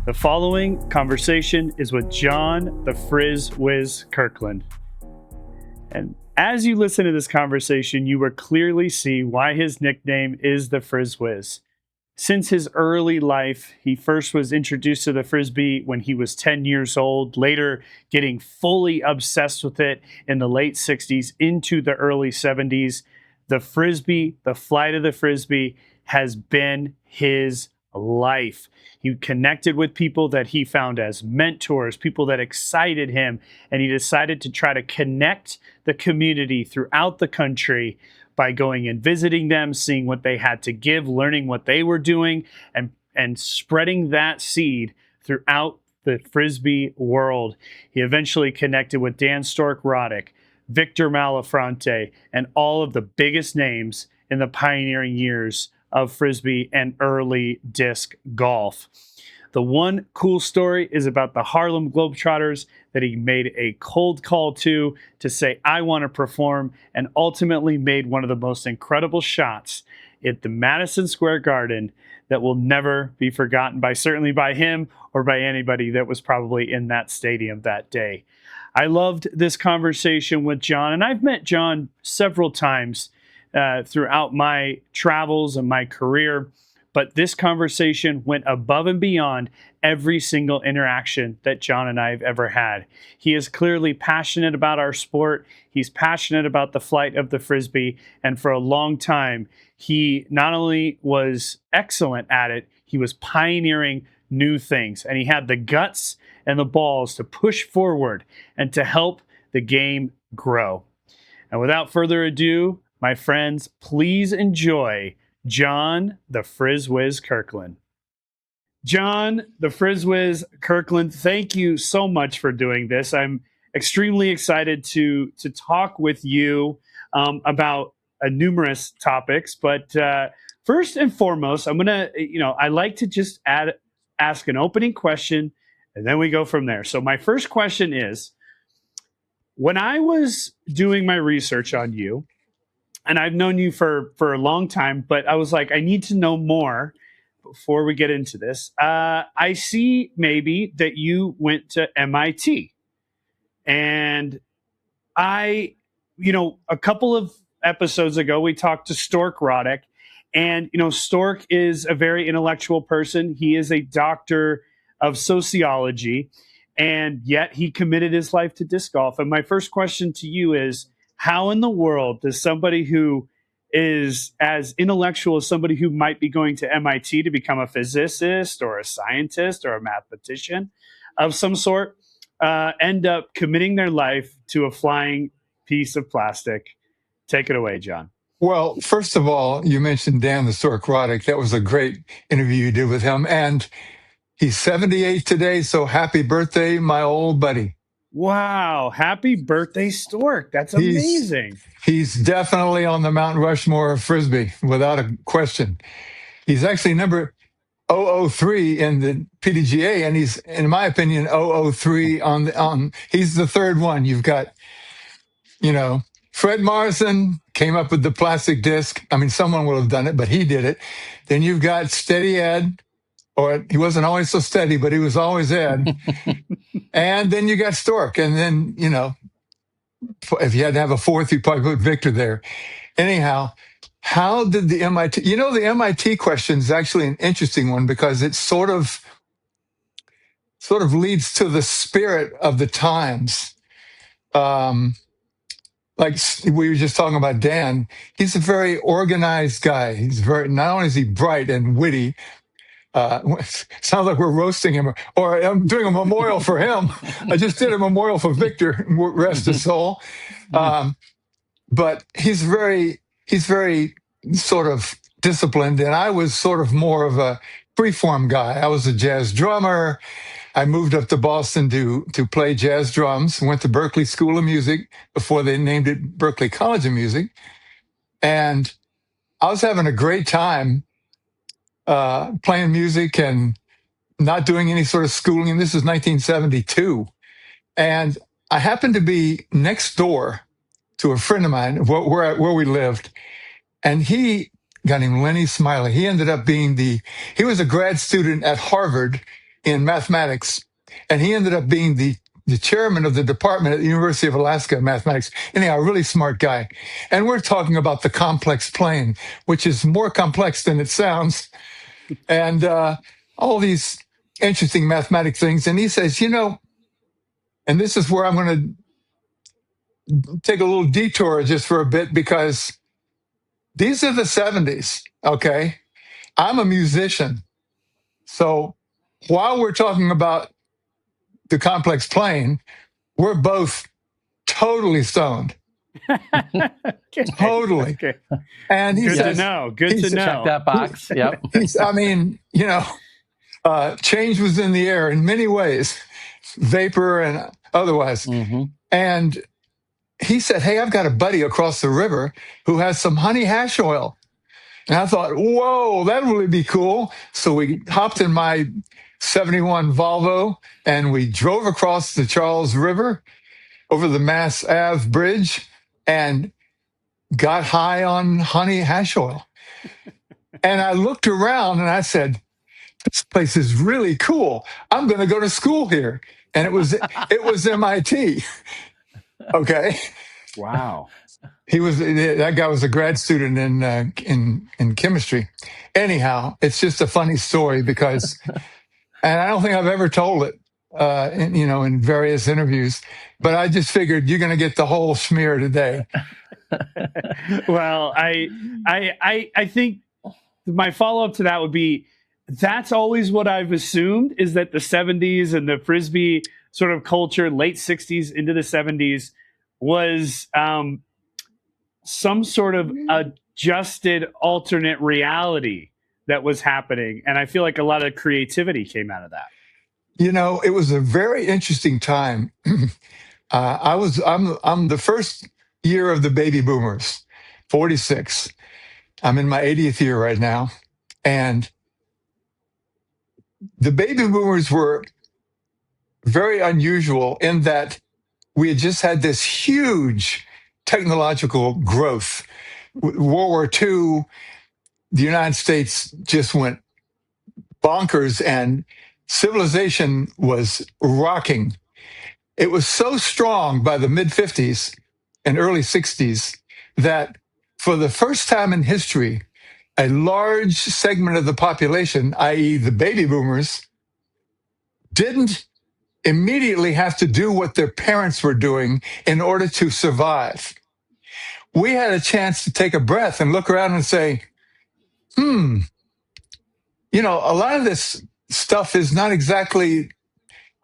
The following conversation is with John the FrizWhiz Kirkland. And as you listen to this conversation, you will clearly see why his nickname is the FrizWhiz. Since his early life, he first was introduced to the Frisbee when he was 10 years old, later getting fully obsessed with it in the late 60s into the early 70s. The Frisbee, the flight of the Frisbee, has been his life. He connected with people that he found as mentors, people that excited him, and he decided to try to connect the community throughout the country by going and visiting them, seeing what they had to give, learning what they were doing, and spreading that seed throughout the Frisbee world. He eventually connected with Dan Stork, Roddick, Victor Malafronte, and all of the biggest names in the pioneering years of Frisbee and early disc golf. The one cool story is about the Harlem Globetrotters that he made a cold call to say, I want to perform, and ultimately made one of the most incredible shots at the Madison Square Garden that will never be forgotten certainly by him or by anybody that was probably in that stadium that day. I loved this conversation with John, and I've met John several times throughout my travels and my career. But this conversation went above and beyond every single interaction that John and I have ever had. He is clearly passionate about our sport. He's passionate about the flight of the Frisbee. And for a long time, he not only was excellent at it, he was pioneering new things. And he had the guts and the balls to push forward and to help the game grow. And without further ado, my friends, please enjoy John the FrizWhiz Kirkland. John the FrizWhiz Kirkland, thank you so much for doing this. I'm extremely excited to talk with you about numerous topics. But first and foremost, I'm gonna, I like to just ask an opening question, and then we go from there. So my first question is, when I was doing my research on you, and I've known you for a long time, but I was like, I need to know more before we get into this. I see maybe that you went to MIT. And a couple of episodes ago, we talked to Stork Roddick. And, Stork is a very intellectual person. He is a doctor of sociology. And yet he committed his life to disc golf. And my first question to you is, how in the world does somebody who is as intellectual as somebody who might be going to MIT to become a physicist or a scientist or a mathematician of some sort end up committing their life to a flying piece of plastic? Take it away, John. Well, first of all, you mentioned Dan the Stork Roddick. That was a great interview you did with him. And he's 78 today, so happy birthday, my old buddy. Wow. Happy birthday, Stork. That's amazing. He's definitely on the Mount Rushmore of Frisbee, without a question. He's actually number 003 in the PDGA, and he's, in my opinion, 003 he's the third one. You've got, Fred Morrison came up with the plastic disc. I mean, someone will have done it, but he did it. Then you've got Steady Ed, or he wasn't always so steady, but he was always Ed. And then you got Stork. And then, if you had to have a fourth, you'd probably put Victor there. Anyhow, how did the MIT, the MIT question is actually an interesting one because it sort of leads to the spirit of the times. Like we were just talking about Dan, he's a very organized guy. Not only is he bright and witty, sounds like we're roasting him, or I'm doing a memorial for him. I just did a memorial for Victor, rest his soul. But he's very sort of disciplined, and I was sort of more of a freeform guy. I was a jazz drummer. I moved up to Boston to play jazz drums. Went to Berklee School of Music before they named it Berklee College of Music, and I was having a great time playing music and not doing any sort of schooling. And this is 1972. And I happened to be next door to a friend of mine where we lived, and he, a guy named Lenny Smiley, he ended up being he was a grad student at Harvard in mathematics, and he ended up being the chairman of the department at the University of Alaska in mathematics. Anyhow, a really smart guy. And we're talking about the complex plane, which is more complex than it sounds, and all these interesting mathematic things. And he says, and this is where I'm going to take a little detour just for a bit, because these are the 70s, okay? I'm a musician. So while we're talking about the complex plane, we're both totally stoned. Okay. Totally. Okay. And he Good says, to know. Good to know. Check that box. Yep. Change was in the air in many ways, vapor and otherwise. Mm-hmm. And he said, hey, I've got a buddy across the river who has some honey hash oil. And I thought, whoa, that would really be cool. So we hopped in my 71 Volvo and we drove across the Charles River over the Mass Ave Bridge and got high on honey hash oil. And I looked around and I said, this place is really cool. I'm going to go to school here. And it was MIT. Okay. Wow. That guy was a grad student in chemistry. Anyhow, it's just a funny story because, and I don't think I've ever told it, in various interviews, but I just figured you're going to get the whole schmear today. Well, I think my follow-up to that would be, that's always what I've assumed, is that the 70s and the Frisbee sort of culture, late 60s into the 70s, was some sort of adjusted alternate reality that was happening. And I feel like a lot of creativity came out of that. It was a very interesting time. I'm the first year of the baby boomers, 46. I'm in my 80th year right now. And the baby boomers were very unusual in that we had just had this huge technological growth. World War II, the United States just went bonkers and civilization was rocking. It was so strong by the mid 50s and early 60s that for the first time in history, a large segment of the population, i.e., the baby boomers, didn't immediately have to do what their parents were doing in order to survive. We had a chance to take a breath and look around and say, a lot of this stuff is not exactly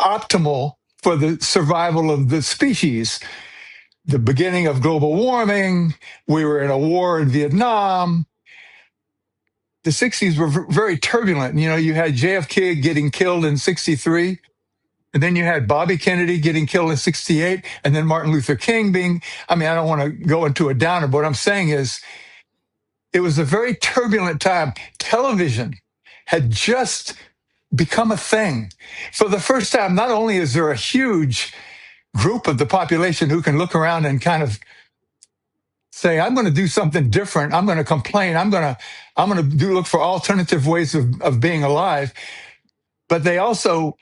optimal for the survival of the species. The beginning of global warming, we were in a war in Vietnam. The 60s were very turbulent. You had JFK getting killed in 63. And then you had Bobby Kennedy getting killed in 68, and then Martin Luther King I don't want to go into a downer, but what I'm saying is it was a very turbulent time. Television had just become a thing. For the first time, not only is there a huge group of the population who can look around and kind of say, I'm going to do something different. I'm going to complain. I'm going to look for alternative ways of being alive. But they also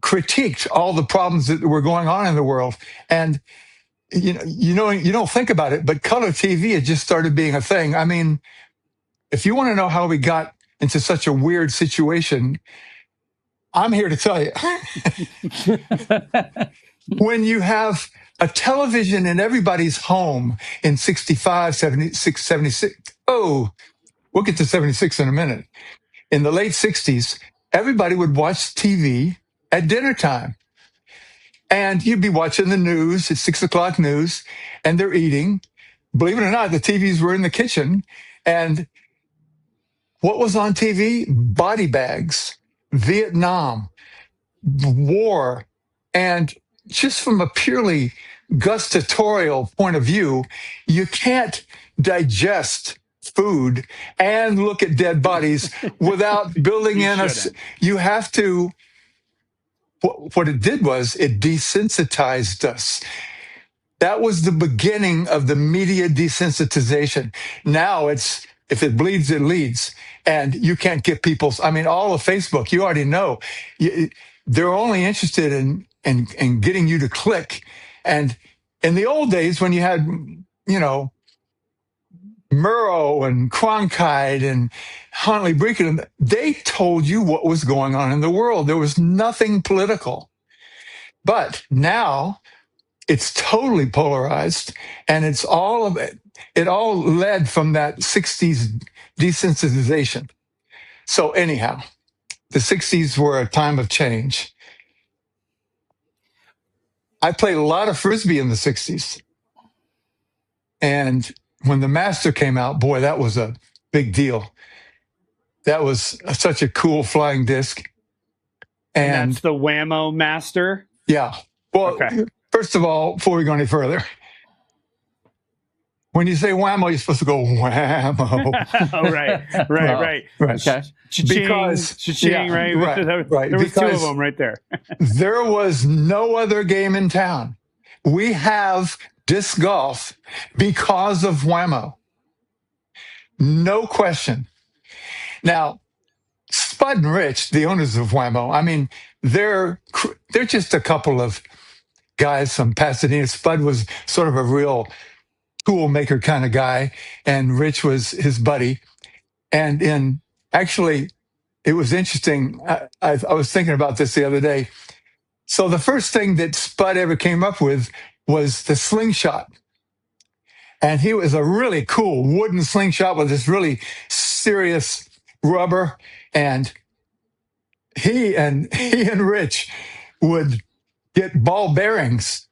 critiqued all the problems that were going on in the world. And, you don't think about it, but color TV had just started being a thing. If you want to know how we got into such a weird situation, I'm here to tell you. When you have a television in everybody's home in 65, 76, 76, we'll get to 76 in a minute. In the late 60s, everybody would watch TV at dinner time. And you'd be watching the news, it's 6 o'clock news, and they're eating. Believe it or not, the TVs were in the kitchen. And what was on TV? Body bags, Vietnam, war. And just from a purely gustatorial point of view, you can't digest food and look at dead bodies without building you have to. What it did was it desensitized us. That was the beginning of the media desensitization. Now it's, if it bleeds, it leads. And you can't get people's, I mean, all of Facebook, you already know. They're only interested in getting you to click. And in the old days when you had, Murrow and Cronkite and Huntley Brinken, they told you what was going on in the world. There was nothing political. But now it's totally polarized, and it's all of it. It all led from that 60s desensitization. So anyhow, the 60s were a time of change. I played a lot of Frisbee in the 60s. And when the Master came out, boy, that was a big deal. That was such a cool flying disc. And that's the Whammo Master? Yeah. Well, okay. First of all, before we go any further, when you say whammo, you're supposed to go whammo. Oh, right. Okay. Cha-ching, right? There was two of them right there. There was no other game in town. We have disc golf because of whammo. No question. Now, Spud and Rich, the owners of whammo, I mean, they're just a couple of guys from Pasadena. Spud was sort of a real tool maker kind of guy, and Rich was his buddy. And actually, it was interesting. I was thinking about this the other day. So the first thing that Spud ever came up with was the slingshot. And he was a really cool wooden slingshot with this really serious rubber. And he and Rich would get ball bearings.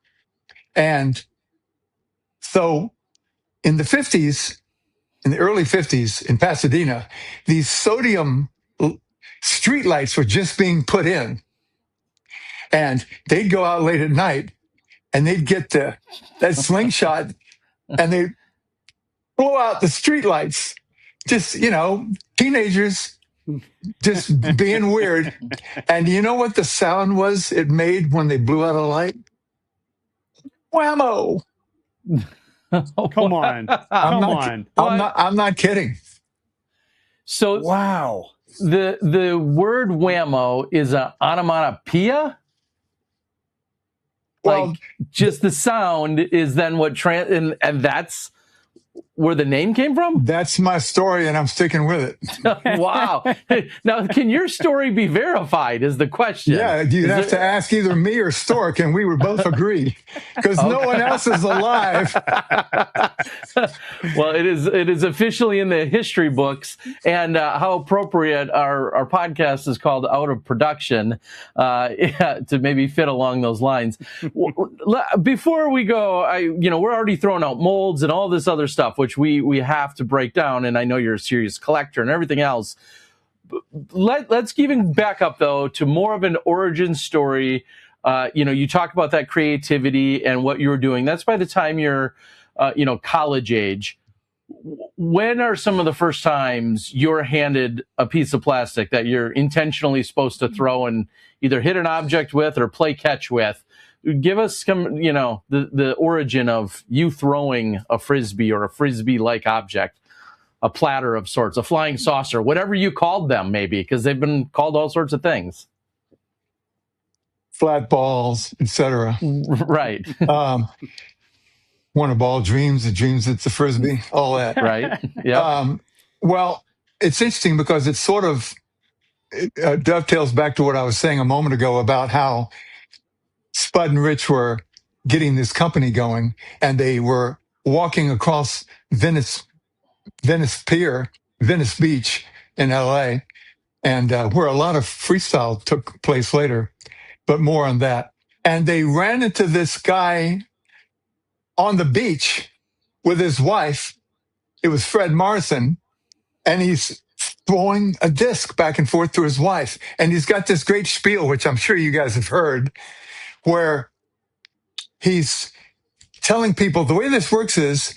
And so in the 50s, in the early 50s in Pasadena, these sodium streetlights were just being put in. And they'd go out late at night and they'd get that slingshot and they'd blow out the streetlights. Just, teenagers just being weird. And you know what the sound was it made when they blew out a light? Whammo! Come on. I'm not kidding. So wow. The word whammo is an onomatopoeia? Well, like just the sound is then what and that's where the name came from? That's my story, and I'm sticking with it. Wow. Now, can your story be verified is the question. Yeah, you'd have to ask either me or Stork, and we would both agree, because no one else is alive. Well, it is officially in the history books, and how appropriate our podcast is called Out of Production to maybe fit along those lines. Before we go, we're already throwing out molds and all this other stuff, which we have to break down, and I know you're a serious collector and everything else. Let's even back up, though, to more of an origin story. You talk about that creativity and what you were doing. That's by the time you're, college age. When are some of the first times you're handed a piece of plastic that you're intentionally supposed to throw and either hit an object with or play catch with? Give us the origin of you throwing a Frisbee or a Frisbee-like object, a platter of sorts, a flying saucer, whatever you called them, maybe, because they've been called all sorts of things. Flat balls, etc. Right. One of all dreams, the dreams it's a Frisbee, all that. Right. Yeah. Well, it's interesting because it sort of dovetails back to what I was saying a moment ago about how Spud and Rich were getting this company going, and they were walking across Venice Beach in LA, and where a lot of freestyle took place later, but more on that. And they ran into this guy on the beach with his wife. It was Fred Morrison, and he's throwing a disc back and forth to his wife. And he's got this great spiel, which I'm sure you guys have heard, where he's telling people the way this works is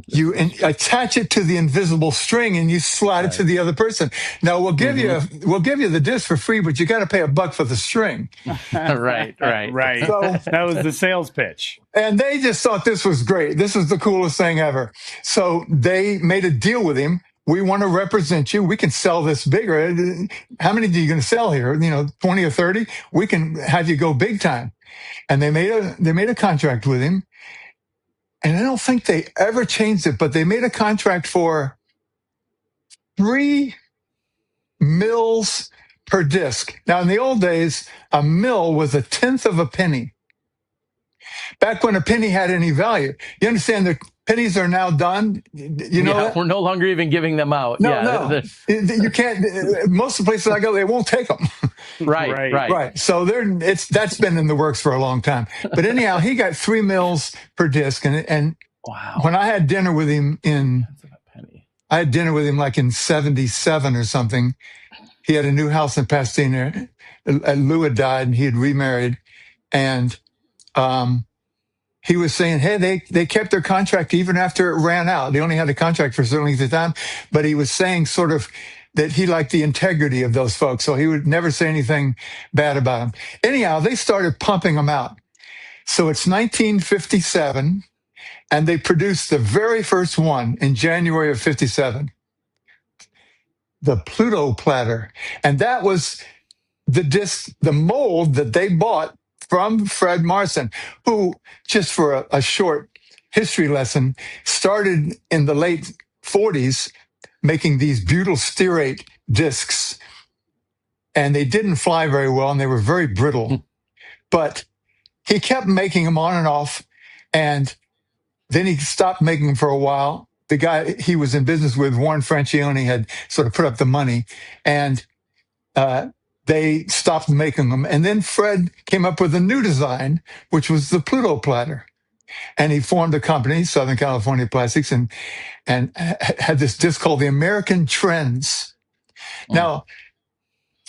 You attach it to the invisible string and you slide it to the other person. Now we'll give you the disc for free, but you got to pay $1 for the string. Right. So that was the sales pitch. And they just thought this was great. This is the coolest thing ever. So they made a deal with him. We want to represent you. We can sell this bigger. How many are you going to sell here? 20 or 30? We can have you go big time. And they made a contract with him. And I don't think they ever changed it, but they made a contract for 3 mils per disc. Now, in the old days, a mil was 1/10 of a penny. Back when a penny had any value. You understand that pennies are now done? You know that? We're no longer even giving them out. No. You can't. Most of the places I go, they won't take them. Right. So that's been in the works for a long time. But anyhow, he got 3 mils per disc, and Wow. when I had dinner with him like in 77 or something. He had a new house in Pasadena. Lou had died, and he had remarried, and he was saying, hey, they kept their contract even after it ran out. They only had a contract for a certain length of time, but he was saying sort of that he liked the integrity of those folks, so he would never say anything bad about them. Anyhow, they started pumping them out. So it's 1957, and they produced the very first one in January of 57, the Pluto platter. And that was the disc, the mold that they bought from Fred Morrison, who, just for a short history lesson, started in the late 40s making these butyrate discs. And they didn't fly very well, and they were very brittle. But he kept making them on and off, and then he stopped making them for a while. The guy he was in business with, Warren Francione, had sort of put up the money, and they stopped making them. And then Fred came up with a new design, which was the Pluto platter. And he formed a company, Southern California Plastics, and had this disc called the American Trends. Now,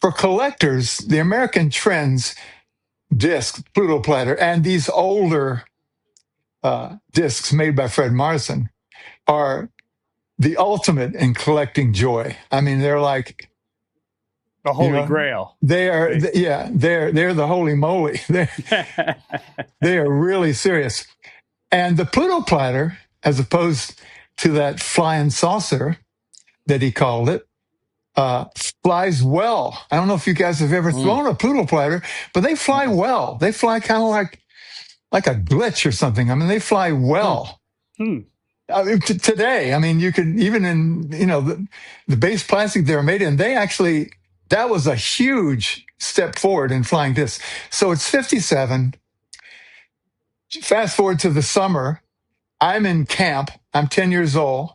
for collectors, the American Trends disc, Pluto platter, and these older discs made by Fred Morrison are the ultimate in collecting joy. I mean, they're like the holy grail. They are, they're the holy moly. They are really serious. And the Pluto platter, as opposed to that flying saucer that he called it, flies well. I don't know if you guys have ever thrown a Pluto platter, but they fly well. They fly kind of like a glitch or something. I mean, they fly well. I mean, today, I mean, you could, even in, the base plastic they're made in, that was a huge step forward in flying discs. So it's 57. Fast forward to the summer. I'm in camp. I'm 10 years old.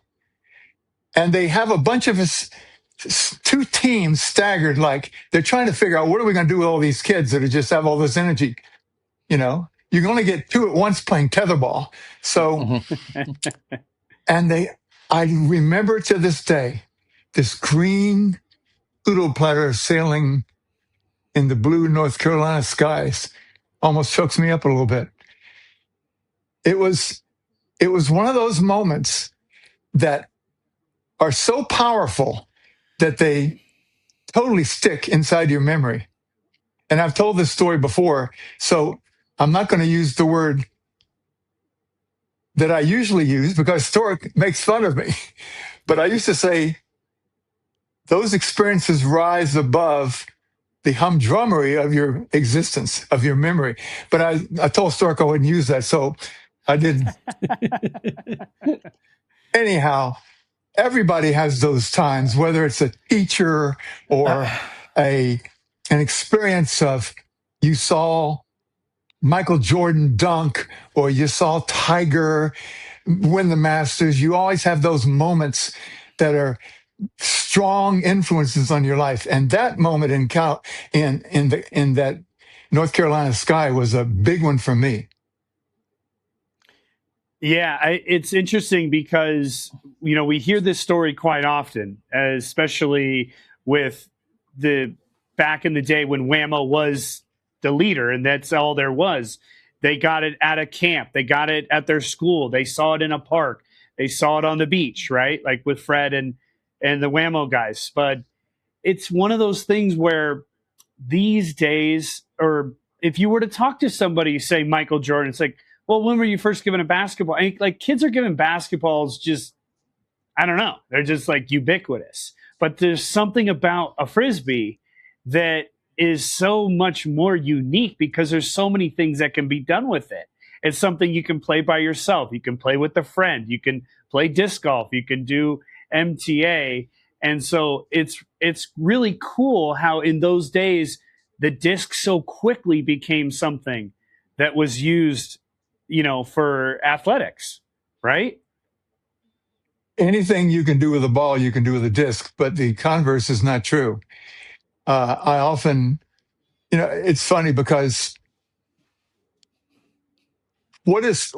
And they have a bunch of us, 2 teams staggered, like they're trying to figure out what are we going to do with all these kids that just have all this energy. You can only get 2 at once playing tetherball. So, I remember to this day, this green Pluto platter sailing in the blue North Carolina skies almost chokes me up a little bit. It was one of those moments that are so powerful that they totally stick inside your memory. And I've told this story before, so I'm not going to use the word that I usually use because Stork makes fun of me. But I used to say, those experiences rise above the humdrummery of your existence, of your memory. But I told Stork I wouldn't use that, so I didn't. Anyhow, everybody has those times, whether it's a teacher or an experience of you saw Michael Jordan dunk, or you saw Tiger win the Masters. You always have those moments that are strong influences on your life. And that moment in that North Carolina sky was a big one for me. Yeah, it's interesting because, we hear this story quite often, especially with the back in the day when Whammo was the leader and that's all there was. They got it at a camp. They got it at their school. They saw it in a park. They saw it on the beach, right? Like with Fred and the Whammo guys. But it's one of those things where these days, or if you were to talk to somebody, say Michael Jordan, it's like, well, when were you first given a basketball? And like kids are given basketballs just, I don't know. They're just like ubiquitous. But there's something about a Frisbee that is so much more unique because there's so many things that can be done with it. It's something you can play by yourself. You can play with a friend. You can play disc golf. You can do MTA. And so it's really cool how in those days the disc so quickly became something that was used, for athletics, right? Anything you can do with a ball, you can do with a disc, but the converse is not true. I often, it's funny because what is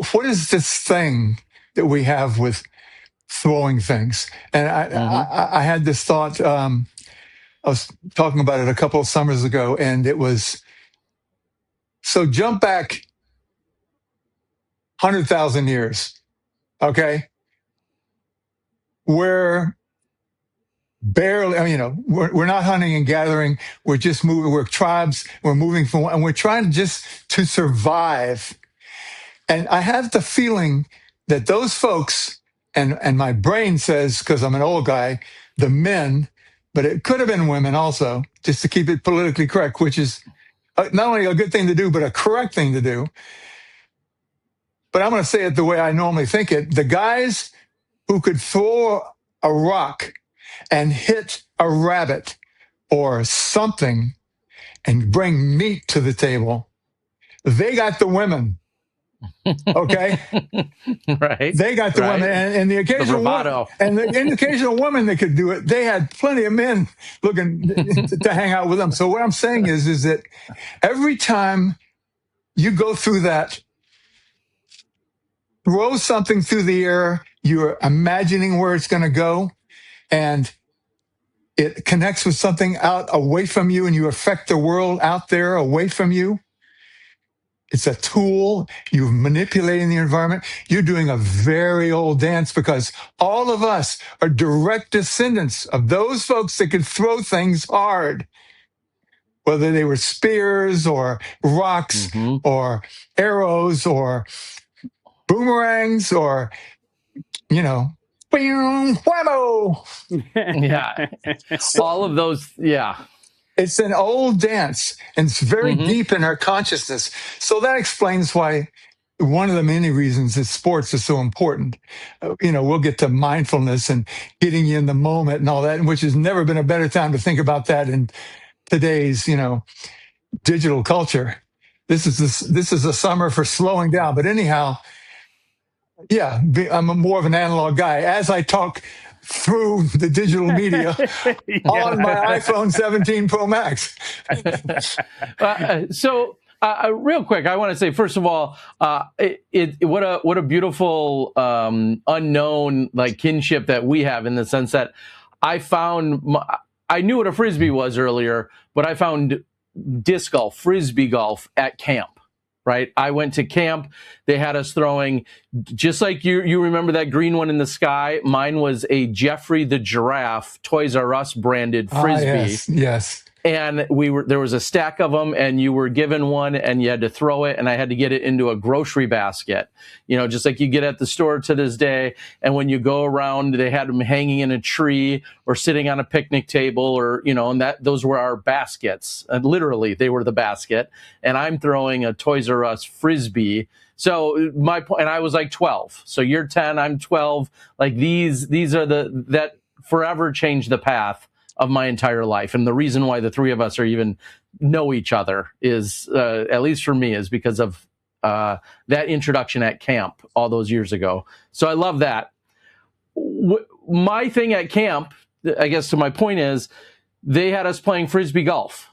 this thing that we have with throwing things? And I had this thought. I was talking about it a couple of summers ago, and it was, so jump back 100,000 years, okay? We're barely, we're not hunting and gathering. We're just moving. We're tribes. We're moving from, and we're trying just to survive. And I have the feeling that those folks, and my brain says, because I'm an old guy, the men, but it could have been women also, just to keep it politically correct, which is not only a good thing to do, but a correct thing to do. But I'm going to say it the way I normally think it. The guys who could throw a rock and hit a rabbit or something and bring meat to the table, they got the women. Okay, right? They got the women, and the occasional woman, and the occasional woman that could do it. They had plenty of men looking to hang out with them. So what I'm saying is that every time you go through that, throw something through the air, you're imagining where it's going to go, and it connects with something out away from you, and you affect the world out there away from you. It's a tool. You're manipulating the environment. You're doing a very old dance because all of us are direct descendants of those folks that could throw things hard, whether they were spears or rocks or arrows or boomerangs or, whammo. Yeah. All of those. Yeah. It's an old dance, and it's very deep in our consciousness. So that explains why one of the many reasons that sports is so important. We'll get to mindfulness and getting you in the moment and all that, which has never been a better time to think about that in today's, digital culture. This is a summer for slowing down. But anyhow, yeah, I'm more of an analog guy. As I talk through the digital media on my iPhone 17 Pro Max. So real quick, I want to say, first of all, what a beautiful unknown kinship that we have, in the sense that I knew what a Frisbee was earlier, but I found disc golf, Frisbee golf at camp. Right. I went to camp. They had us throwing, just like you remember that green one in the sky. Mine was a Jeffrey the Giraffe Toys R Us branded Frisbee. Yes. And there was a stack of them, and you were given one, and you had to throw it, and I had to get it into a grocery basket, just like you get at the store to this day. And when you go around, they had them hanging in a tree or sitting on a picnic table, or and those were our baskets. And literally, they were the basket. And I'm throwing a Toys R Us Frisbee. So my point, and I was like 12. So you're 10, I'm 12. Like these are that forever changed the path of my entire life. And the reason why the three of us are even know each other is, at least for me, is because of that introduction at camp all those years ago. So I love that. My thing at camp, I guess to my point is, they had us playing Frisbee golf.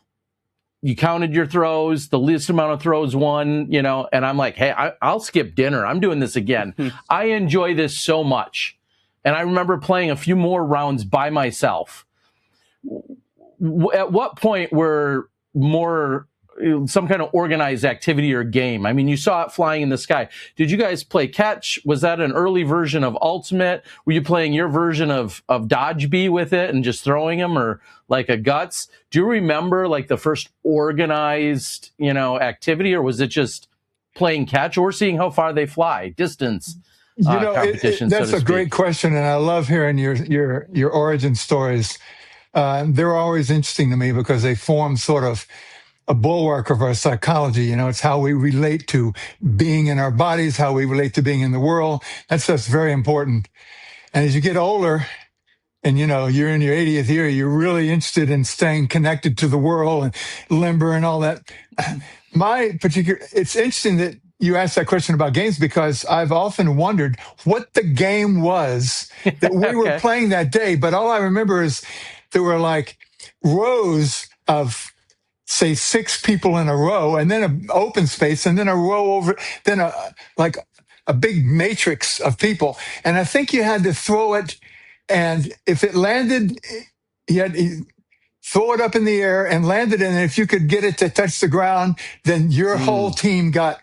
You counted your throws, the least amount of throws won, and I'm like, hey, I'll skip dinner. I'm doing this again. I enjoy this so much. And I remember playing a few more rounds by myself. At what point were more some kind of organized activity or game. I mean, you saw it flying in the sky. Did you guys play catch? Was that an early version of Ultimate? Were you playing your version of Dodge Bee with it and just throwing them, or like a Guts? Do you remember like the first organized, activity, or was it just playing catch or seeing how far they fly, distance? Competition, that's a great question, and I love hearing your origin stories. They're always interesting to me because they form sort of a bulwark of our psychology. It's how we relate to being in our bodies, how we relate to being in the world. That's very important. And as you get older and, you're in your 80th year, you're really interested in staying connected to the world and limber and all that. It's interesting that you asked that question about games, because I've often wondered what the game was that we were playing that day. But all I remember is there were like rows of, say, 6 people in a row, and then an open space, and then a row over, then a big matrix of people. And I think you had to throw it, and if it landed, you had to throw it up in the air and land it, and if you could get it to touch the ground, then your whole team got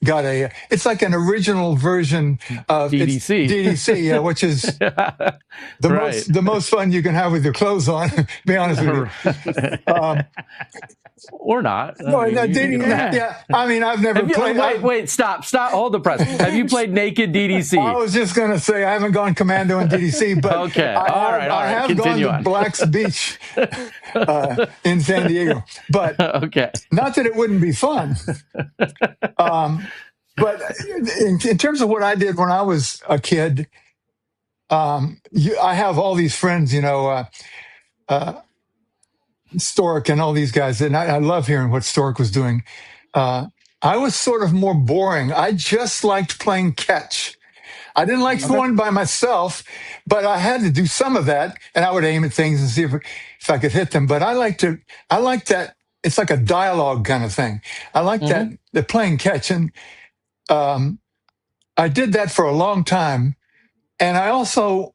it's like an original version of DDC, which is the most fun you can have with your clothes on. Be honest with you. Or not. I mean, I've never played. Wait, stop, hold the press. Have you played naked DDC? I was just going to say I haven't gone commando in DDC, but okay, I have continue gone to Black's Beach in San Diego. But not that it wouldn't be fun. But in terms of what I did when I was a kid, I have all these friends, Stork and all these guys, and I love hearing what Stork was doing. I was sort of more boring. I just liked playing catch. I didn't like throwing by myself, but I had to do some of that, and I would aim at things and see if I could hit them. But I like that. It's like a dialogue kind of thing. I like that playing catch, and I did that for a long time. And I also,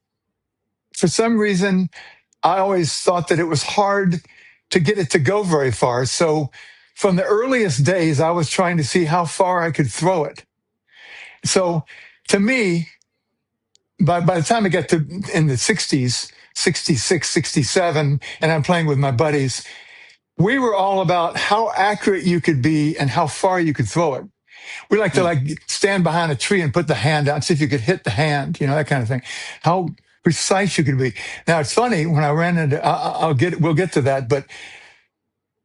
for some reason, I always thought that it was hard to get it to go very far. So from the earliest days, I was trying to see how far I could throw it. So to me, by the time I got to in the 60s, 66, 67, and I'm playing with my buddies, we were all about how accurate you could be and how far you could throw it. We like to stand behind a tree and put the hand out and see if you could hit the hand, that kind of thing. How precise you could be. Now it's funny when I ran into, we'll get to that, but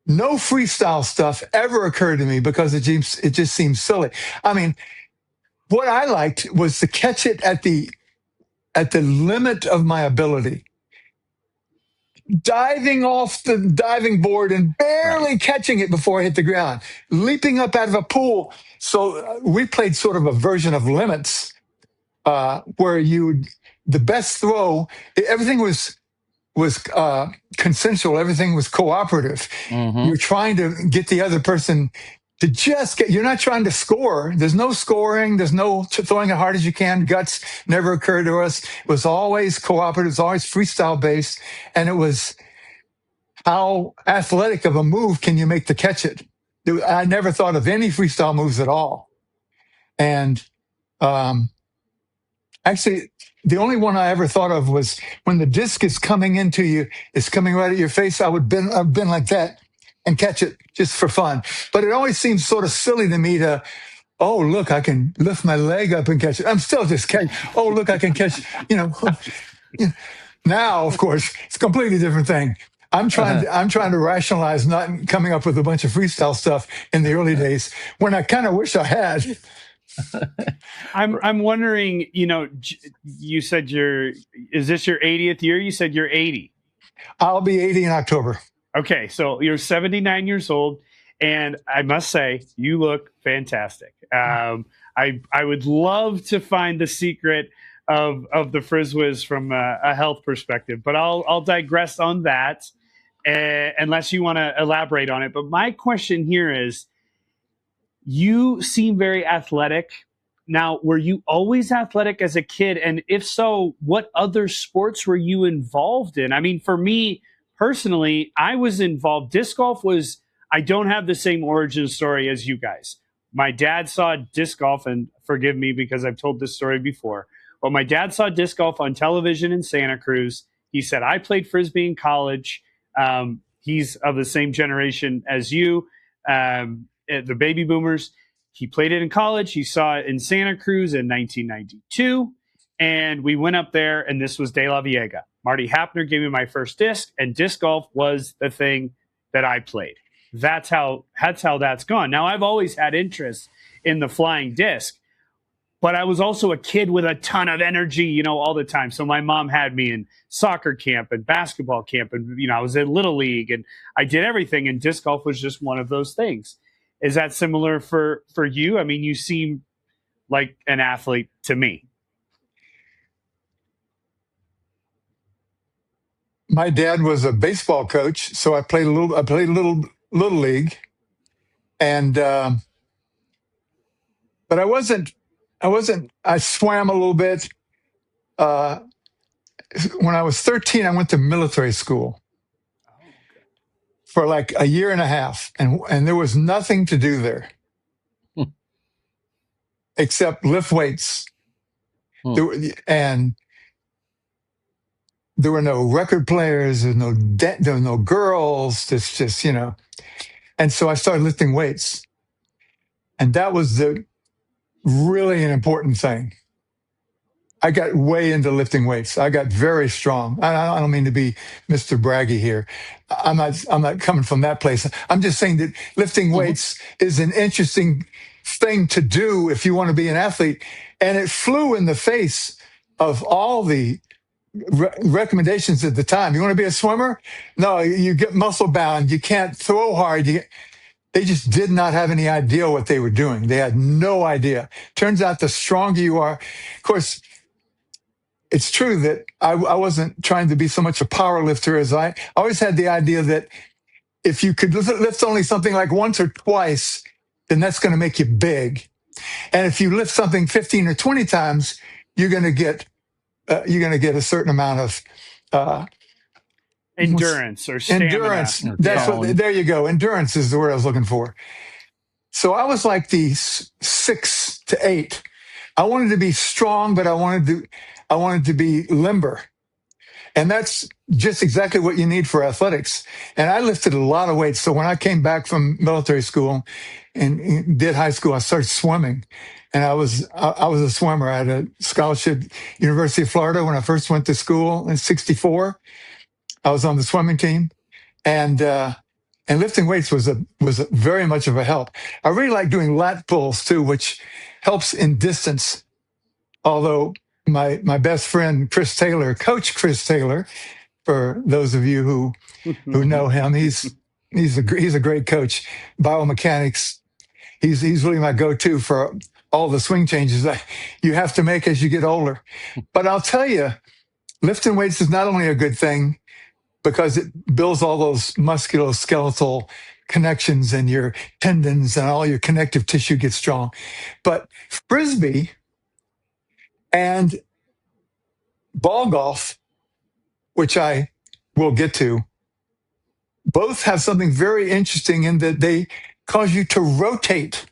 no freestyle stuff ever occurred to me because it just seems silly. I mean, what I liked was to catch it at the limit of my ability. Diving off the diving board and barely catching it before I hit the ground, leaping up out of a pool. So we played sort of a version of limits, where the best throw, everything was consensual, everything was cooperative. You're trying to get the other person to just you're not trying to score. There's no scoring. There's no throwing as hard as you can. Guts never occurred to us. It was always cooperative. It was always freestyle based. And it was how athletic of a move can you make to catch it? I never thought of any freestyle moves at all. And actually, the only one I ever thought of was when the disc is coming into you, it's coming right at your face. I've been like that and catch it just for fun. But it always seems sort of silly to me to, oh, look, I can lift my leg up and catch it. I'm still just catching. Oh, look, I can catch, Now, of course, it's a completely different thing. I'm trying to rationalize not coming up with a bunch of freestyle stuff in the early days when I kind of wish I had. I'm wondering, you said is this your 80th year? You said you're 80. I'll be 80 in October. Okay, so you're 79 years old, and I must say you look fantastic. I would love to find the secret of the FrizWhiz from a health perspective, but I'll digress on that unless you want to elaborate on it. But my question here is, you seem very athletic. Now, were you always athletic as a kid? And if so, what other sports were you involved in? I mean, for me personally, I was involved. Disc golf was, I don't have the same origin story as you guys. My dad saw disc golf, and forgive me because I've told this story before, but my dad saw disc golf on television in Santa Cruz. He said, I played Frisbee in college. He's of the same generation as you, the baby boomers. He played it in college. He saw it in Santa Cruz in 1992. And we went up there, and this was De La Viega. Marty Hapner gave me my first disc, and disc golf was the thing that I played. That's how that's gone. Now, I've always had interest in the flying disc, but I was also a kid with a ton of energy, all the time. So my mom had me in soccer camp and basketball camp, and I was in Little League, and I did everything. And disc golf was just one of those things. Is that similar for you? I mean, you seem like an athlete to me. My dad was a baseball coach, so I played a little league, and but I wasn't. I swam a little bit. When I was 13, I went to military school for like a year and a half, and there was nothing to do there except lift weights. And there were no record players, there were no girls. Just And so I started lifting weights, and that was really an important thing. I got way into lifting weights. I got very strong. I don't mean to be Mr. Braggy here. I'm not coming from that place. I'm just saying that lifting weights is an interesting thing to do if you want to be an athlete. And it flew in the face of all the recommendations at the time. You want to be a swimmer? No, you get muscle bound. You can't throw hard. They just did not have any idea what they were doing. They had no idea. Turns out the stronger you are, of course, it's true that I wasn't trying to be so much a power lifter as I always had the idea that if you could lift only something like once or twice, then that's going to make you big. And if you lift something 15 or 20 times, you're going to get a certain amount of endurance or stamina. Endurance. There you go. Endurance is the word I was looking for. So I was like the 6 to 8. I wanted to be strong, but I wanted to be limber. And that's just exactly what you need for athletics. And I lifted a lot of weights. So when I came back from military school and did high school, I started swimming. And I was a swimmer. I had a scholarship at University of Florida when I first went to school in '64. I was on the swimming team, and lifting weights was very much of a help. I really like doing lat pulls too, which helps in distance. Although my best friend Chris Taylor, Coach Chris Taylor, for those of you who know him, he's a great coach. Biomechanics, he's really my go-to for all the swing changes that you have to make as you get older. But I'll tell you, lifting weights is not only a good thing because it builds all those musculoskeletal connections and your tendons and all your connective tissue gets strong. But Frisbee and ball golf, which I will get to, both have something very interesting in that they cause you to rotate.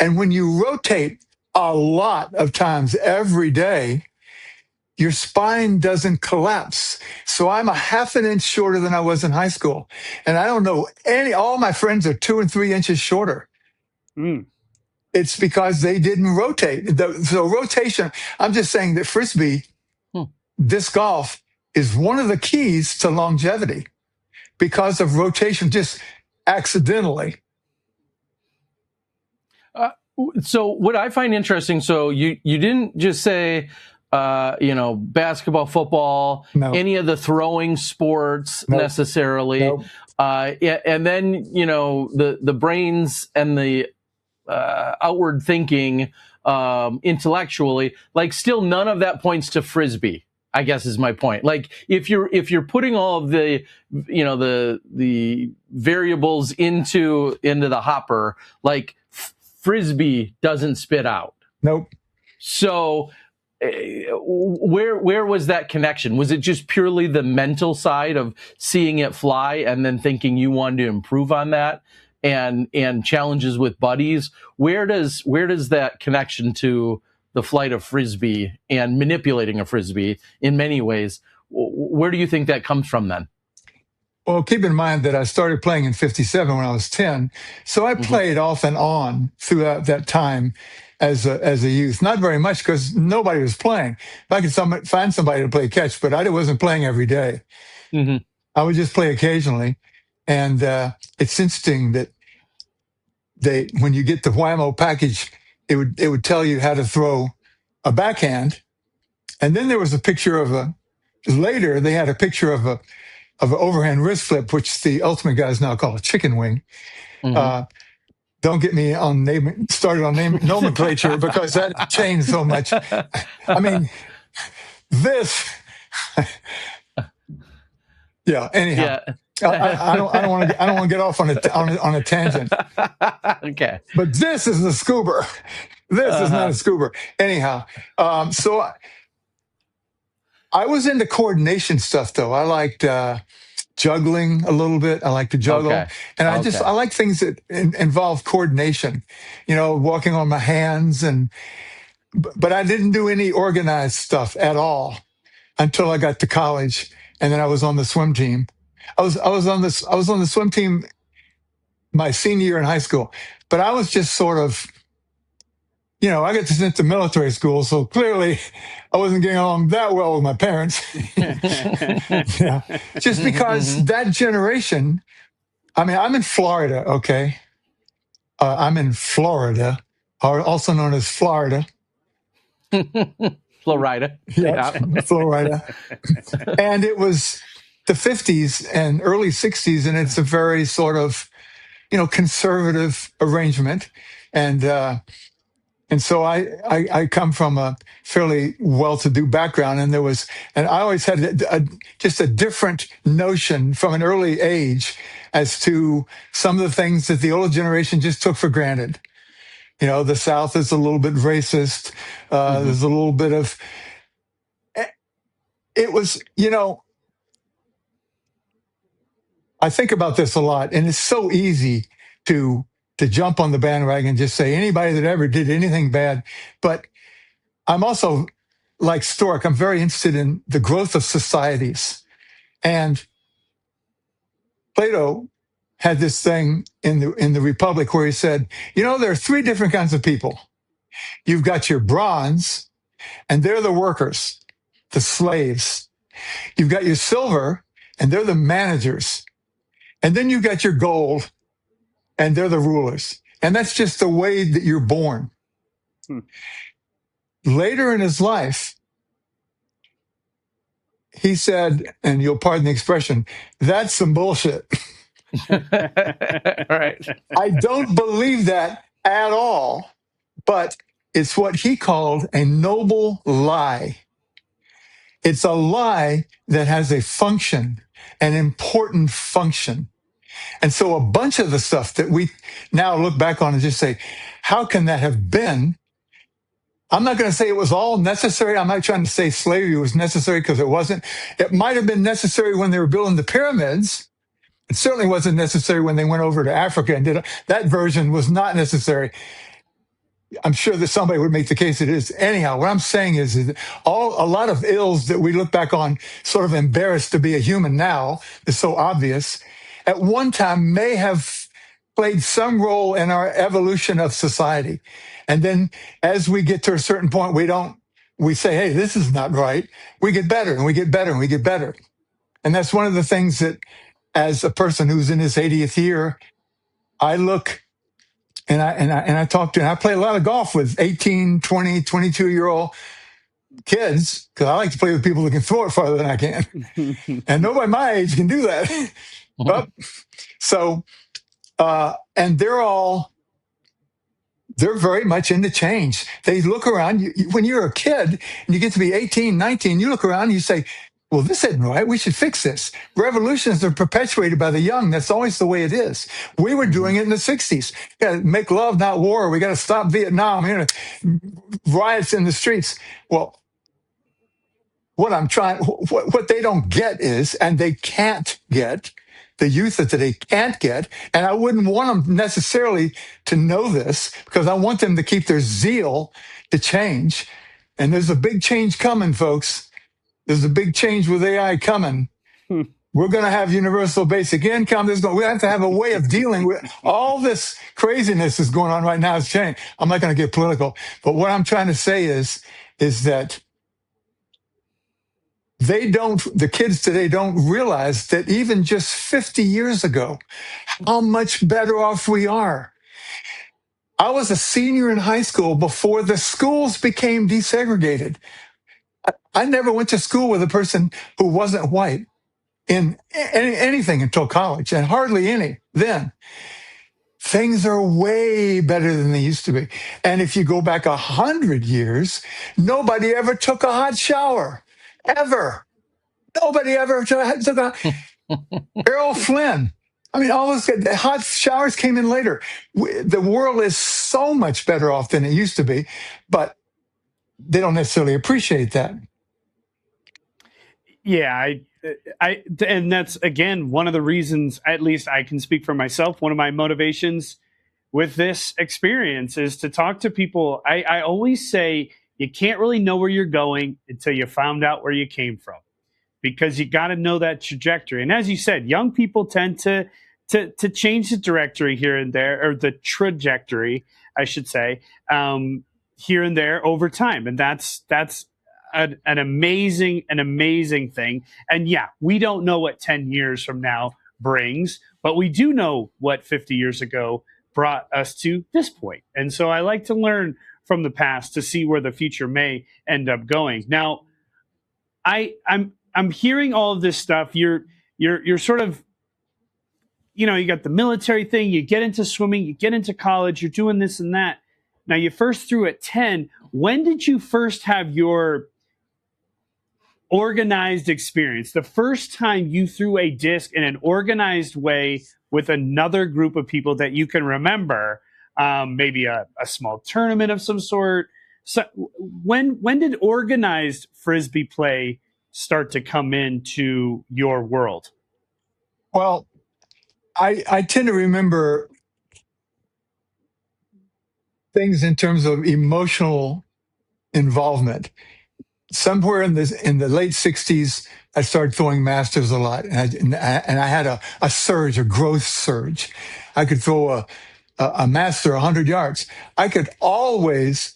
And when you rotate a lot of times every day, your spine doesn't collapse. So I'm a half an inch shorter than I was in high school. And I don't know all my friends are 2 and 3 inches shorter. It's because they didn't rotate. So rotation, I'm just saying that Frisbee, disc golf, is one of the keys to longevity because of rotation, just accidentally. So what I find interesting, so you didn't just say, basketball, football, any of the throwing sports necessarily. And then, the brains and the outward thinking intellectually, like still none of that points to Frisbee, I guess is my point. Like if you're putting all of the, the variables into the hopper, like Frisbee doesn't spit out. Nope. So where was that connection? Was it just purely the mental side of seeing it fly and then thinking you wanted to improve on that, and challenges with buddies? Where does that connection to the flight of Frisbee and manipulating a Frisbee in many ways, where do you think that comes from then? Well, keep in mind that I started playing in '57 when I was 10. So I played off and on throughout that time as a youth. Not very much because nobody was playing. If I could find somebody to play catch, but I wasn't playing every day. Mm-hmm. I would just play occasionally. And it's interesting that when you get the Whammo package, it would tell you how to throw a backhand. And then there was a picture later they had a picture of an overhand wrist flip, which the ultimate guys now call a chicken wing. Mm-hmm. Don't get me started on nomenclature because that changed so much. I mean, this. Yeah. Anyhow, I don't want to get off on a tangent. Okay. But this is a scuba. This is not a scuba. Anyhow, so I was into coordination stuff though. I liked juggling a little bit. I like to juggle. Okay. And I like things that involve coordination, walking on my hands but I didn't do any organized stuff at all until I got to college. And then I was on the swim team. I was on the swim team my senior year in high school, but I was just sort of, I got sent to military school. So clearly I wasn't getting along that well with my parents. Yeah. Just because that generation, I mean, I'm in Florida. Okay. I'm in Florida, also known as Florida. Florida. Yeah. Florida. And it was the 50s and early 60s. And it's a very sort of, conservative arrangement. And so I come from a fairly well-to-do background, and I always had just a different notion from an early age as to some of the things that the older generation just took for granted. The South is a little bit racist. There's a little bit of, it was, I think about this a lot, and it's so easy to jump on the bandwagon and just say anybody that ever did anything bad. But I'm also, like Stork, I'm very interested in the growth of societies. And Plato had this thing in the Republic where he said, there are three different kinds of people. You've got your bronze, and they're the workers, the slaves. You've got your silver, and they're the managers. And then you've got your gold, and they're the rulers. And that's just the way that you're born. Later in his life, he said, and you'll pardon the expression, that's some bullshit. Right. I don't believe that at all, but it's what he called a noble lie. It's a lie that has a function, an important function. And so a bunch of the stuff that we now look back on and just say, how can that have been? I'm not going to say it was all necessary. I'm not trying to say slavery was necessary because it wasn't. It might have been necessary when they were building the pyramids. It certainly wasn't necessary when they went over to Africa and did it. That version was not necessary. I'm sure that somebody would make the case it is. Anyhow, what I'm saying is that a lot of ills that we look back on sort of embarrassed to be a human now, is so obvious, at one time may have played some role in our evolution of society. And then as we get to a certain point, we say, hey, this is not right. We get better and we get better and we get better. And that's one of the things that, as a person who's in his 80th year, I look and I talk to, and I play a lot of golf with 18, 20, 22-year-old kids, because I like to play with people who can throw it farther than I can. And nobody my age can do that. But so, and they're very much into change. They look around, when you're a kid and you get to be 18, 19, you look around and you say, well, this isn't right. We should fix this. Revolutions are perpetuated by the young. That's always the way it is. We were doing it in the 60s. We got to make love, not war. We got to stop Vietnam. Riots in the streets. Well, what I'm trying, what they don't get is, and they can't get, the youth that they can't get, and I wouldn't want them necessarily to know this because I want them to keep their zeal to change. And there's a big change coming, folks. There's a big change with AI coming. We're going to have universal basic income. We have to have a way of dealing with all this craziness that's going on right now. It's change. I'm not going to get political, but what I'm trying to say is that the kids today don't realize that even just 50 years ago, how much better off we are. I was a senior in high school before the schools became desegregated. I never went to school with a person who wasn't white in anything until college, and hardly any then. Things are way better than they used to be. And if you go back 100 years, nobody ever took a hot shower, ever. Nobody ever took a Errol Flynn. I mean, all those hot showers came in later. The world is so much better off than it used to be, but they don't necessarily appreciate that. Yeah, and that's again one of the reasons, at least I can speak for myself, one of my motivations with this experience is to talk to people. I always say you can't really know where you're going until you found out where you came from, because you got to know that trajectory. And as you said, young people tend to change the directory here and there, or the trajectory, I should say, here and there over time, and that's an amazing thing. And yeah, we don't know what 10 years from now brings, but we do know what 50 years ago brought us to this point. And so I like to learn from the past to see where the future may end up going. Now, I'm hearing all of this stuff. You're sort of, you got the military thing, you get into swimming, you get into college, you're doing this and that. Now you first threw at 10. When did you first have your organized experience? The first time you threw a disc in an organized way with another group of people that you can remember, maybe a small tournament of some sort. So when did organized Frisbee play start to come into your world? Well, I tend to remember things in terms of emotional involvement. Somewhere in the late 60s, I started throwing masters a lot, and I had a surge, a growth surge. I could throw a master 100 yards. I could always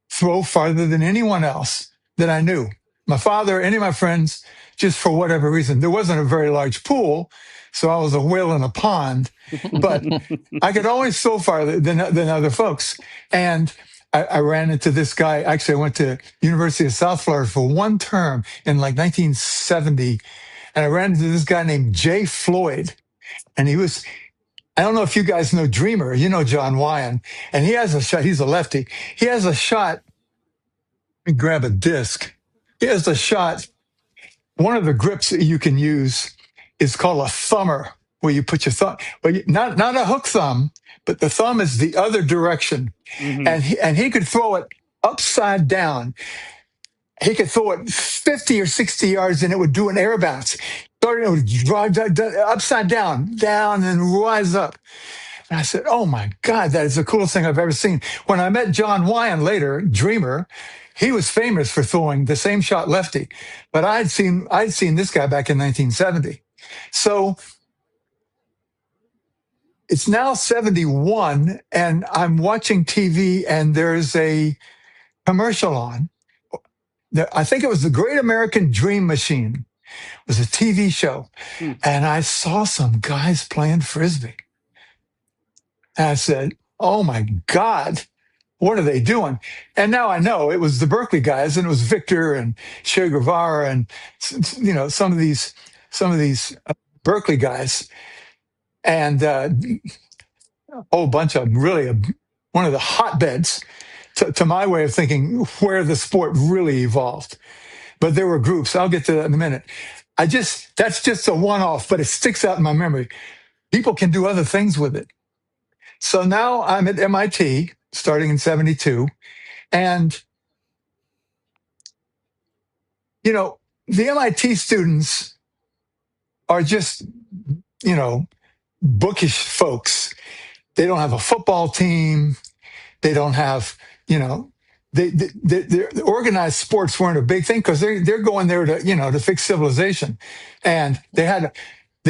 throw farther than anyone else that I knew. My father, any of my friends, just for whatever reason. There wasn't a very large pool, so I was a whale in a pond, but I could always throw farther than other folks. And I ran into this guy. Actually, I went to University of South Florida for one term in like 1970, and I ran into this guy named Jay Floyd. And he was, I don't know if you guys know Dreamer, you know John Wyan, and he has a shot. He's a lefty. He has a shot. Let me grab a disc. He has a shot. One of the grips that you can use is called a thumber, where you put your thumb, but not a hook thumb, but the thumb is the other direction. Mm-hmm. And he could throw it upside down. He could throw it 50 or 60 yards and it would do an air bounce. It would drive upside down, and rise up. And I said, oh my God, that is the coolest thing I've ever seen. When I met John Wyan later, Dreamer, he was famous for throwing the same shot lefty. But I'd seen this guy back in 1970. So it's now 71, and I'm watching TV, and there's a commercial on. I think it was the Great American Dream Machine. It was a TV show. And I saw some guys playing Frisbee. And I said, oh my God, what are they doing? And now I know it was the Berkeley guys, and it was Victor and Che Guevara and, some of these Berkeley guys. And a whole bunch of them, really one of the hotbeds to my way of thinking where the sport really evolved. But there were groups. I'll get to that in a minute. That's just a one-off, but it sticks out in my memory. People can do other things with it. So now I'm at MIT, starting in 72, and You know, the MIT students are just, you know, bookish folks. They don't have a football team. They don't have, you know, the organized sports weren't a big thing because they're going there to, you know, to fix civilization. And they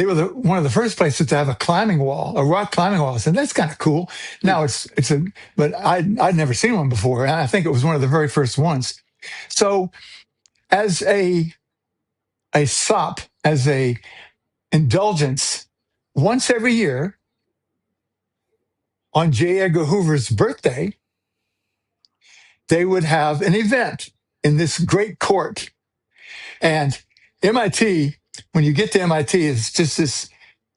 were one of the first places to have a climbing wall, a rock climbing wall. I said, that's kind of cool. Now but I'd never seen one before. And I think it was one of the very first ones. So as a sop, as a indulgence, once every year on J. Edgar Hoover's birthday, they would have an event in this great court. And MIT, when you get to MIT, it's just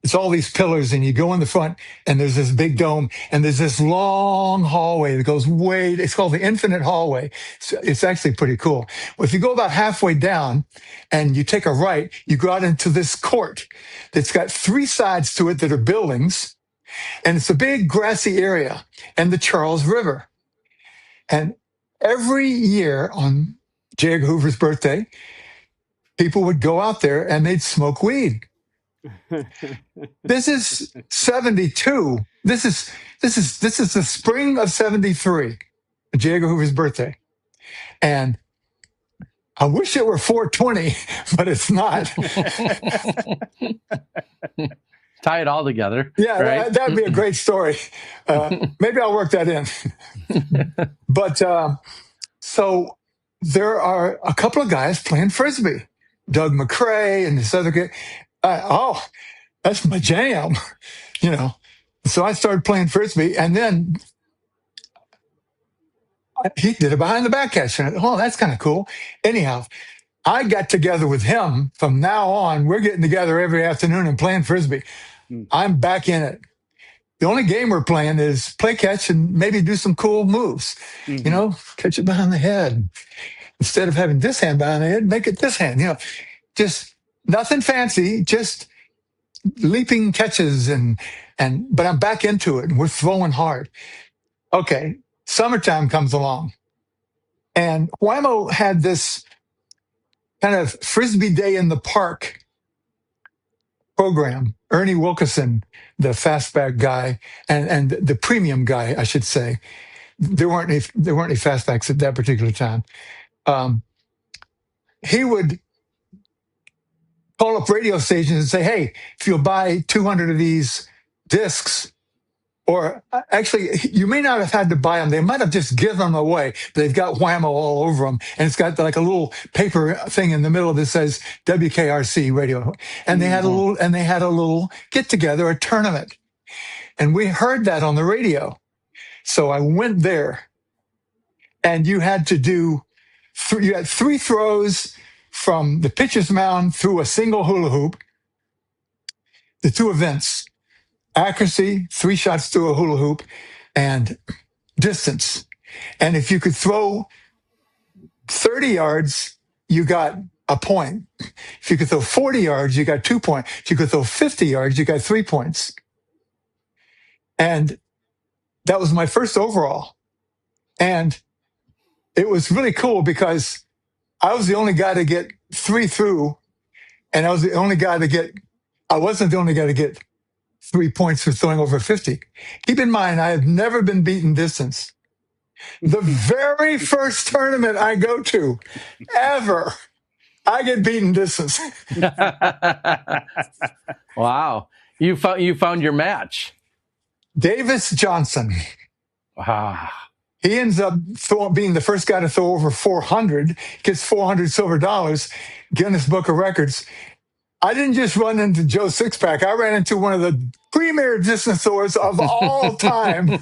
it's all these pillars, and you go in the front, and there's this big dome, and there's this long hallway that goes it's called the Infinite Hallway. It's actually pretty cool. Well, if you go about halfway down and you take a right, you go out into this court that's got 3 sides to it that are buildings, and it's a big grassy area and the Charles River. And every year on J. Edgar Hoover's birthday, people would go out there and they'd smoke weed. This is 72. This is the spring of 73, J. Edgar Hoover's birthday. And I wish it were 420, but it's not. Tie it all together. Yeah, right? that'd be a great story. Maybe I'll work that in. But so there are a couple of guys playing Frisbee, Doug McCrae and this other guy. That's my jam, you know. So I started playing Frisbee, and then he did a behind the back catch. And that's kind of cool. Anyhow, I got together with him. From now on, we're getting together every afternoon and playing Frisbee. I'm back in it. The only game we're playing is play catch and maybe do some cool moves. You know, catch it behind the head. Instead of having this hand behind the head, make it this hand. You know, just nothing fancy, just leaping catches but I'm back into it and we're throwing hard. Okay, summertime comes along. And Whammo had this kind of Frisbee Day in the Park program. Ernie Wilkinson, the fastback guy, and the premium guy, I should say. There weren't any fastbacks at that particular time. He would call up radio stations and say, hey, if you'll buy 200 of these discs, or actually, you may not have had to buy them. They might have just given them away. They've got Whammo all over them. And it's got like a little paper thing in the middle that says WKRC radio. And they had a little get together, a tournament. And we heard that on the radio. So I went there, and you had to you had 3 throws from the pitcher's mound through a single hula hoop. The 2 events: accuracy, 3 shots through a hula hoop, and distance. And if you could throw 30 yards, you got a point. If you could throw 40 yards, you got 2 points. If you could throw 50 yards, you got 3 points. And that was my first overall. And it was really cool because I was the only guy to get 3 through, and I wasn't the only guy to get 3 points for throwing over 50. Keep in mind, I have never been beaten distance. The very first tournament I go to ever, I get beaten distance. Wow. You found your match. Davis Johnson. Wow. He ends up being the first guy to throw over 400, gets 400 silver dollars, Guinness Book of Records. I didn't just run into Joe Sixpack. I ran into one of the premier distance throwers of all time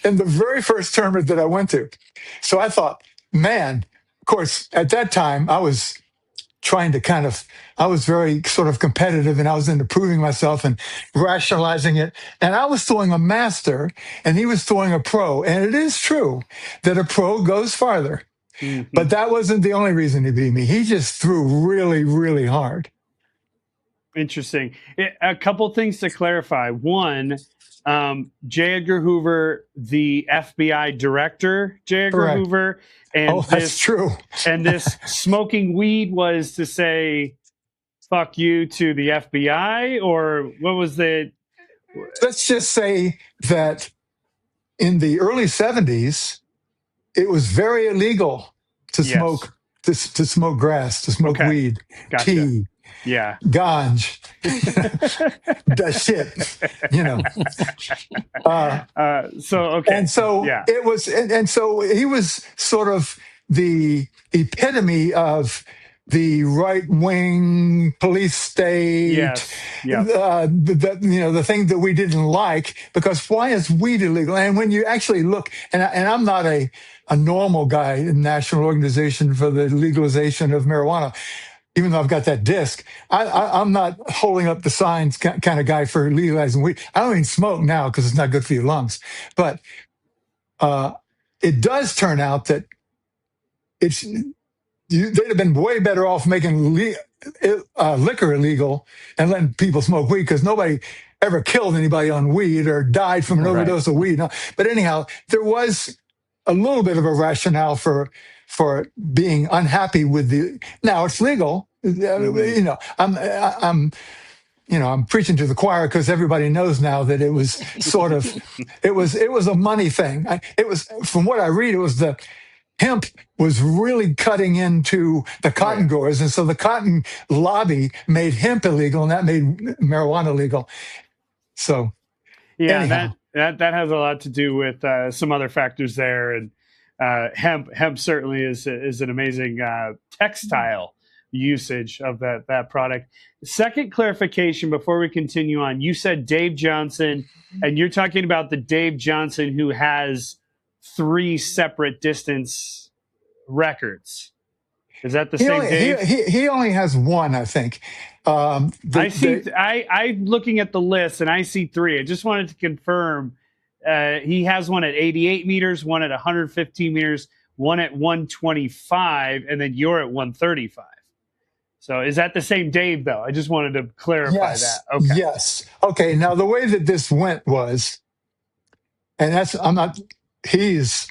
in the very first tournament that I went to. So I thought, man, of course, at that time, I was trying to I was very sort of competitive, and I was into proving myself and rationalizing it. And I was throwing a master, and he was throwing a pro. And it is true that a pro goes farther. But that wasn't the only reason he beat me. He just threw really, really hard. Interesting. A couple things to clarify. One, J. Edgar Hoover, the FBI director, J. Edgar Correct. Hoover, and That's true. And this smoking weed was to say "fuck you" to the FBI, or what was it? Let's just say that in the early 70s, it was very illegal to Yes. smoke to smoke grass, to smoke weed, Gotcha. tea, Yeah. ganj, that shit, you know. So okay, And so yeah, it was, and so he was sort of the epitome of the right wing police state. yes, yeah, The thing that we didn't like, because why is weed illegal? And when you actually look, and I'm not a normal guy in National Organization for the Legalization of Marijuana, even though I've got that disc. I'm not holding up the signs kind of guy for legalizing weed. I don't even smoke now because it's not good for your lungs. But it does turn out that they'd have been way better off making liquor illegal and letting people smoke weed, because nobody ever killed anybody on weed or died from an overdose of weed. But anyhow, there was a little bit of a rationale for being unhappy with the. Now it's legal. You know, I'm preaching to the choir because everybody knows now that it was sort of, it was a money thing. It was, from what I read, it was the hemp was really cutting into the cotton growers. And so the cotton lobby made hemp illegal, and that made marijuana legal. So, yeah, anyhow. that has a lot to do with some other factors there, and hemp certainly is an amazing textile usage of that product. Second clarification before we continue on, you said Dave Johnson, and you're talking about the Dave Johnson who has 3 separate distance records. Is that the same Dave? He only has one, I think. I'm looking at the list and I see 3. I just wanted to confirm. He has one at 88 meters, one at 115 meters, one at 125, and then you're at 135. So is that the same Dave, though? I just wanted to clarify that. Okay. Yes. Okay. Now, the way that this went was, and he's,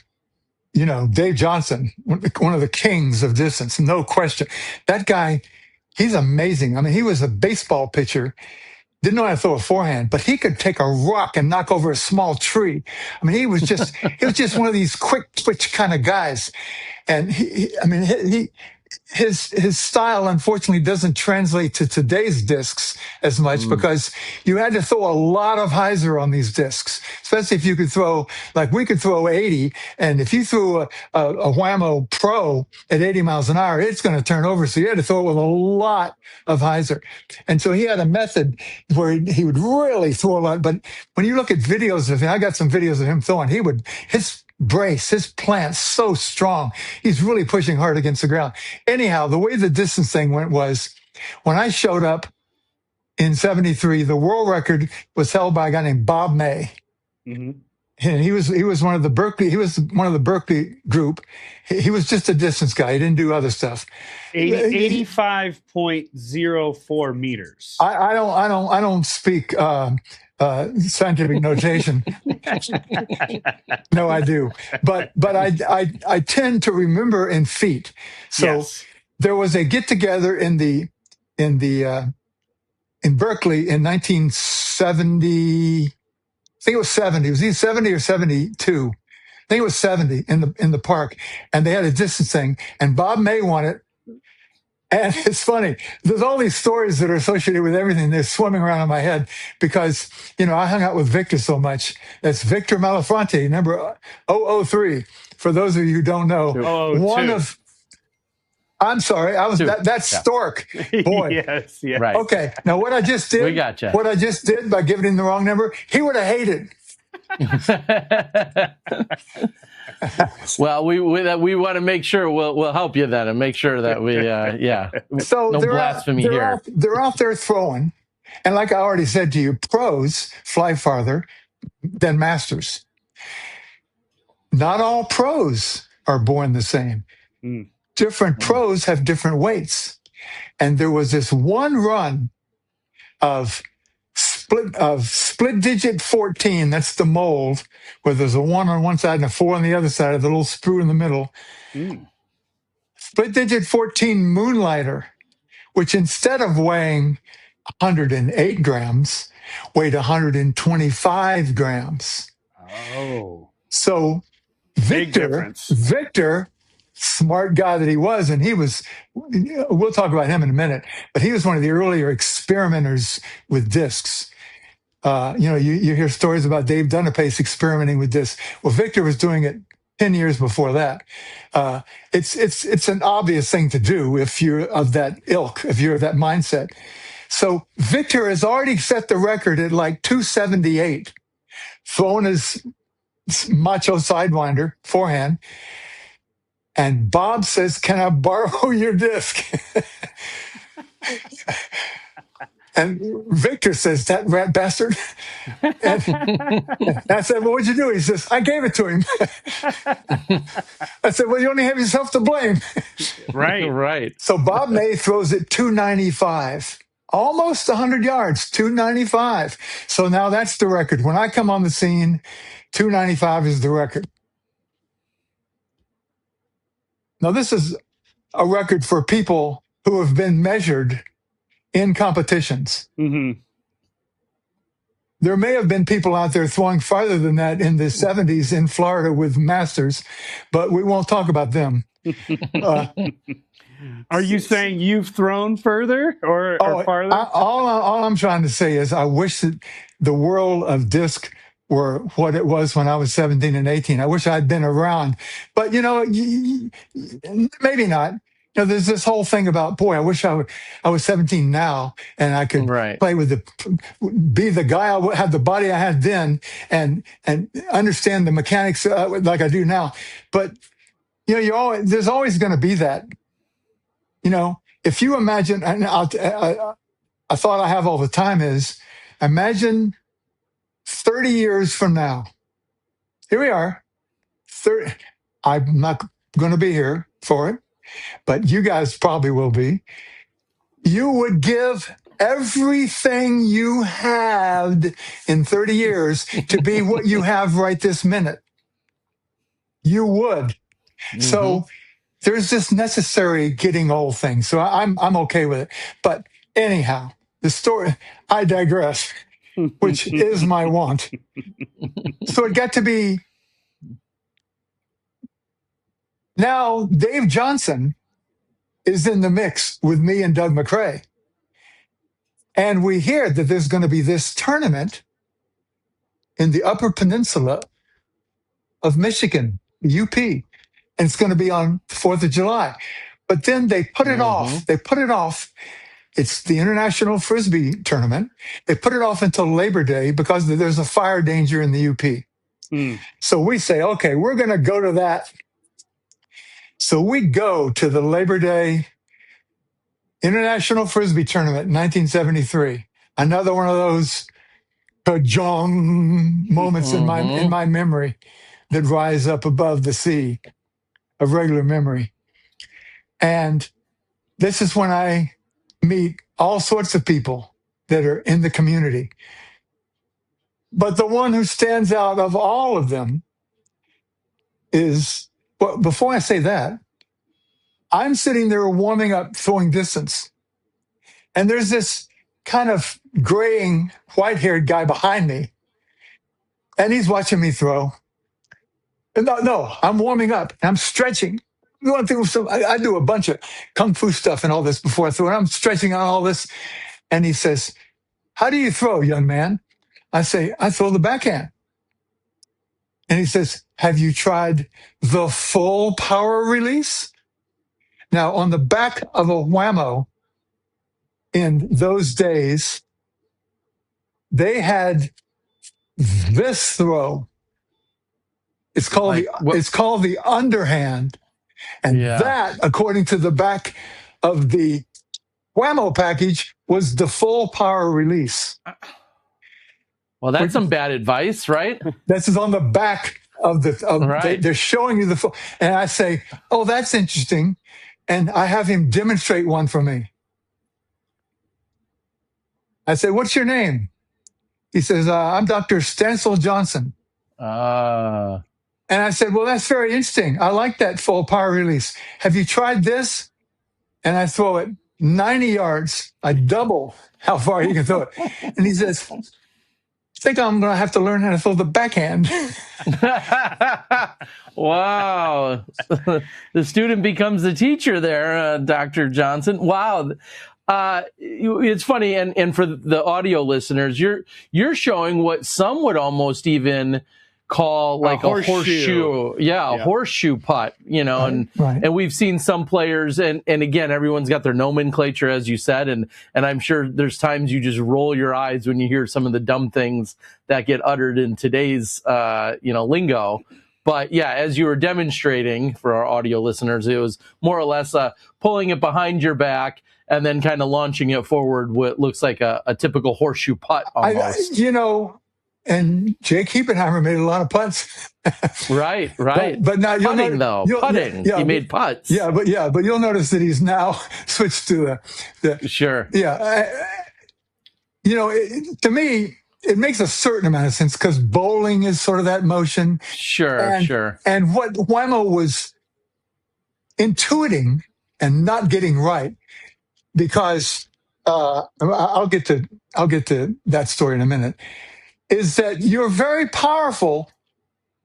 Dave Johnson, one of the kings of distance, no question. That guy, he's amazing. I mean, he was a baseball pitcher, didn't know how to throw a forehand, but he could take a rock and knock over a small tree. I mean, he was just one of these quick twitch kind of guys. And his style, unfortunately, doesn't translate to today's discs as much, because you had to throw a lot of hyzer on these discs, especially if you could throw, like we could throw 80. And if you threw a Whammo Pro at 80 miles an hour, it's going to turn over. So you had to throw it with a lot of hyzer. And so he had a method where he would really throw a lot. But when you look at videos of him, I got some videos of him throwing, his brace, his plant's so strong. He's really pushing hard against the ground. Anyhow, the way the distance thing went was, when I showed up in 73, the world record was held by a guy named Bob May. Mm-hmm. And he was one of the Berkeley group. He was just a distance guy. He didn't do other stuff. 85.04 meters. I don't speak scientific notation. No, I do. But I tend to remember in feet. So there was a get together in Berkeley in 1970. I think it was 70. It was either 70 or 72. I think it was 70 in the park, and they had a distance thing, and Bob May won it. And it's funny. There's all these stories that are associated with everything. They're swimming around in my head because, I hung out with Victor so much. That's Victor Malafronte, number 003. For those of you who don't know, I'm sorry, that's Stork. Boy. Yes. Right. Okay. Now what I just did, we gotcha. What I just did by giving him the wrong number, he would have hated. Well, we want to make sure we'll help you then and make sure that we So no blasphemy here. They're out there throwing, and like I already said to you, pros fly farther than masters. Not all pros are born the same. Different pros have different weights, and there was this one run of split digit 14. That's the mold where there's a 1 on one side and a 4 on the other side of the little sprue in the middle. Split digit 14 Moonlighter, which instead of weighing 108 grams, weighed 125 grams. Oh. So Big difference. Victor, smart guy that he was, and we'll talk about him in a minute, but he was one of the earlier experimenters with discs. You hear stories about Dave Dunapace experimenting with discs. Well, Victor was doing it 10 years before that. It's an obvious thing to do if you're of that ilk, if you're of that mindset. So Victor has already set the record at like 278, throwing his macho sidewinder forehand. And Bob says, "Can I borrow your disc?" And Victor says, "That rat bastard." And I said, "Well, what'd you do?" He says, "I gave it to him." I said, "Well, you only have yourself to blame." Right. So Bob May throws it 295, almost 100 yards, 295. So now that's the record. When I come on the scene, 295 is the record. Now, this is a record for people who have been measured in competitions. Mm-hmm. There may have been people out there throwing farther than that in the 70s in Florida with Masters, but we won't talk about them. Are you saying you've thrown further or farther? All I'm trying to say is I wish that the world of disc were what it was when I was 17 and 18. I wish I'd been around. But, maybe not. There's this whole thing about, boy, I wish I was 17 now and I could play with be the guy I had, the body I had then, and understand the mechanics like I do now. But, there's always going to be that. If you imagine, and a thought I have all the time is, imagine 30 years from now. Here we are. I'm not going to be here for it, but you guys probably will be. You would give everything you had in 30 years to be what you have right this minute. You would. Mm-hmm. So there's this necessary getting old thing. So I'm okay with it. But anyhow, the story, I digress, which is my want. So it got to be, now Dave Johnson is in the mix with me and Doug McRae. And we hear that there's going to be this tournament in the Upper Peninsula of Michigan, UP. And it's going to be on 4th of July. But then they put it off. They put it off. It's the International Frisbee Tournament. They put it off until Labor Day because there's a fire danger in the UP. So we say, okay, we're going to go to that. So we go to the Labor Day International Frisbee Tournament in 1973. Another one of those ka-jong moments in my memory that rise up above the sea of regular memory. And this is when I meet all sorts of people that are in the community. But the one who stands out of all of them is, well, before I say that, I'm sitting there warming up, throwing distance. And there's this kind of graying, white-haired guy behind me. And he's watching me throw. And no, I'm warming up. I'm stretching. I do a bunch of kung fu stuff and all this before I throw. And I'm stretching out all this. And he says, "How do you throw, young man?" I say, "I throw the backhand." And he says, "Have you tried the full power release?" Now, on the back of a whammo in those days, they had this throw. It's called the underhand. And that, according to the back of the whammo package, was the full power release. Well, that's some bad advice, right? This is on the back of they're showing you the full. And I say, "Oh, that's interesting." And I have him demonstrate one for me. I said, "What's your name?" He says, "I'm Dr. Stancil Johnson." Ah. And I said, "Well, that's very interesting. I like that full power release. Have you tried this?" And I throw it 90 yards. I double how far you can throw it. And he says, "I think I'm going to have to learn how to throw the backhand." Wow. The student becomes the teacher there, Dr. Johnson. Wow. It's funny, and for the audio listeners, you're showing what some would almost even call like a horseshoe. Yeah, a horseshoe putt, and we've seen some players, and again, everyone's got their nomenclature, as you said, and I'm sure there's times you just roll your eyes when you hear some of the dumb things that get uttered in today's lingo. But yeah, as you were demonstrating for our audio listeners, it was more or less pulling it behind your back and then kind of launching it forward, what looks like a typical horseshoe putt almost. And Jake Hiebenheimer made a lot of putts. Right. But now putting. He made putts. But you'll notice that he's now switched to the Sure. Yeah. To me, it makes a certain amount of sense because bowling is sort of that motion. Sure. And what Wymo was intuiting and not getting right, because I'll get to that story in a minute, is that you're very powerful.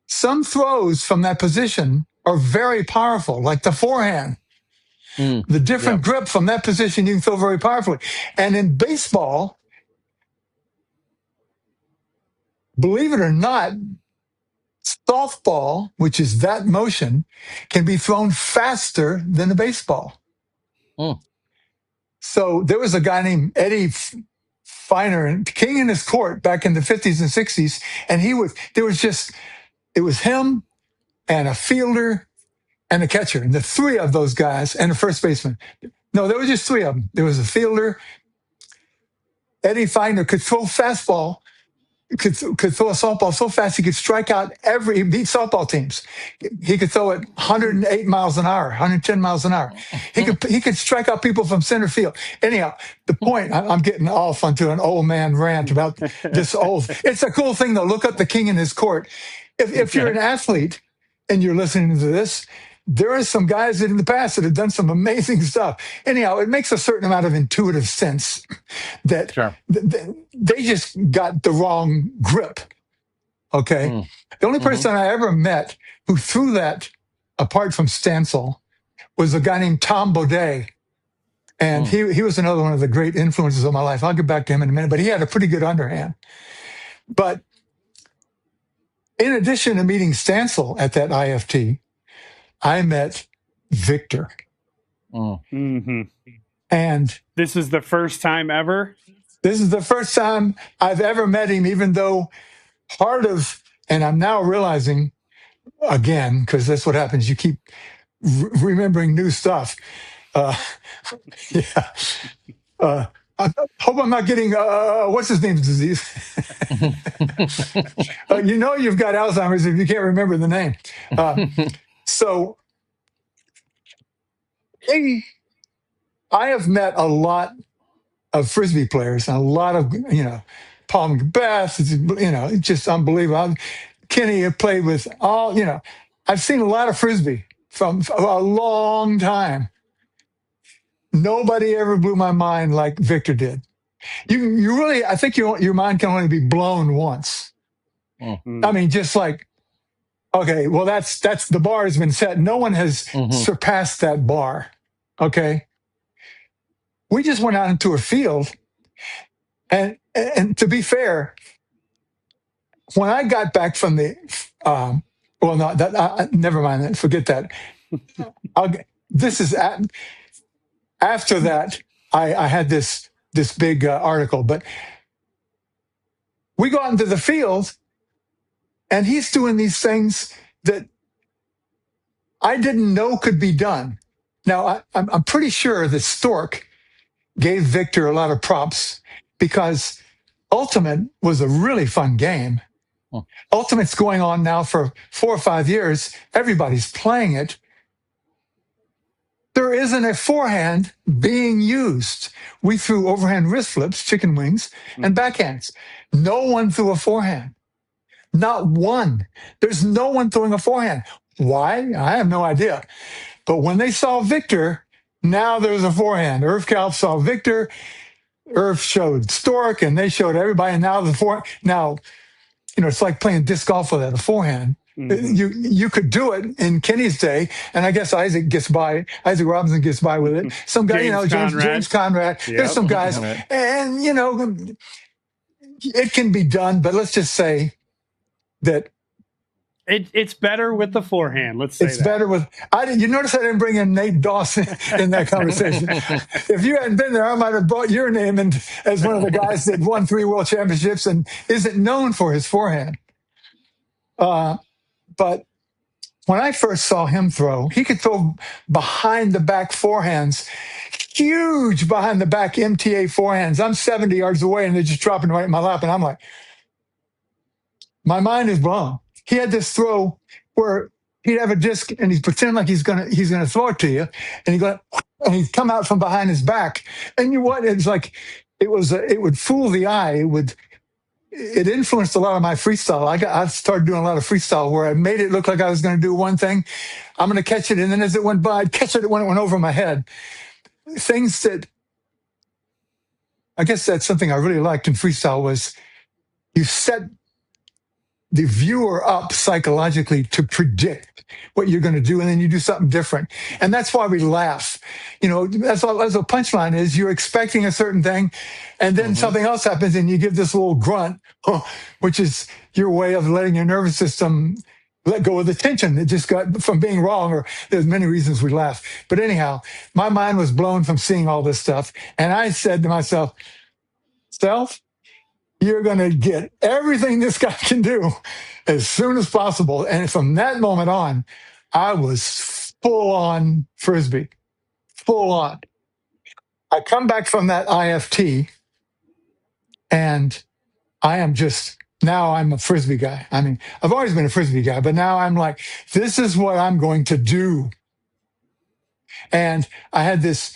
Some throws from that position are very powerful, like the forehand. The different grip from that position, you can throw very powerfully. And in baseball, believe it or not, softball, which is that motion, can be thrown faster than the baseball. So there was a guy named Eddie Feiner, king in his court back in the 50s and 60s, and it was him and a fielder and a catcher, and the three of those guys, and a first baseman. No, there were just three of them. There was a fielder. Eddie Feiner could throw fastball, could throw a softball so fast he could strike out he beat softball teams. He could throw it 108 miles an hour, 110 miles an hour. He could strike out people from center field. Anyhow, the point, I'm getting off onto an old man rant about this old. It's a cool thing to look up the king in his court. If you're an athlete and you're listening to this, there are some guys in the past that have done some amazing stuff. Anyhow, it makes a certain amount of intuitive sense that they just got the wrong grip. Okay. The only person I ever met who threw that, apart from Stancil, was a guy named Tom Baudet. And he was another one of the great influences of my life. I'll get back to him in a minute, but he had a pretty good underhand. But in addition to meeting Stancil at that IFT, I met Victor. And this is the first time ever? This is the first time I've ever met him, even though and I'm now realizing, again, because that's what happens, you keep remembering new stuff. I hope I'm not getting, what's his name's disease? You've got Alzheimer's if you can't remember the name. So I have met a lot of Frisbee players and a lot of, Paul McBeth, it's just unbelievable. Kenny have played with I've seen a lot of Frisbee from a long time. Nobody ever blew my mind like Victor did. You really, I think your mind can only be blown once. I mean, just like, okay, well, that's the bar has been set. No one has surpassed that bar. Okay. We just went out into a field, and to be fair, when I got back from the, never mind that. Forget that. After that, I had this big article, but we got into the field, and he's doing these things that I didn't know could be done. Now, I'm pretty sure that Stork gave Victor a lot of props because Ultimate was a really fun game. Ultimate's going on now for 4 or 5 years. Everybody's playing it. there isn't a forehand being used. We threw overhand wrist flips, chicken wings, and backhands. No one threw a forehand. Not one. There's no one throwing a forehand. Why? I have no idea. But when they saw Victor, now there's a forehand. Irv Kalb saw Victor. Irv showed Stork, and they showed everybody. And now the forehand. Now, it's like playing disc golf without a forehand. Mhm. You could do it in Kenny's day, and I guess Isaac Robinson gets by with it. Some guy, James Conrad. Yep. There's some guys, Right. and it can be done. But let's just say that It's better with the forehand. Let's say it's that. better with. You notice I didn't bring in Nate Dawson in that conversation. If you hadn't been there, I might have brought your name in as one of the guys that won 3 world championships and isn't known for his forehand. But when I first saw him throw, he could throw behind the back forehands, huge behind the back MTA forehands. I'm 70 yards away and they're just dropping right in my lap. And I'm like, my mind is blown. He had this throw where he'd have a disc and he's pretending like he's gonna throw it to you, and he'd come out from behind his back. And it's like it would fool the eye. It influenced a lot of my freestyle. I started doing a lot of freestyle where I made it look like I was going to do one thing. I'm going to catch it, and then as it went by, I'd catch it when it went over my head. Things that I guess that's something I really liked in freestyle was you set the viewer up psychologically to predict what you're going to do, and then you do something different. And that's why we laugh. That's what a punchline is. You're expecting a certain thing, and then something else happens, and you give this little grunt, which is your way of letting your nervous system let go of the tension that just got from being wrong, or there's many reasons we laugh. But anyhow, my mind was blown from seeing all this stuff. And I said to myself, Self, you're going to get everything this guy can do as soon as possible. And from that moment on, I was full on Frisbee, full on. I come back from that IFT and now I'm a Frisbee guy. I mean, I've always been a Frisbee guy, but now I'm like, this is what I'm going to do. And I had this,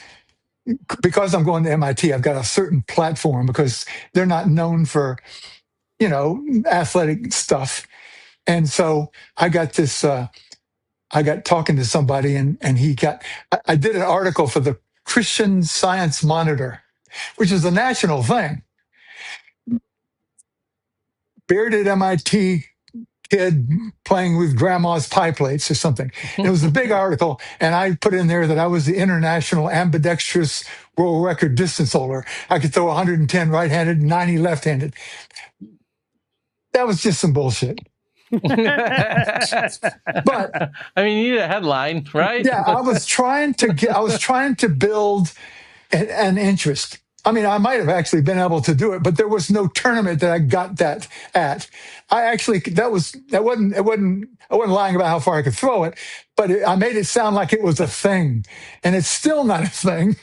because I'm going to MIT, I've got a certain platform because they're not known for, athletic stuff. And so I got this, I got talking to somebody and I did an article for the Christian Science Monitor, which is a national thing. Bearded MIT kid playing with grandma's pie plates or something. It was a big article, and I put in there that I was the international ambidextrous world record distance holder. I could throw 110 right-handed, 90 left-handed. That was just some bullshit. But I mean, you need a headline, right? Yeah, I was trying to build an interest. I mean, I might have actually been able to do it, but there was no tournament that I got that at. I wasn't lying about how far I could throw it, but I made it sound like it was a thing, and it's still not a thing.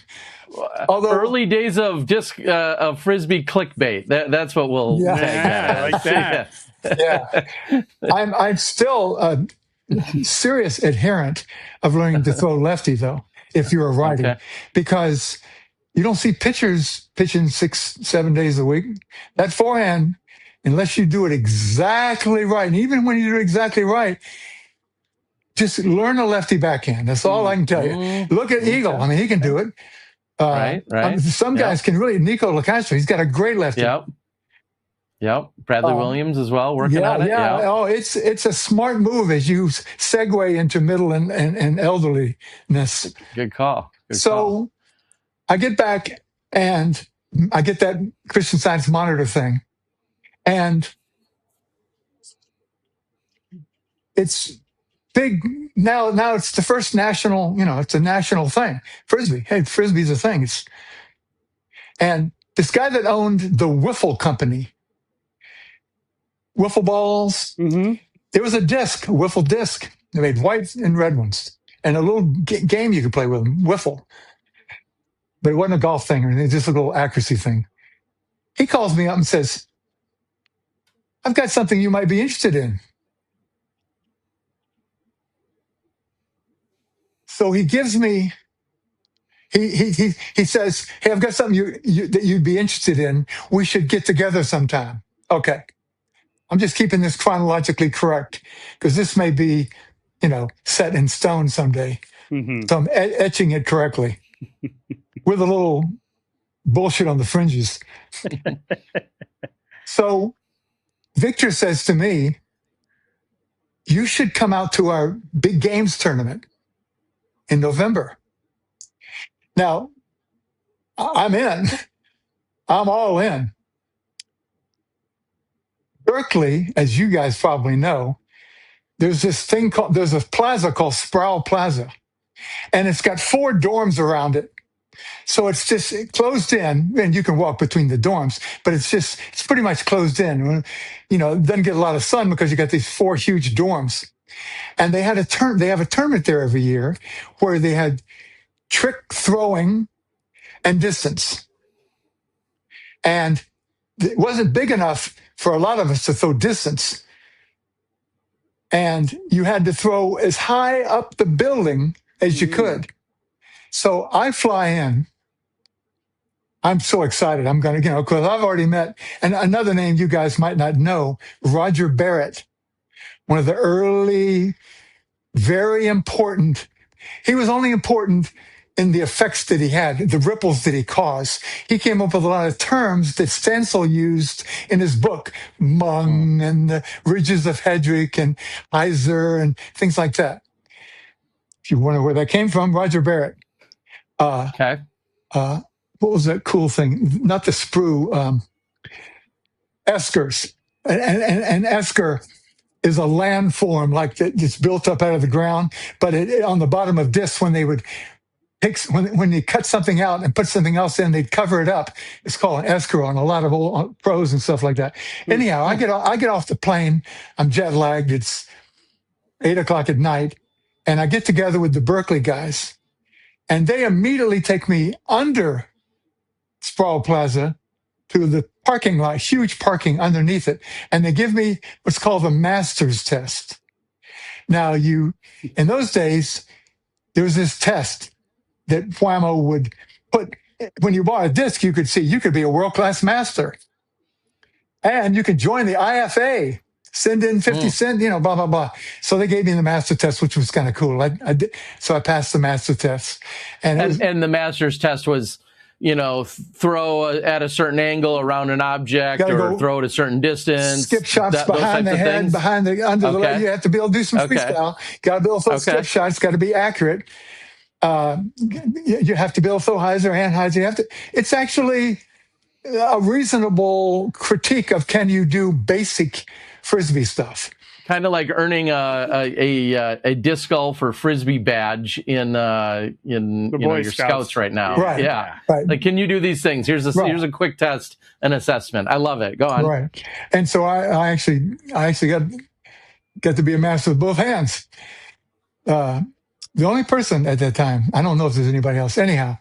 Although early days of Frisbee clickbait. That's what we'll take that. I like that. Yeah, I'm still a serious adherent of learning to throw lefty, though, if you're a righty, because you don't see pitchers pitching 6-7 days a week. That forehand, unless you do it exactly right, and even when you do it exactly right, just learn a lefty backhand. That's all I can tell you. Look at Eagle. I mean, he can do it. Right. Some guys can really. Nico Lacastro, he's got a great lefty. Yep. Bradley Williams as well, working on it. Yeah. Oh, it's a smart move as you segue into middle and elderliness. Good call. So I get back and I get that Christian Science Monitor thing, and it's big now. Now it's the first national. It's a national thing. Frisbee. Hey, Frisbee's a thing. And this guy that owned the Wiffle Company. Wiffle balls. Mm-hmm. There was a wiffle disc. They made white and red ones, and a little game you could play with them, wiffle. But it wasn't a golf thing or anything, just a little accuracy thing. He calls me up and says, "I've got something you might be interested in." So he gives me He says, "Hey, I've got something that you'd be interested in. We should get together sometime." Okay, I'm just keeping this chronologically correct because this may be, set in stone someday. Mm-hmm. So I'm etching it correctly with a little bullshit on the fringes. So Victor says to me, "You should come out to our big games tournament in November." Now, I'm in. I'm all in. Berkeley, as you guys probably know, there's a plaza called Sproul Plaza, and it's got 4 dorms around it. So it's just closed in, and you can walk between the dorms, but it's pretty much closed in. It doesn't get a lot of sun because you got these 4 huge dorms. And they have a tournament there every year where they had trick throwing and distance. And it wasn't big enough for a lot of us to throw distance. And you had to throw as high up the building as you could. So I fly in. I'm so excited. I'm going to, because I've already met, and another name you guys might not know, Roger Barrett, one of the early, very important. He was only important in the effects that he had, the ripples that he caused. He came up with a lot of terms that Stencil used in his book, Mung and the ridges of Headrick and Heiser and things like that. If you wonder where that came from, Roger Barrett. Okay. What was that cool thing? Not the sprue, eskers. And esker is a landform like that. It's built up out of the ground, but on the bottom of discs, when they would when you cut something out and put something else in, they'd cover it up. It's called an esker on a lot of old pros and stuff like that. Anyhow, I get off the plane. I'm jet lagged. It's 8:00 at night, and I get together with the Berkeley guys, and they immediately take me under Sproul Plaza to the parking lot, huge parking underneath it, and they give me what's called the master's test. Now, in those days, there was this test that Whammo would put. When you bought a disc, you could see you could be a world-class master, and you could join the IFA. Send in 50 cents, blah, blah, blah. So they gave me the master test, which was kind of cool. I did, so I passed the master test. And the master's test was, throw at a certain angle around an object or throw at a certain distance. Skip shots behind the head, under the leg. You have to be able to do some freestyle. Got to be able to throw skip shots. Got to be accurate. You have to be able to throw Heiser, hand Heiser. It's actually a reasonable critique of can you do basic Frisbee stuff. Kind of like earning a disc golf or Frisbee badge in your Scouts right now. Right. Yeah. Right. Like, can you do these things? Here's a quick test and assessment. I love it. Go on. Right. And so I actually got to be a master with both hands. The only person at that time, I don't know if there's anybody else. Anyhow,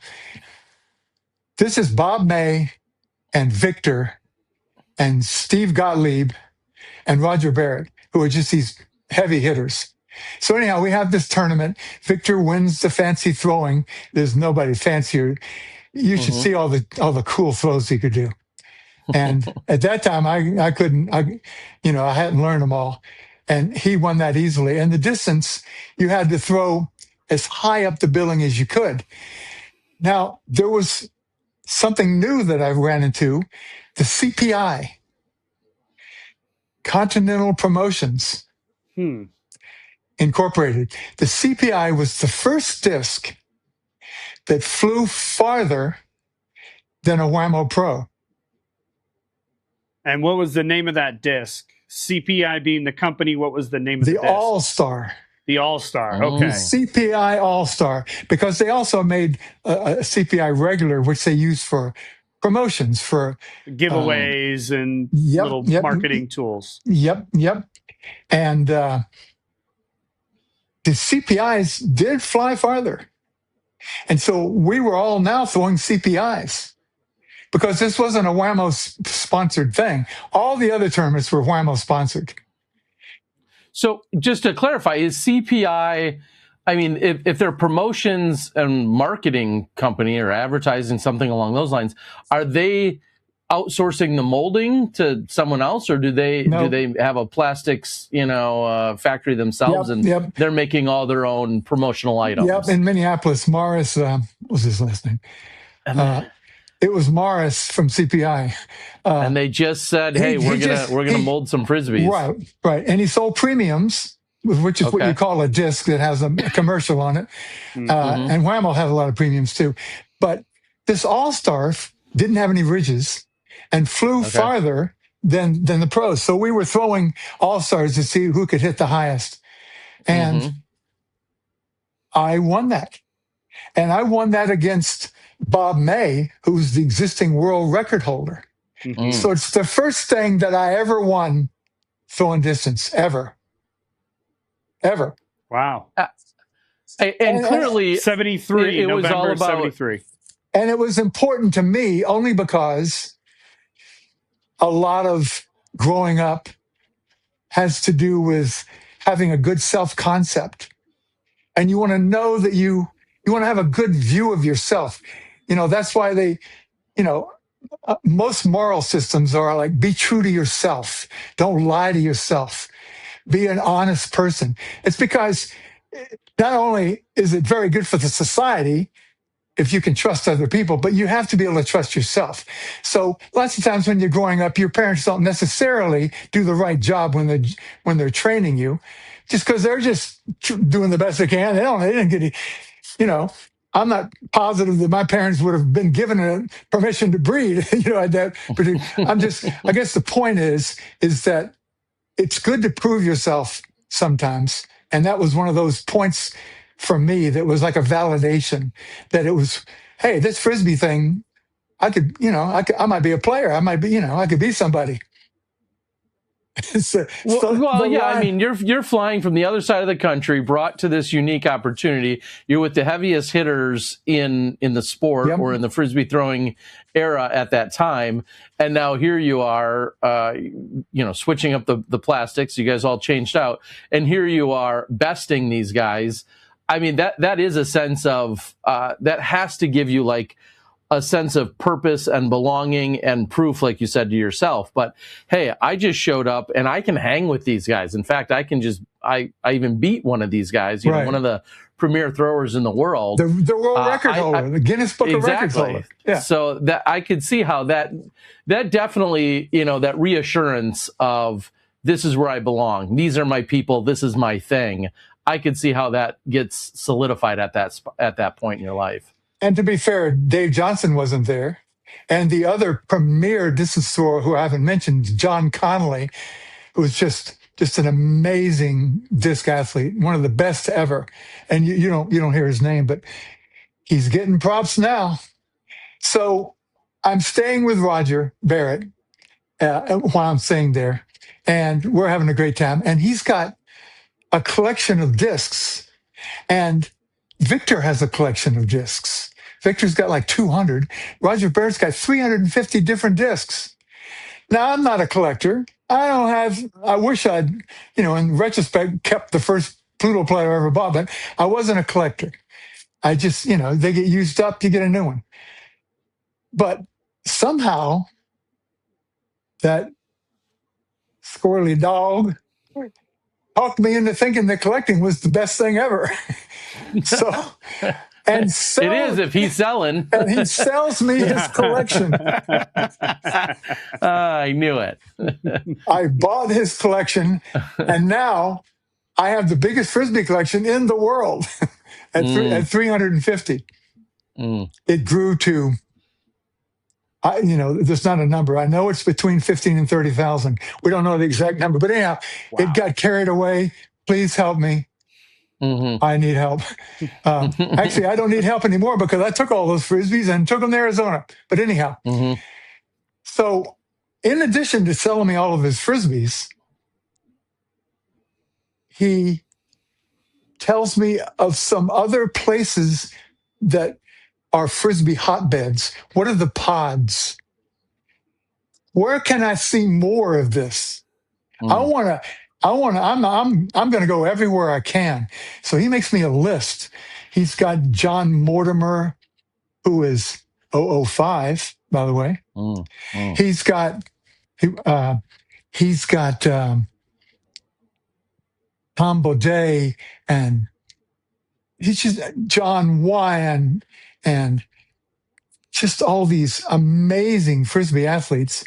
this is Bob May and Victor and Steve Gottlieb and Roger Barrett, who are just these heavy hitters. So anyhow, we have this tournament. Victor wins the fancy throwing. There's nobody fancier. You should see all the cool throws he could do. And at that time, I couldn't. I hadn't learned them all. And he won that easily. And the distance, you had to throw as high up the building as you could. Now, there was something new that I ran into, the CPI. Continental Promotions Incorporated. The CPI was the first disc that flew farther than a Whammo Pro. And what was the name of that disc? CPI being the company, what was the name of the disc? The All-Star. The All-Star, okay. CPI All-Star, because they also made a CPI regular, which they use for promotions, for giveaways and little marketing tools. Yep. And the CPIs did fly farther. And so we were all now throwing CPIs because this wasn't a Whammo sponsored thing. All the other tournaments were Whammo sponsored. So just to clarify, is CPI I mean, if they're promotions and marketing company or advertising, something along those lines, are they outsourcing the molding to someone else, or do they have a plastics factory themselves, and they're making all their own promotional items? Yep, in Minneapolis, Morris, what was his last name? It was Morris from CPI, and they just said, "Hey, we're gonna mold some Frisbees." Right, and he sold premiums, which is what you call a disc that has a commercial on it. And Whammo has a lot of premiums too. But this All-Star didn't have any ridges and flew farther than the pros. So we were throwing All-Stars to see who could hit the highest. And I won that. And I won that against Bob May, who's the existing world record holder. So it's the first thing that I ever won throwing distance, ever. Wow. And clearly 73, it was November all about 73. And it was important to me only because a lot of growing up has to do with having a good self-concept. And you want to know that you want to have a good view of yourself. That's why they, most moral systems are like, be true to yourself. Don't lie to yourself. Be an honest person. It's because not only is it very good for the society if you can trust other people, but you have to be able to trust yourself. So lots of times when you're growing up, your parents don't necessarily do the right job when they're training you, just because they're just doing the best they can. They didn't get I'm not positive that my parents would have been given permission to breed, at that. But I guess the point is that it's good to prove yourself sometimes. And that was one of those points for me that was like a validation that it was, hey, this Frisbee thing, I might be a player. I might be, I could be somebody. I mean, you're flying from the other side of the country, brought to this unique opportunity. You're with the heaviest hitters in the sport or in the Frisbee throwing era at that time, and now here you are, switching up the plastics. You guys all changed out, and here you are besting these guys. I mean, that is a sense of that has to give you like a sense of purpose and belonging and proof, like you said to yourself. But hey, I just showed up and I can hang with these guys. In fact, I even beat one of these guys, one of the premier throwers in the world. The world record holder, the Guinness Book of Records holder. Yeah. So that I could see how that definitely, that reassurance of this is where I belong. These are my people. This is my thing. I could see how that gets solidified at that point in your life. And to be fair, Dave Johnson wasn't there. And the other premier distance thrower who I haven't mentioned, John Connolly, who was just an amazing disc athlete, one of the best ever. And you don't hear his name, but he's getting props now. So I'm staying with Roger Barrett while I'm staying there, and we're having a great time. And he's got a collection of discs, and Victor has a collection of discs. Victor's got like 200. Roger Barrett's got 350 different discs. Now, I'm not a collector. I wish I'd, in retrospect, kept the first Pluto player I ever bought, but I wasn't a collector. I just, they get used up, you get a new one. But somehow, that squirrely dog talked me into thinking that collecting was the best thing ever. And so it is if he's selling. And he sells me his collection. I knew it. I bought his collection, and now I have the biggest Frisbee collection in the world at 350. It grew to, there's not a number. I know it's between 15 and 30,000. We don't know the exact number, but anyhow, It got carried away. Please help me. I need help. Actually, I don't need help anymore because I took all those Frisbees and took them to Arizona. But anyhow, so in addition to selling me all of his Frisbees, he tells me of some other places that are Frisbee hotbeds. What are the pods? Where can I see more of this? I I'm going to go everywhere I can. So he makes me a list. He's got John Mortimer, who is 005, by the way. He's got Tom Baudet, and he's just John Wyan, and just all these amazing Frisbee athletes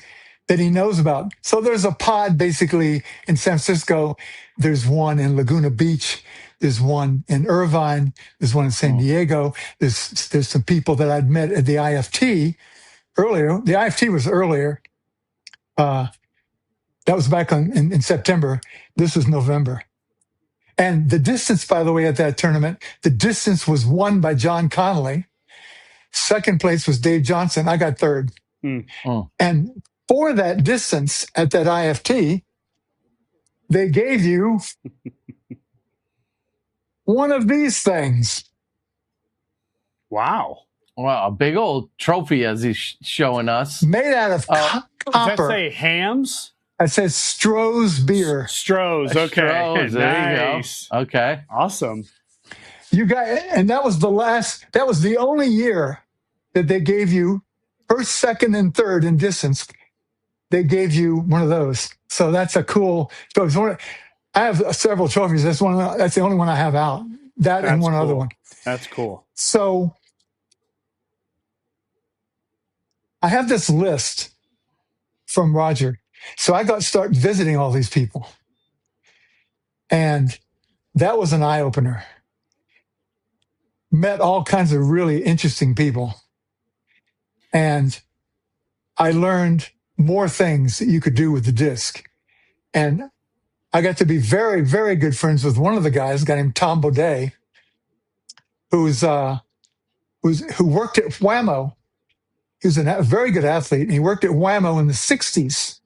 that he knows about. So there's a pod basically in San Francisco. There's one in Laguna Beach. There's one in Irvine. There's one in San Diego. There's some people that I'd met at the IFT earlier. The IFT was earlier. That was back in September. This is November. And the distance, by the way, at that tournament, the distance was won by John Connolly. Second place was Dave Johnson. I got third. And for that distance at that IFT, they gave you one of these things. Wow. Wow, a big old trophy as he's showing us. Made out of copper. Does that say hams? It says Stroh's beer. Stroh's, okay. Stroh's, there Nice. you go. Okay. Awesome. And that was the only year that they gave you first, second, and third in distance. They gave you one of those. So that's a cool trophy. I have several trophies. That's the only one I have out. And one other one. That's cool. So I have this list from Roger. So I start visiting all these people. And that was an eye-opener. Met all kinds of really interesting people. And I learned more things that you could do with the disc. And I got to be very, very good friends with one of the guys, a guy named Tom Baudet, who worked at Whammo. He was a very good athlete, and he worked at Whammo in the 60s.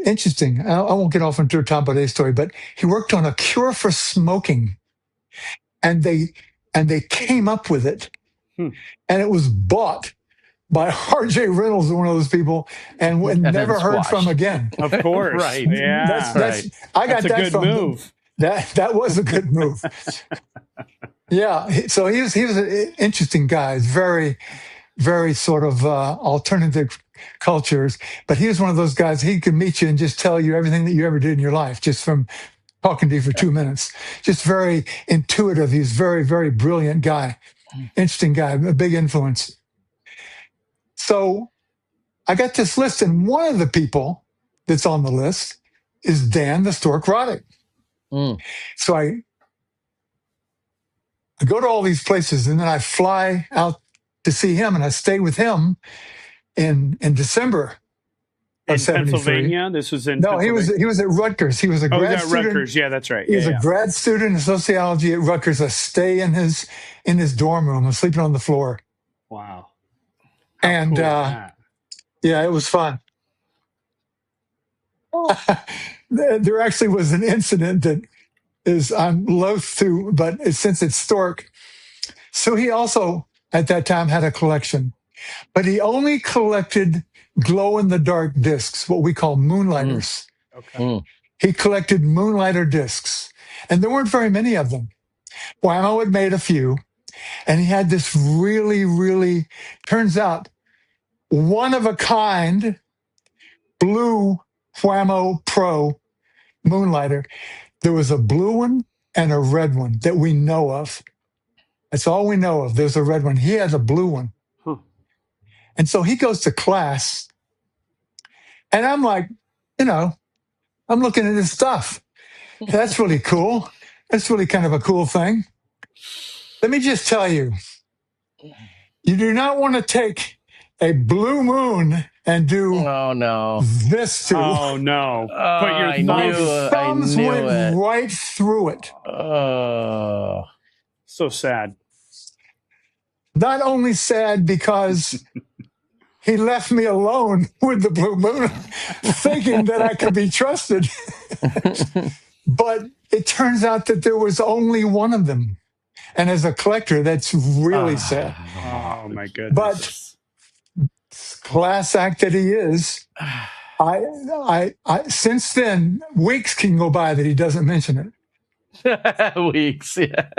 Interesting. I won't get off into a Tom Baudet story, but he worked on a cure for smoking, and they came up with it, and it was bought by R.J. Reynolds, one of those people, and never heard from again. Of course, right? Yeah, that's I got that's a that good from move. That was a good move. Yeah. So he was an interesting guy. Very, very sort of alternative cultures, but he was one of those guys. He could meet you and just tell you everything that you ever did in your life, just from talking to you for 2 minutes. Just very intuitive. He's a very, very brilliant guy. Interesting guy, a big influence. So I got this list, and one of the people that's on the list is Dan the Stork Roddick. So I go to all these places, and then I fly out to see him, and I stay with him in December In of 73. Pennsylvania? This was in No, he Pennsylvania? was at Rutgers. He was a grad at student. Rutgers. Yeah, that's right. He was a grad student in sociology at Rutgers. I stay in his dorm room. I'm sleeping on the floor. Wow. And Cool is that? yeah, it was fun. There actually was an incident that is I'm loath to, but since it's Stork. So he also at that time had a collection, but he only collected glow-in-the-dark discs, what we call moonlighters. Okay. He collected moonlighter discs, and there weren't very many of them. Whammo had made a few, and he had this really, really, turns out, one-of-a-kind blue Whammo Pro moonlighter. There was a blue one and a red one that we know of. That's all we know of. There's a red one. He has a blue one. And so he goes to class, and I'm like, I'm looking at his stuff. That's really cool. That's really kind of a cool thing. Let me just tell you, you do not want to take a blue moon and do this to Oh, no. Put your my thumbs went right through it. So sad. Not only sad because he left me alone with the blue moon, thinking that I could be trusted. But it turns out that there was only one of them. And as a collector, that's really sad. Oh, my goodness. But class act that he is, I since then, weeks can go by that he doesn't mention it. Weeks, yeah.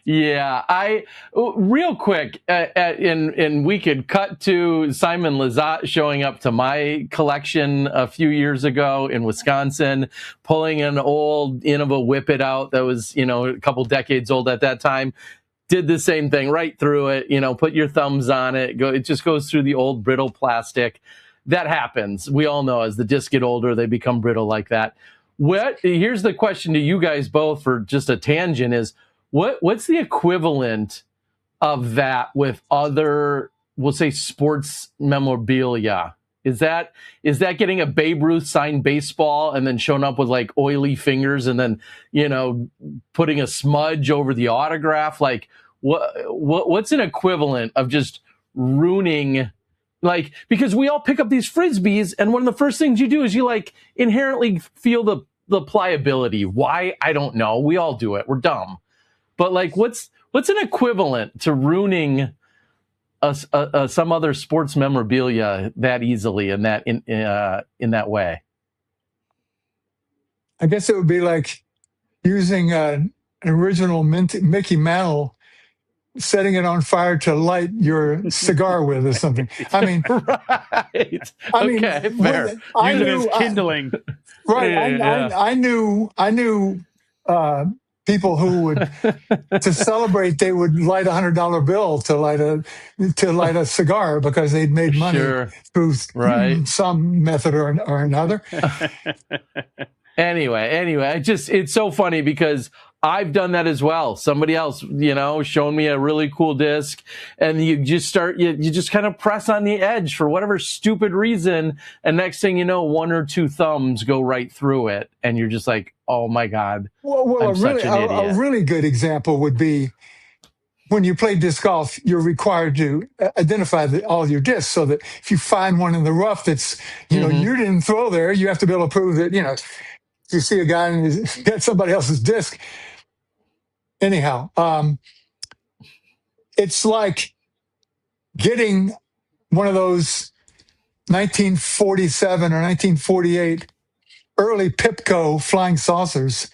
Yeah, real quick, and we could cut to Simon Lizotte showing up to my collection a few years ago in Wisconsin, pulling an old Innova Whippet out that was, a couple decades old at that time. Did the same thing, right through it, put your thumbs on it. It just goes through the old brittle plastic. That happens. We all know as the discs get older, they become brittle like that. Here's the question to you guys both for just a tangent is what's the equivalent of that with other, we'll say, sports memorabilia? Is that getting a Babe Ruth signed baseball and then showing up with like oily fingers and then, putting a smudge over the autograph? Like what's an equivalent of just ruining, like, because we all pick up these Frisbees and one of the first things you do is you like inherently feel the pliability. Why? I don't know. We all do it. We're dumb. But like, what's an equivalent to ruining some other sports memorabilia that easily and that in that way? I guess it would be like using an original Mickey Mantle, setting it on fire to light your cigar with or something. I mean, right. I mean, okay, fair. Use it as kindling. Right. Yeah. I knew people who would, to celebrate, they would light $100 bill to light a cigar because they'd made money through some method or another. Anyway, it's so funny because I've done that as well. Somebody else, shown me a really cool disc, and you just you just kind of press on the edge for whatever stupid reason, and next thing you know, one or two thumbs go right through it, and you're just like, oh my God. Well, a really good example would be when you play disc golf, you're required to identify all your discs so that if you find one in the rough that's, you didn't throw there, you have to be able to prove that, if you see a guy and he's got somebody else's disc. Anyhow, it's like getting one of those 1947 or 1948 early Pipco flying saucers,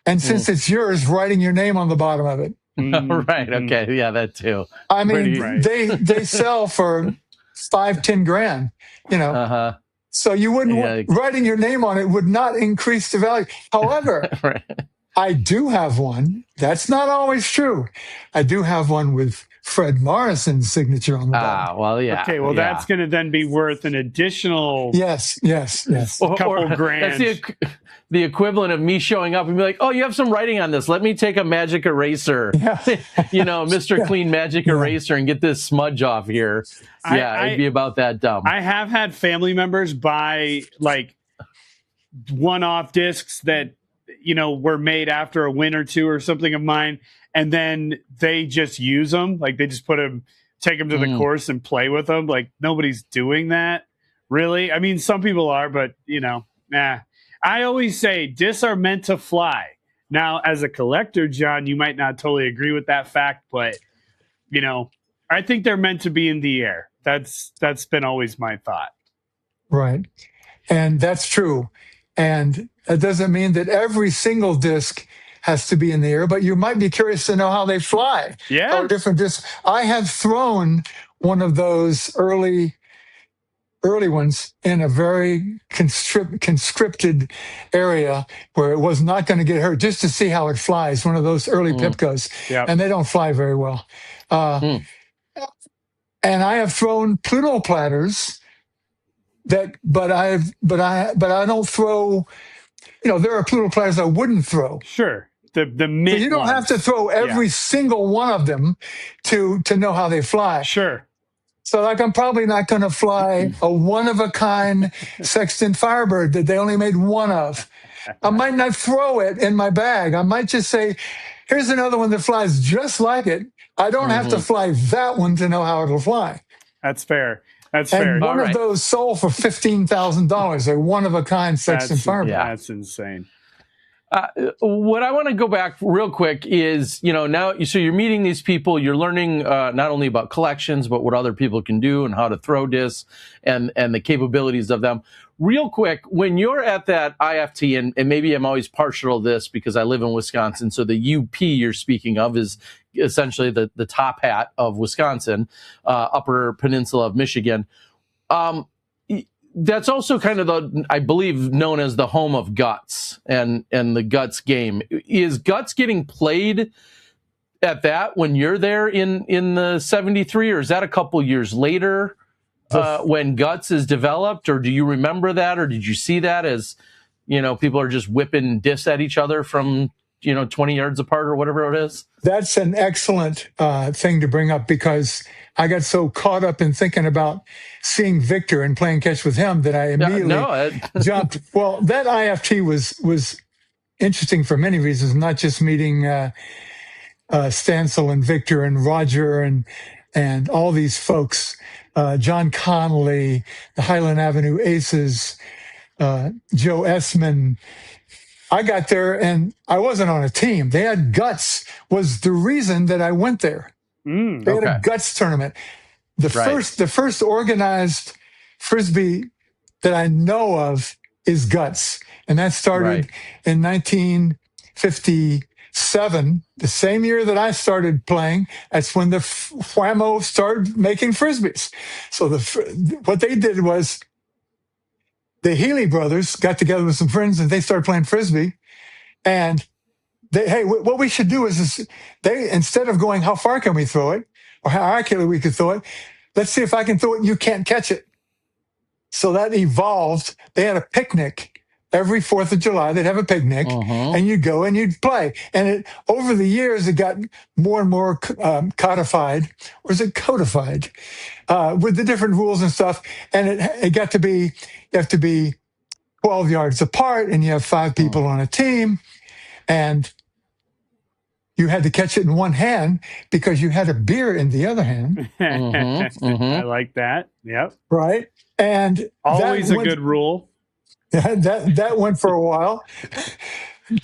and since it's yours, writing your name on the bottom of it. Right. Okay. Yeah, that too. I mean, they sell for $5-10 grand, So you wouldn't writing your name on it would not increase the value. However, I do have one. That's not always true. I do have one with Fred Morrison's signature on the bottom. Well, yeah. Okay, well, that's going to then be worth an additional yes, couple grand. That's the equivalent of me showing up and be like, oh, you have some writing on this. Let me take a magic eraser, Mr. Clean magic eraser and get this smudge off here. It'd be about that dumb. I have had family members buy like one-off discs that, were made after a win or two or something of mine, and then they just use them. Like they just take them to the course and play with them. Like nobody's doing that, really. I mean, some people are, but nah. I always say discs are meant to fly. Now, as a collector, John, you might not totally agree with that fact, but I think they're meant to be in the air. That's been always my thought. Right, and that's true. And that doesn't mean that every single disc has to be in the air, but you might be curious to know how they fly. Yeah. Or different discs. I have thrown one of those early ones in a very conscripted area where it was not going to get hurt, just to see how it flies, one of those early Pipcos. Yep. And they don't fly very well. And I have thrown Pluto platters but I don't throw, there are Pluto platters I wouldn't throw. Sure. The mint so you don't ones. have to throw every single one of them to know how they fly. Sure. So like I'm probably not going to fly a one-of-a-kind Sexton Firebird that they only made one of. I might not throw it in my bag. I might just say, here's another one that flies just like it. I don't have to fly that one to know how it'll fly. That's fair. That's and fair. One of those sold for $15,000. A one-of-a-kind Sexton Firebird. Yeah, that's insane. What I want to go back real quick is, now, so you're meeting these people, you're learning not only about collections, but what other people can do and how to throw discs and the capabilities of them. Real quick, when you're at that IFT, and maybe I'm always partial to this because I live in Wisconsin, so the UP you're speaking of is essentially the top hat of Wisconsin, Upper Peninsula of Michigan. That's also kind of I believe, known as the home of guts and the guts game. Is guts getting played at that when you're there in the 73, or is that a couple years later when guts is developed, or do you remember that, or did you see that as, people are just whipping discs at each other from 20 yards apart or whatever it is? That's an excellent thing to bring up, because I got so caught up in thinking about seeing Victor and playing catch with him that I immediately jumped. Well, that IFT was interesting for many reasons, not just meeting Stansel and Victor and Roger and all these folks, John Connolly, the Highland Avenue Aces, Joe Essman. I got there and I wasn't on a team. They had guts was the reason that I went there. They had a guts tournament. The first organized Frisbee that I know of is guts. And that started in 1957, the same year that I started playing. That's when the Whammo started making Frisbees. So what they did was the Healy brothers got together with some friends and they started playing Frisbee. And what we should do is they, instead of going, how far can we throw it, or how accurately we could throw it, let's see if I can throw it and you can't catch it. So that evolved. They had a picnic every 4th of July. They'd have a picnic, and you'd go and you'd play. And over the years, it got more and more codified, or is it codified, with the different rules and stuff. And it got to be, you have to be 12 yards apart, and you have 5 people on a team, and you had to catch it in one hand because you had a beer in the other hand. I like that. Yep. Right. And always a good rule. That went for a while.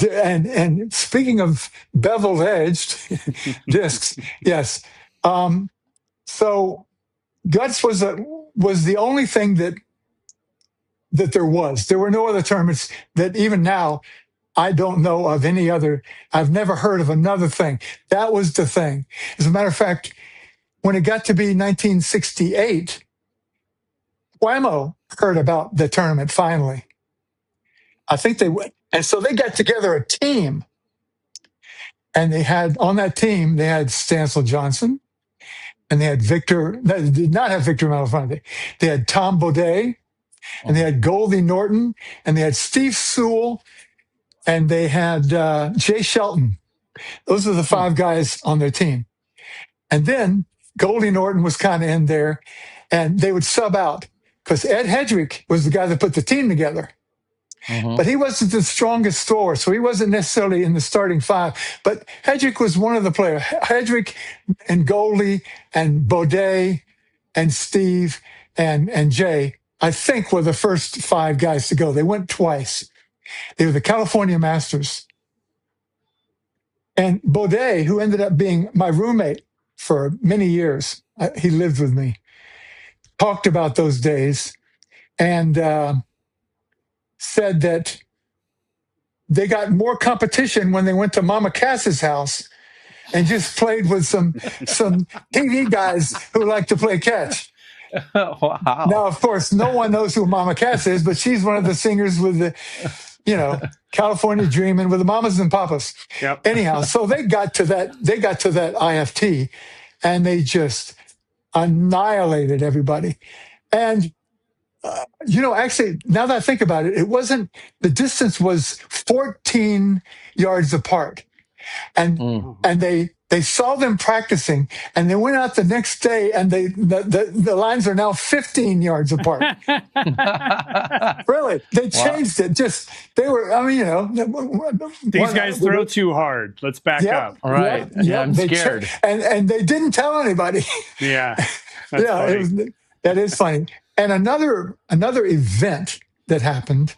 And speaking of beveled edged discs, yes. So guts was the only thing that there was. There were no other tournaments that even now I don't know of any other. I've never heard of another thing. That was the thing. As a matter of fact, when it got to be 1968, Whammo heard about the tournament finally. I think they went. And so they got together a team. And they had, on that team, they had Stansel Johnson, and they had Victor, they did not have Victor Malafronte. They had Tom Baudet, and they had Goldie Norton, and they had Steve Sewell, and they had Jay Shelton. Those are the 5 guys on their team. And then Goldie Norton was kind of in there, and they would sub out because Ed Headrick was the guy that put the team together. But he wasn't the strongest thrower, so he wasn't necessarily in the starting 5. But Headrick was one of the players. Headrick and Goldie and Baudet and Steve and Jay, I think, were the first 5 guys to go. They went twice. They were the California Masters. And Baudet, who ended up being my roommate for many years, he lived with me, talked about those days and said that they got more competition when they went to Mama Cass's house and just played with some TV guys who like to play catch. Wow. Now, of course, no one knows who Mama Cass is, but she's one of the singers with the, California Dreamin' with the Mamas and Papas. Yep. Anyhow, so they got to that IFT, and they just annihilated everybody. And actually, now that I think about it, the distance was 14 yards apart. And they saw them practicing, and they went out the next day, and the lines are now 15 yards apart. Really, they changed it. These guys throw too hard. Let's back up. All right. Yeah, I'm scared. And they didn't tell anybody. Yeah. That's funny. That is funny. And another event that happened,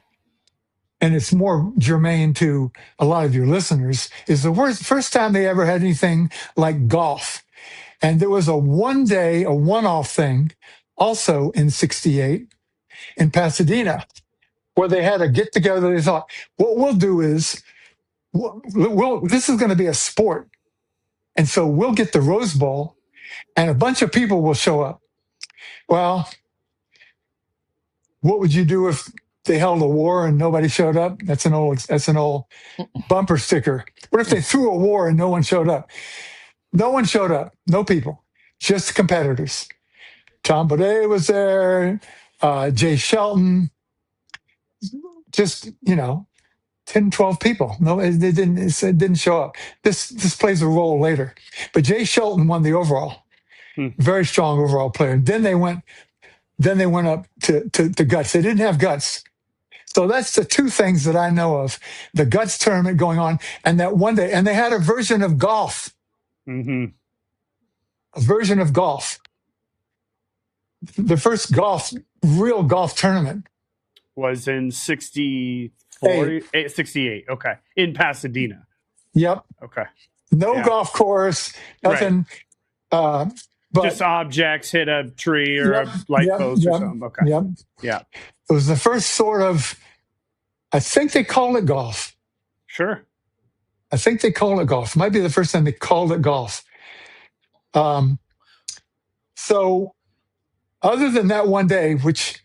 and it's more germane to a lot of your listeners, is the first time they ever had anything like golf. And there was a one-off thing, also in '68 in Pasadena, where they had a get-together. They thought, what we'll do is, this is going to be a sport. And so we'll get the Rose Bowl, and a bunch of people will show up. Well, what would you do if they held a war and nobody showed up? That's an old bumper sticker. What if they threw a war and no one showed up? No one showed up. No people. Just competitors. Tom Bodett was there. Jay Shelton. Just 10, 12 people. No, it didn't show up. This plays a role later. But Jay Shelton won the overall. Very strong overall player. And then they went up to guts. They didn't have guts. So that's the two things that I know of. The guts tournament going on, and that one day, and they had a version of golf. Mm-hmm. A version of golf. The first real golf tournament was in 68. Okay. In Pasadena. Yep. Okay. No golf course, nothing. Right. But just objects hit a tree or a light post or something. Okay. Yep. Yeah. It was the first sort of, I think they called it golf. Sure. I think they called it golf. It might be the first time they called it golf. So other than that one day, which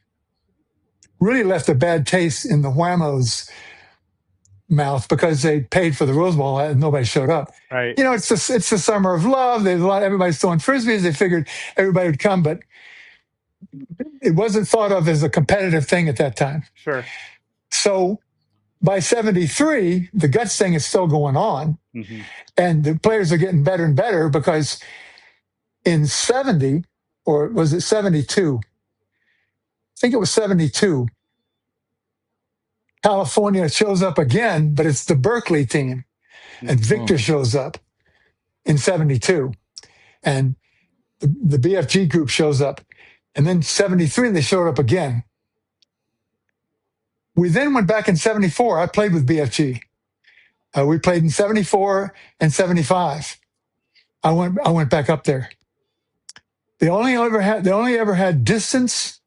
really left a bad taste in the Whammos' mouth because they paid for the Rose Bowl and nobody showed up. Right. It's the summer of love. Everybody's throwing frisbees. They figured everybody would come, but it wasn't thought of as a competitive thing at that time. Sure. So by '73, the guts thing is still going on, and the players are getting better and better because in '70, or was it '72? I think it was '72. California shows up again, but it's the Berkeley team, and Victor shows up in '72, and the BFG group shows up, and then '73 they showed up again. We then went back in '74. I played with BFG. We played in '74 and '75. I went back up there. They only ever had distance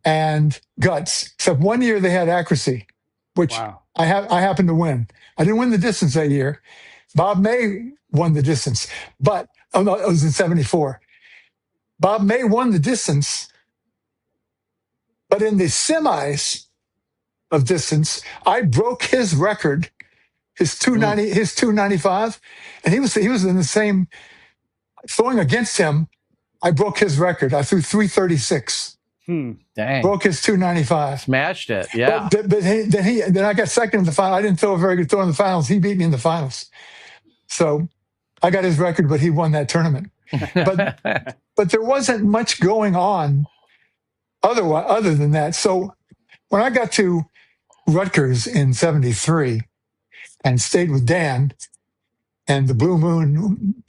and guts, except one year they had accuracy, which I happened to win. I didn't win the distance that year. Bob May won the distance, but it was in '74. Bob May won the distance, but in the semis of distance, I broke his record, his 295, and he was in the same throwing against him. I broke his record. I threw 336. Dang. Broke his 295. Smashed it. Yeah. But then I got second in the final. I didn't throw a very good throw in the finals. He beat me in the finals. So I got his record, but he won that tournament. But there wasn't much going on other than that. So when I got to Rutgers in '73 and stayed with Dan and the Blue Moon,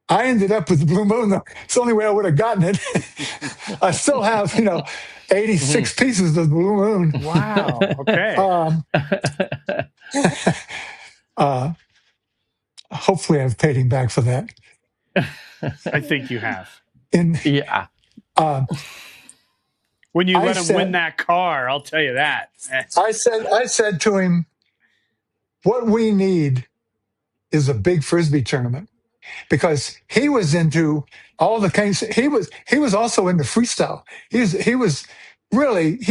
I ended up with the Blue Moon. It's the only way I would have gotten it. I still have, 86 pieces of the Blue Moon. Wow. Okay. Hopefully I've paid him back for that. I think you have. Yeah. When you let him win that car, I'll tell you that. I said to him, what we need is a big Frisbee tournament, because he was into all the kinds. He was also into freestyle. He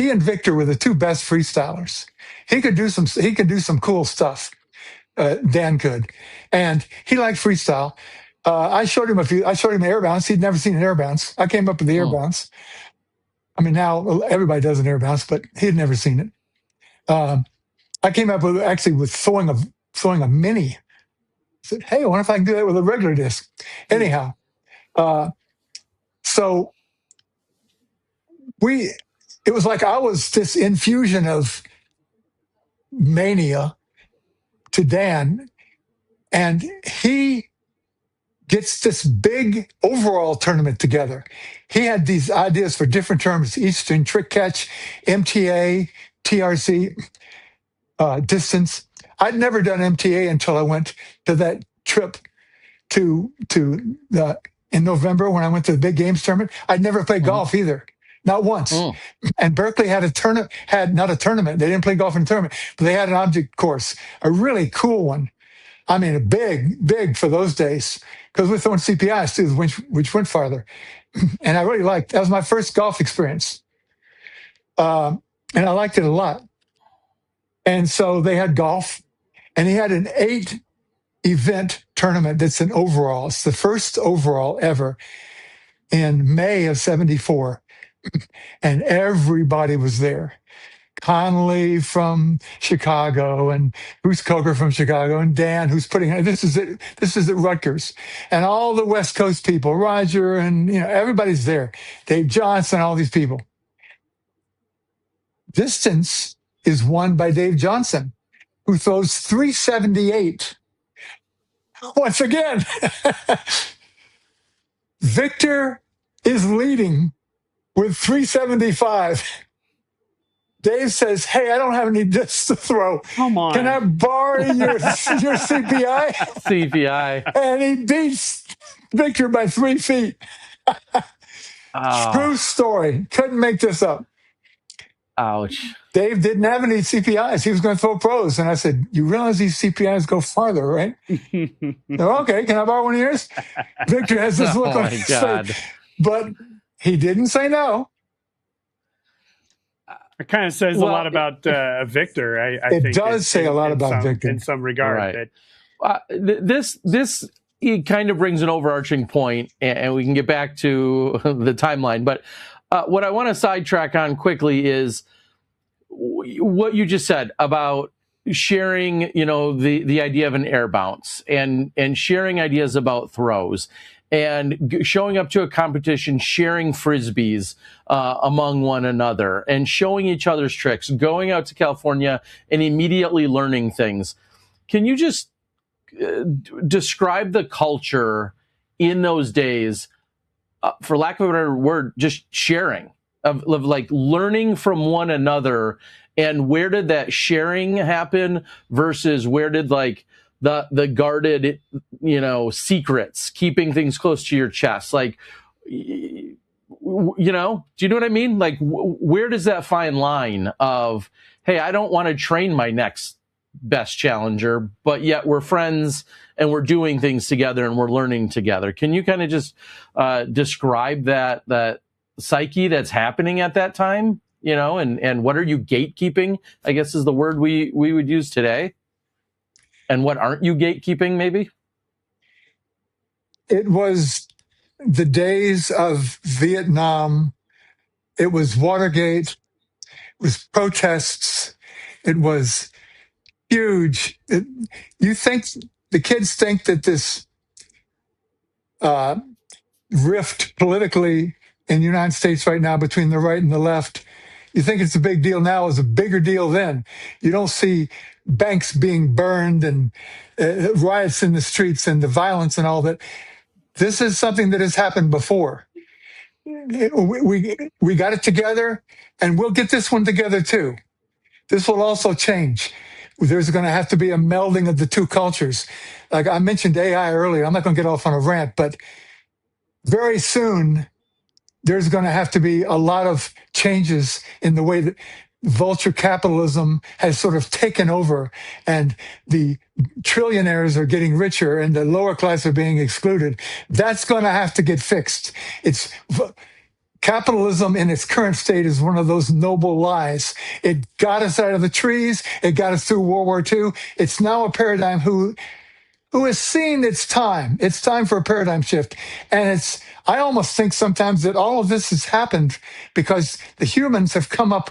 and Victor were the two best freestylers. He could do some cool stuff. Dan could, and he liked freestyle. I showed him air bounce. He'd never seen an air bounce. I came up with the air bounce. I mean, now everybody does an air bounce, but he had never seen it. I came up with throwing a mini. I said, hey, I wonder if I can do that with a regular disc. Anyhow, so it was like I was this infusion of mania to Dan, and he gets this big overall tournament together. He had these ideas for different tournaments: Eastern Trick Catch, MTA, TRC. distance. I'd never done MTA until I went to that trip to in November when I went to the big games tournament. I'd never played golf either, not once. And Berkeley had not a tournament. They didn't play golf in a tournament, but they had an object course, a really cool one. I mean, a big for those days, because we're throwing CPIs too, which went farther. And I really liked, that was my first golf experience. And I liked it a lot. And so they had golf, and he had an 8-event tournament that's an overall. It's the first overall ever in May of 74. And everybody was there. Connolly from Chicago, and Bruce Coker from Chicago, and Dan, who's this is at Rutgers, and all the West Coast people, Roger, and everybody's there. Dave Johnson, all these people. Distance is won by Dave Johnson, who throws 378. Once again, Victor is leading with 375. Dave says, "Hey, I don't have any discs to throw. Come on. Can I borrow your CPI?" CPI. And he beats Victor by 3 feet. True story. Couldn't make this up. Ouch. Dave didn't have any CPIs. He was going to throw pros. And I said, "You realize these CPIs go farther, right?" So, okay, can I borrow one of yours? Victor has this look on his face. But he didn't say no. It kind of says a lot about Victor. I think it does say a lot about Victor in some regard. Right. This it kind of brings an overarching point, and we can get back to the timeline. But what I want to sidetrack on quickly is what you just said about sharing, the idea of an air bounce and sharing ideas about throws. And showing up to a competition, sharing Frisbees among one another and showing each other's tricks, going out to California and immediately learning things. Can you just describe the culture in those days, for lack of a better word, just sharing, of like learning from one another? And where did that sharing happen versus where did like the guarded, secrets, keeping things close to your chest? Like, do you know what I mean? Like, where does that fine line of, hey, I don't want to train my next best challenger, but yet we're friends and we're doing things together and we're learning together. Can you kind of just describe that psyche that's happening at that time, and what are you gatekeeping, I guess is the word we would use today? And what aren't you gatekeeping, maybe? It was the days of Vietnam. It was Watergate. It was protests. It was huge. The kids think that this rift politically in the United States right now between the right and the left, you think it's a big deal now. It was a bigger deal then. You don't see banks being burned and riots in the streets and the violence and all that. This is something that has happened before. We got it together, and we'll get this one together too. This will also change. There's going to have to be a melding of the two cultures. Like I mentioned AI earlier, I'm not going to get off on a rant, but very soon there's going to have to be a lot of changes in the way that vulture capitalism has sort of taken over, and the trillionaires are getting richer and the lower class are being excluded. That's going to have to get fixed. Capitalism in its current state is one of those noble lies. It got us out of the trees. It got us through World War II. It's now a paradigm who has seen its time. It's time for a paradigm shift. And I almost think sometimes that all of this has happened because the humans have come up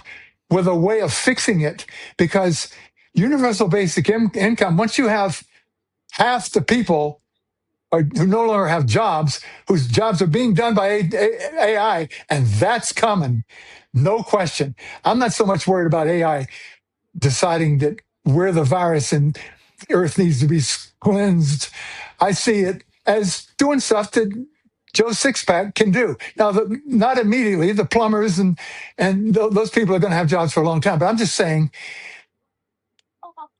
with a way of fixing it, because universal basic income, once you have half the people who no longer have jobs, whose jobs are being done by AI, and that's coming, no question. I'm not so much worried about AI deciding that we're the virus and the earth needs to be cleansed. I see it as doing stuff that Joe Sixpack can do. Now, not immediately. The plumbers and those people are going to have jobs for a long time. But I'm just saying,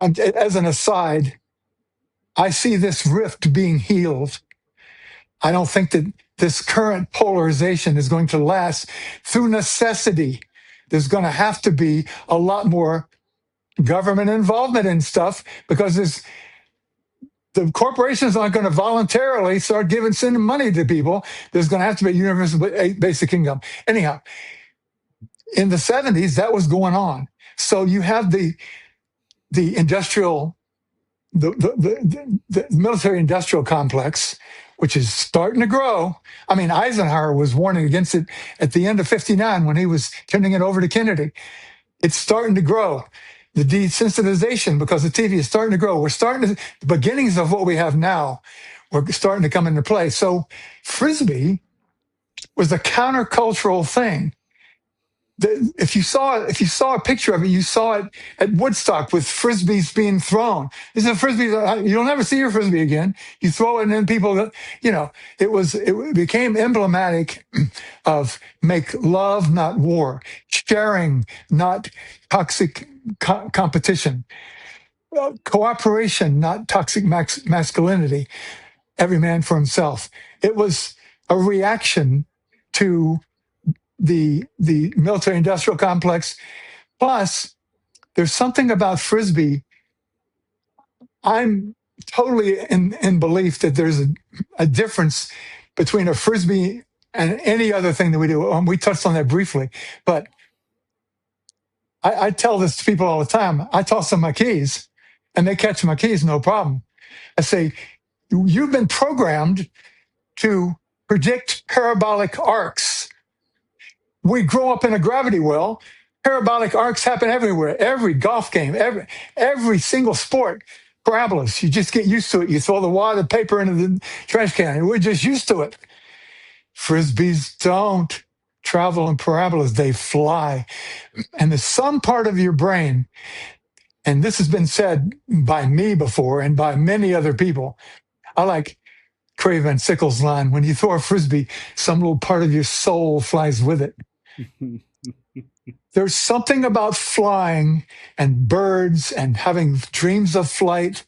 As an aside, I see this rift being healed. I don't think that this current polarization is going to last. Through necessity, there's going to have to be a lot more government involvement in stuff, because the corporations aren't going to voluntarily start sending money to people. There's going to have to be universal basic income. Anyhow, in the 70s, that was going on. So you have the industrial, the military industrial complex, which is starting to grow. I mean, Eisenhower was warning against it at the end of 59 when he was turning it over to Kennedy. It's starting to grow. The desensitization because of TV is starting to grow. We're starting to, the beginnings of what we have now, we're starting to come into play. So Frisbee was a countercultural thing. If you saw a picture of it, you saw it at Woodstock with Frisbees being thrown. This is a Frisbee. You'll never see your Frisbee again. You throw it, and then people, it became emblematic of make love, not war, sharing, not toxic competition, cooperation, not toxic masculinity. Every man for himself. It was a reaction to the military industrial complex. Plus, there's something about Frisbee. I'm totally in belief that there's a difference between a Frisbee and any other thing that we do. We touched on that briefly, but I tell this to people all the time. I toss them my keys and they catch my keys, no problem. I say, you've been programmed to predict parabolic arcs. We grow up in a gravity well. Parabolic arcs happen everywhere. Every golf game, every single sport, parabolas. You just get used to it. You throw the water, paper into the trash can. We're just used to it. Frisbees don't travel in parabolas. They fly. And there's some part of your brain, and this has been said by me before and by many other people. I like Craven Sickles' line, when you throw a Frisbee, some little part of your soul flies with it. There's something about flying and birds and having dreams of flight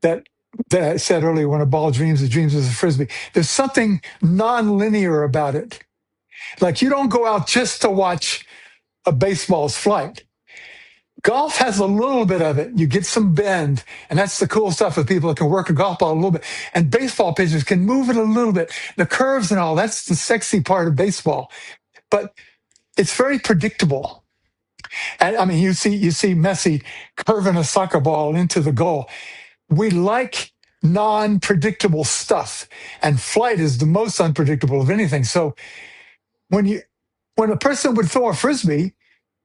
that I said earlier, when a ball dreams, it dreams as a Frisbee. There's something non-linear about it. Like, you don't go out just to watch a baseball's flight. Golf has a little bit of it. You get some bend, and that's the cool stuff with people that can work a golf ball a little bit. And baseball pitchers can move it a little bit. The curves and all, that's the sexy part of baseball. But it's very predictable. And I mean, you see Messi curving a soccer ball into the goal. We like non-predictable stuff, and flight is the most unpredictable of anything. So when a person would throw a Frisbee,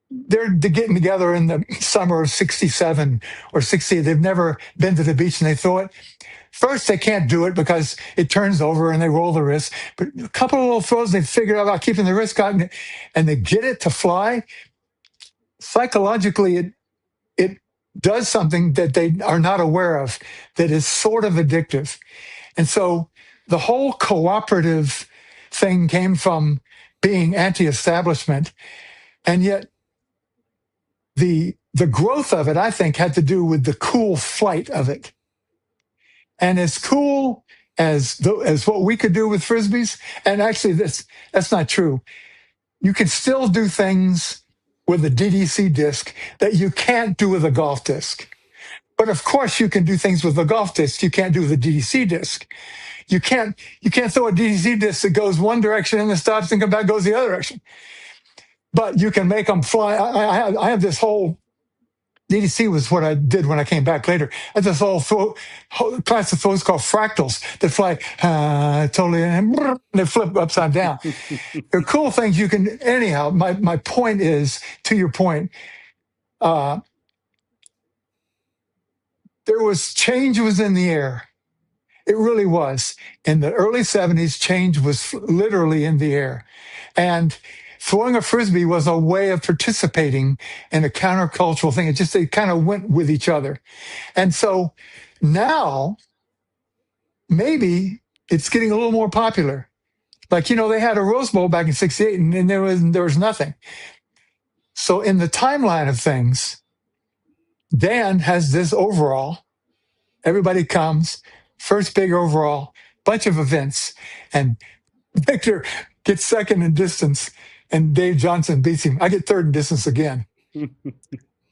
they're getting together in the summer of 67 or 60. They've never been to the beach, and they throw it. First, they can't do it because it turns over and they roll the wrist. But a couple of little throws, they figure out about keeping the wrist caught, and they get it to fly. Psychologically, it does something that they are not aware of that is sort of addictive. And so the whole cooperative thing came from being anti-establishment. And yet the growth of it, I think, had to do with the cool flight of it. And as cool as what we could do with Frisbees, and actually that's not true. You can still do things with a DDC disc that you can't do with a golf disc. But of course you can do things with a golf disc you can't do with a DDC disc. You can't throw a DDC disc that goes one direction and then stops and comes back, goes the other direction. But you can make them fly. I have this whole DDC was what I did when I came back later. I had this whole class of throws called fractals that fly totally, and they flip upside down. They're cool things you can. Anyhow, my point is, to your point, there was change was in the air. It really was. In the early 70s, change was literally in the air. And throwing a Frisbee was a way of participating in a countercultural thing. They kind of went with each other. And so now, maybe it's getting a little more popular. Like, they had a Rose Bowl back in 68 and there was nothing. So in the timeline of things, Dan has this overall. Everybody comes, first big overall, bunch of events, and Victor gets second in distance, and Dave Johnson beats him. I get third in distance again.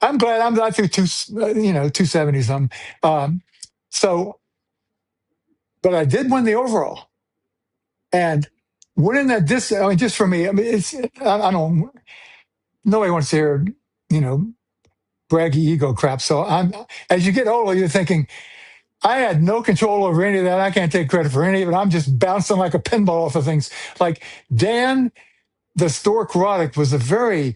I'm glad I'm not through 270 something. So, but I did win the overall, and winning that distance. I mean, just for me, I mean, I don't. Nobody wants to hear, braggy ego crap. So as you get older, you're thinking, I had no control over any of that. I can't take credit for any of it. I'm just bouncing like a pinball off of things. Like Dan, the Stork Roddick, was a very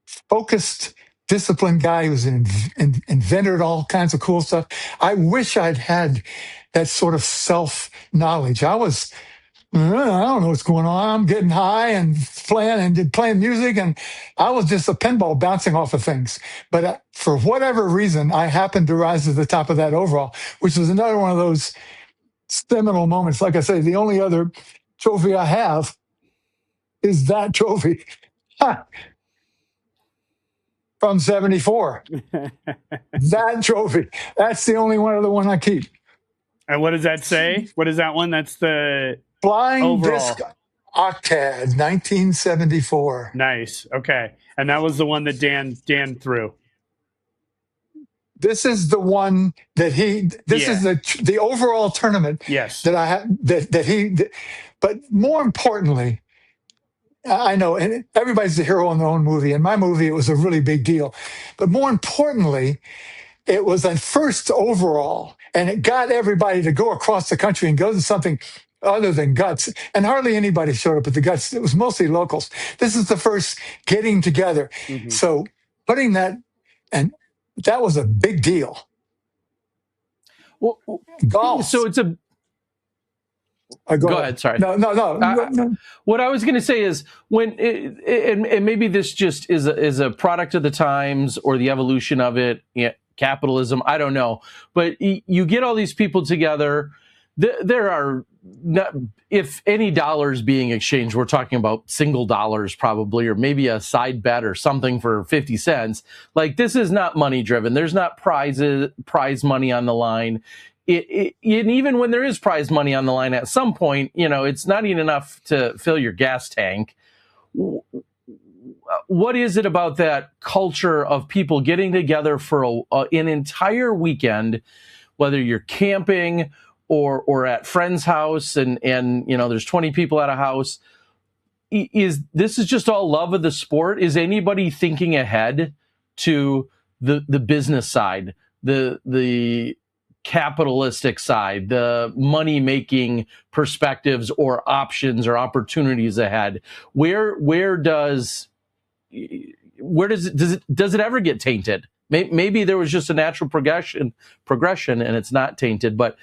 focused, disciplined guy who was invented all kinds of cool stuff. I wish I'd had that sort of self-knowledge. I don't know what's going on. I'm getting high and playing music, and I was just a pinball bouncing off of things. But for whatever reason, I happened to rise to the top of that overall, which was another one of those seminal moments. Like I say, the only other trophy I have is that trophy from '74. That trophy. That's the only other one I keep. And what does that say? What is that one? That's the Flying overall. Disc Octad, 1974. Nice. Okay. And that was the one that Dan threw. This is the one that this is the overall tournament. Yes. That I have, but more importantly, I know, and everybody's the hero in their own movie. In my movie, it was a really big deal. But more importantly, it was a first overall, and it got everybody to go across the country and go to something other than Guts. And hardly anybody showed up at the Guts. It was mostly locals. This is the first getting together. Mm-hmm. So putting that, and that was a big deal. Well, golf. So it's a. Go ahead. Sorry. No. What I was going to say is and maybe this just is a product of the times or the evolution of it, capitalism. I don't know, but you get all these people together. There are not, if any dollars being exchanged, we're talking about single dollars probably, or maybe a side bet or something for 50 cents. Like, this is not money driven. There's not prize money on the line. And even when there is prize money on the line, at some point, it's not even enough to fill your gas tank. What is it about that culture of people getting together for an entire weekend, whether you're camping or at friend's house and there's 20 people at a house? This is just all love of the sport? Is anybody thinking ahead to the business side, the capitalistic side, the money-making perspectives or options or opportunities ahead? Where does it ever get tainted? Maybe there was just a natural progression and it's not tainted, but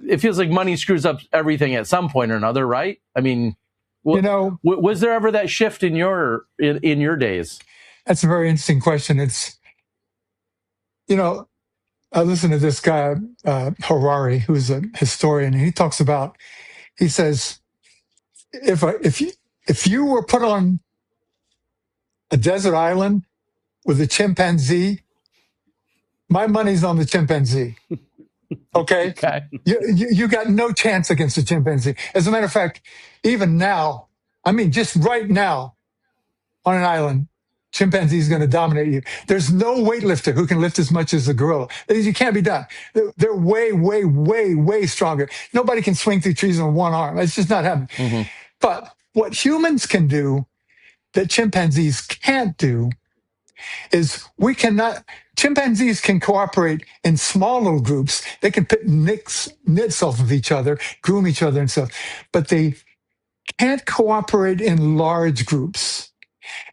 it feels like money screws up everything at some point or another, right? I mean, was there ever that shift in your days? That's a very interesting question. It's, I listen to this guy, Harari, who's a historian, and he talks about, he says, if you were put on a desert island with a chimpanzee, my money's on the chimpanzee. Okay? Okay. You got no chance against the chimpanzee. As a matter of fact, even now, I mean, just right now on an island, chimpanzee is going to dominate you. There's no weightlifter who can lift as much as a gorilla. You can't be done. They're way, way, way, way stronger. Nobody can swing through trees on one arm. It's just not happening. Mm-hmm. But what humans can do that chimpanzees can't do is chimpanzees can cooperate in small little groups. They can pick nits off of each other, groom each other and stuff, but they can't cooperate in large groups.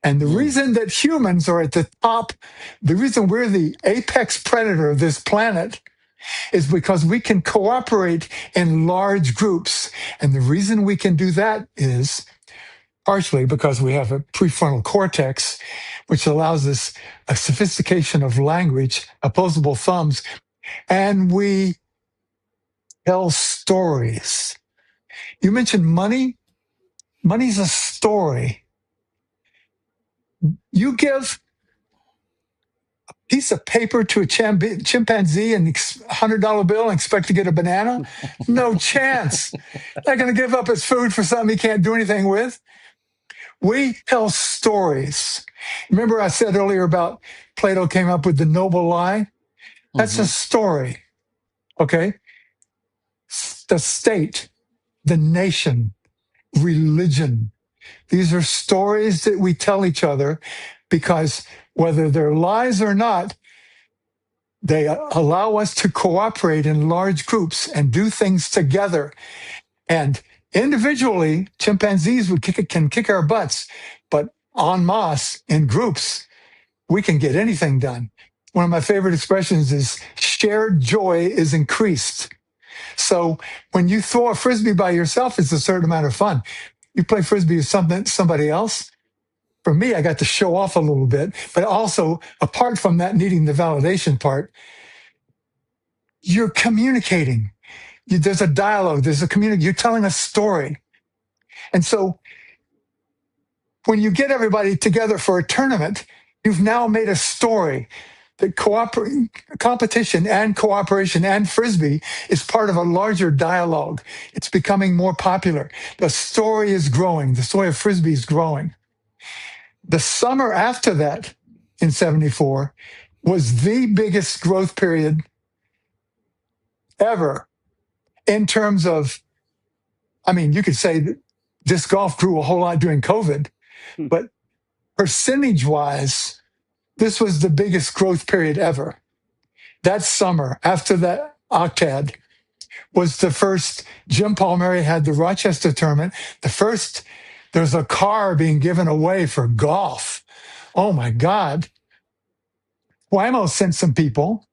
And the reason that humans are at the top, the reason we're the apex predator of this planet is because we can cooperate in large groups. And the reason we can do that is partially because we have a prefrontal cortex, which allows us a sophistication of language, opposable thumbs, and we tell stories. You mentioned money. Money's a story. You give a piece of paper to a chimpanzee and $100 bill and expect to get a banana? No chance. Not going to give up his food for something he can't do anything with. We tell stories. Remember I said earlier about Plato came up with the noble lie? That's a story, okay? The state, the nation, religion. These are stories that we tell each other because whether they're lies or not, they allow us to cooperate in large groups and do things together. And individually, chimpanzees can kick our butts, but en masse, in groups, we can get anything done. One of my favorite expressions is shared joy is increased. So when you throw a Frisbee by yourself, it's a certain amount of fun. You play Frisbee with somebody else. For me, I got to show off a little bit, but also apart from that needing the validation part, you're communicating. There's a dialogue, there's a community, you're telling a story. And so when you get everybody together for a tournament, you've now made a story that competition and cooperation and Frisbee is part of a larger dialogue. It's becoming more popular. The story is growing. The story of Frisbee is growing. The summer after that, in 74, was the biggest growth period ever in terms of, I mean, you could say that disc golf grew a whole lot during COVID, but percentage-wise, this was the biggest growth period ever. That summer, after that Octad, was the first. Jim Palmieri had the Rochester tournament. The first, there's a car being given away for golf. Oh my God. Whammo sent some people,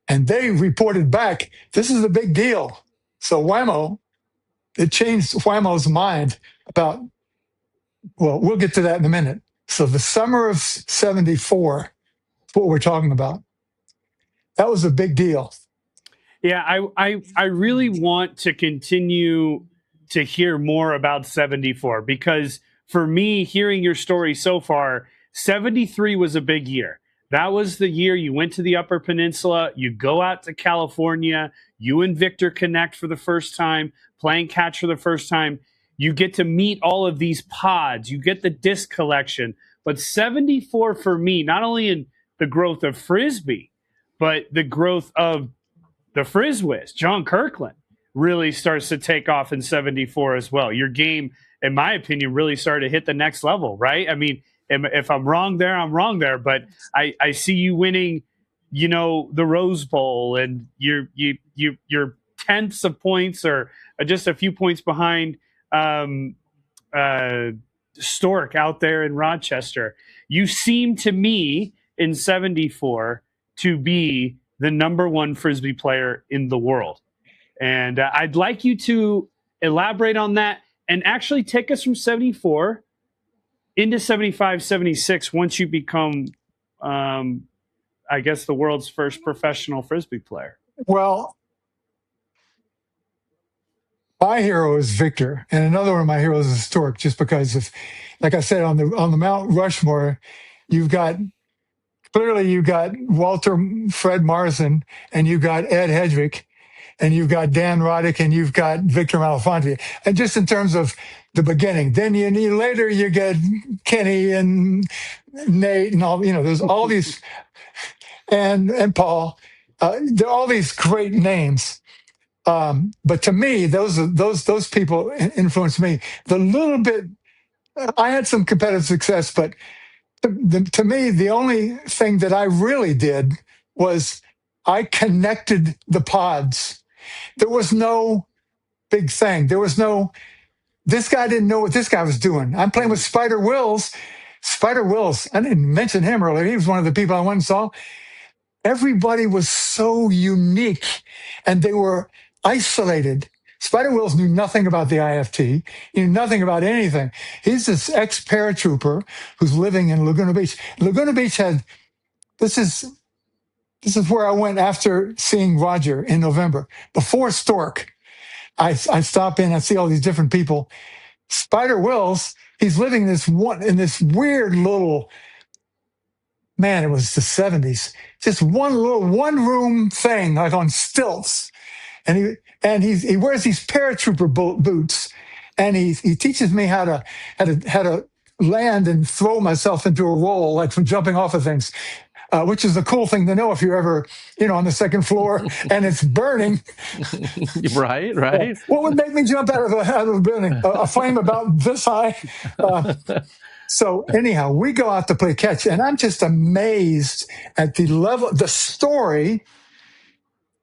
and they reported back, this is a big deal. So Whammo, it changed Whammo's mind about, well, we'll get to that in a minute. So the summer of 74, what we're talking about, that was a big deal. Yeah, I really want to continue to hear more about 74 because for me, hearing your story so far, 73 was a big year. That was the year you went to the Upper Peninsula, you go out to California, you and Victor connect for the first time, playing catch for the first time. You get to meet all of these pods, you get the disc collection. But 74 for me, not only in the growth of Frisbee, but the growth of the FrizWhiz, John Kirkland, really starts to take off in 74 as well. Your game, in my opinion, really started to hit the next level, right? I mean, if I'm wrong there, I'm wrong there. But I see you winning, you know, the Rose Bowl, and you're tenths of points or just a few points behind Stork out there in Rochester. You seem to me in 74 to be the number one Frisbee player in the world. And I'd like you to elaborate on that and actually take us from 74 into 75, 76 once you become, I guess, the world's first professional Frisbee player. Well, my hero is Victor, and another one of my heroes is Stork, just because of, like I said, on the Mount Rushmore, you've got Walter Fred Morrison, and you've got Ed Headrick, and you've got Dan Roddick, and you've got Victor Malafronte. And just in terms of the beginning, then later you get Kenny and Nate and all, there's all these, and Paul. There are all these great names. But to me, those people influenced me. The little bit, I had some competitive success, but to me, the only thing that I really did was I connected the pods. There was no big thing. There was no, this guy didn't know what this guy was doing. I'm playing with Spider Wills. Spider Wills, I didn't mention him earlier. He was one of the people I went and saw. Everybody was so unique, and they were isolated. Spider Wills knew nothing about the IFT. He knew nothing about anything. He's this ex-paratrooper who's living in Laguna Beach. Laguna Beach had, this is where I went after seeing Roger in November. Before Stork, I stop in, I see all these different people. Spider Wills, he's living in this weird little man, it was the 70s. Just one room thing, like on stilts. He wears these paratrooper boots, and he teaches me how to land and throw myself into a roll, like from jumping off of things. Which is a cool thing to know if you're ever, on the second floor and it's burning. Right. What would make me jump out of a building? A flame about this high. So anyhow, we go out to play catch, and I'm just amazed at the story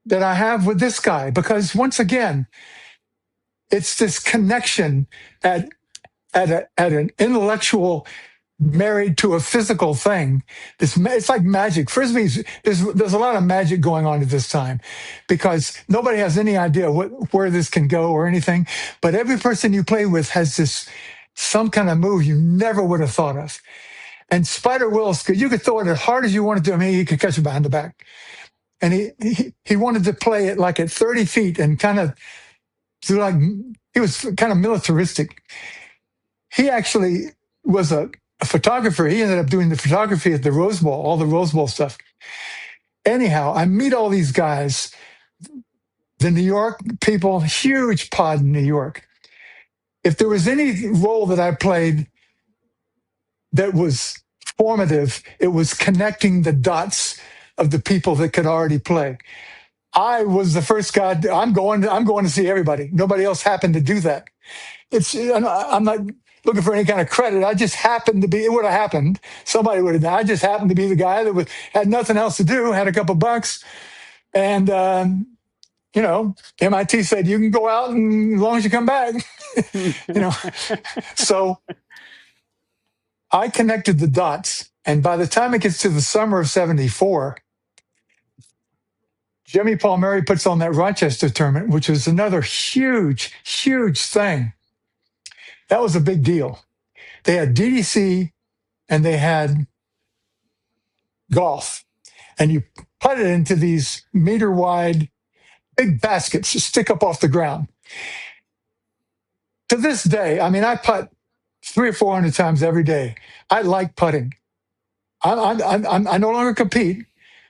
that I have with this guy, because once again, it's this connection at an intellectual married to a physical thing. It's like magic. Frisbees, there's a lot of magic going on at this time, because nobody has any idea where this can go or anything. But every person you play with has some kind of move you never would have thought of. And Spider Willis, you could throw it as hard as you wanted to. I mean, he could catch it behind the back. And he wanted to play it like at 30 feet and kind of he was kind of militaristic. He actually was a photographer. He ended up doing the photography at the Rose Bowl, all the Rose Bowl stuff. Anyhow, I meet all these guys, the New York people, huge pod in New York. If there was any role that I played that was formative, it was connecting the dots of the people that could already play. I was the first guy. I'm going to see everybody. Nobody else happened to do that. I'm not looking for any kind of credit. I just happened to be. It would have happened. Somebody would have done. I just happened to be the guy that had nothing else to do, had a couple bucks, and MIT said you can go out and as long as you come back. So I connected the dots, and by the time it gets to the summer of '74. Jimmy Palmieri puts on that Rochester tournament, which was another huge, huge thing. That was a big deal. They had DDC and they had golf. And you put it into these meter-wide big baskets to stick up off the ground. To this day, I mean, I putt 300 or 400 times every day. I like putting. I no longer compete.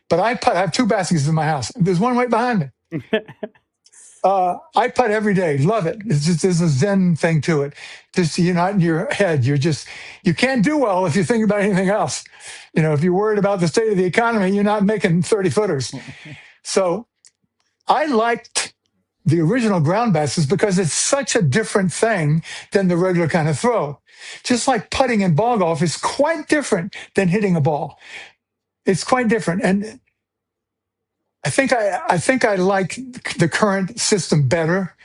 But I putt. I have two baskets in my house. There's one right behind me. I putt every day. Love it. There's a Zen thing to it. Just you're not in your head. You can't do well if you think about anything else. If you're worried about the state of the economy, you're not making 30 footers. So I liked the original ground baskets because it's such a different thing than the regular kind of throw. Just like putting in ball golf is quite different than hitting a ball. It's quite different, and I think I like the current system better.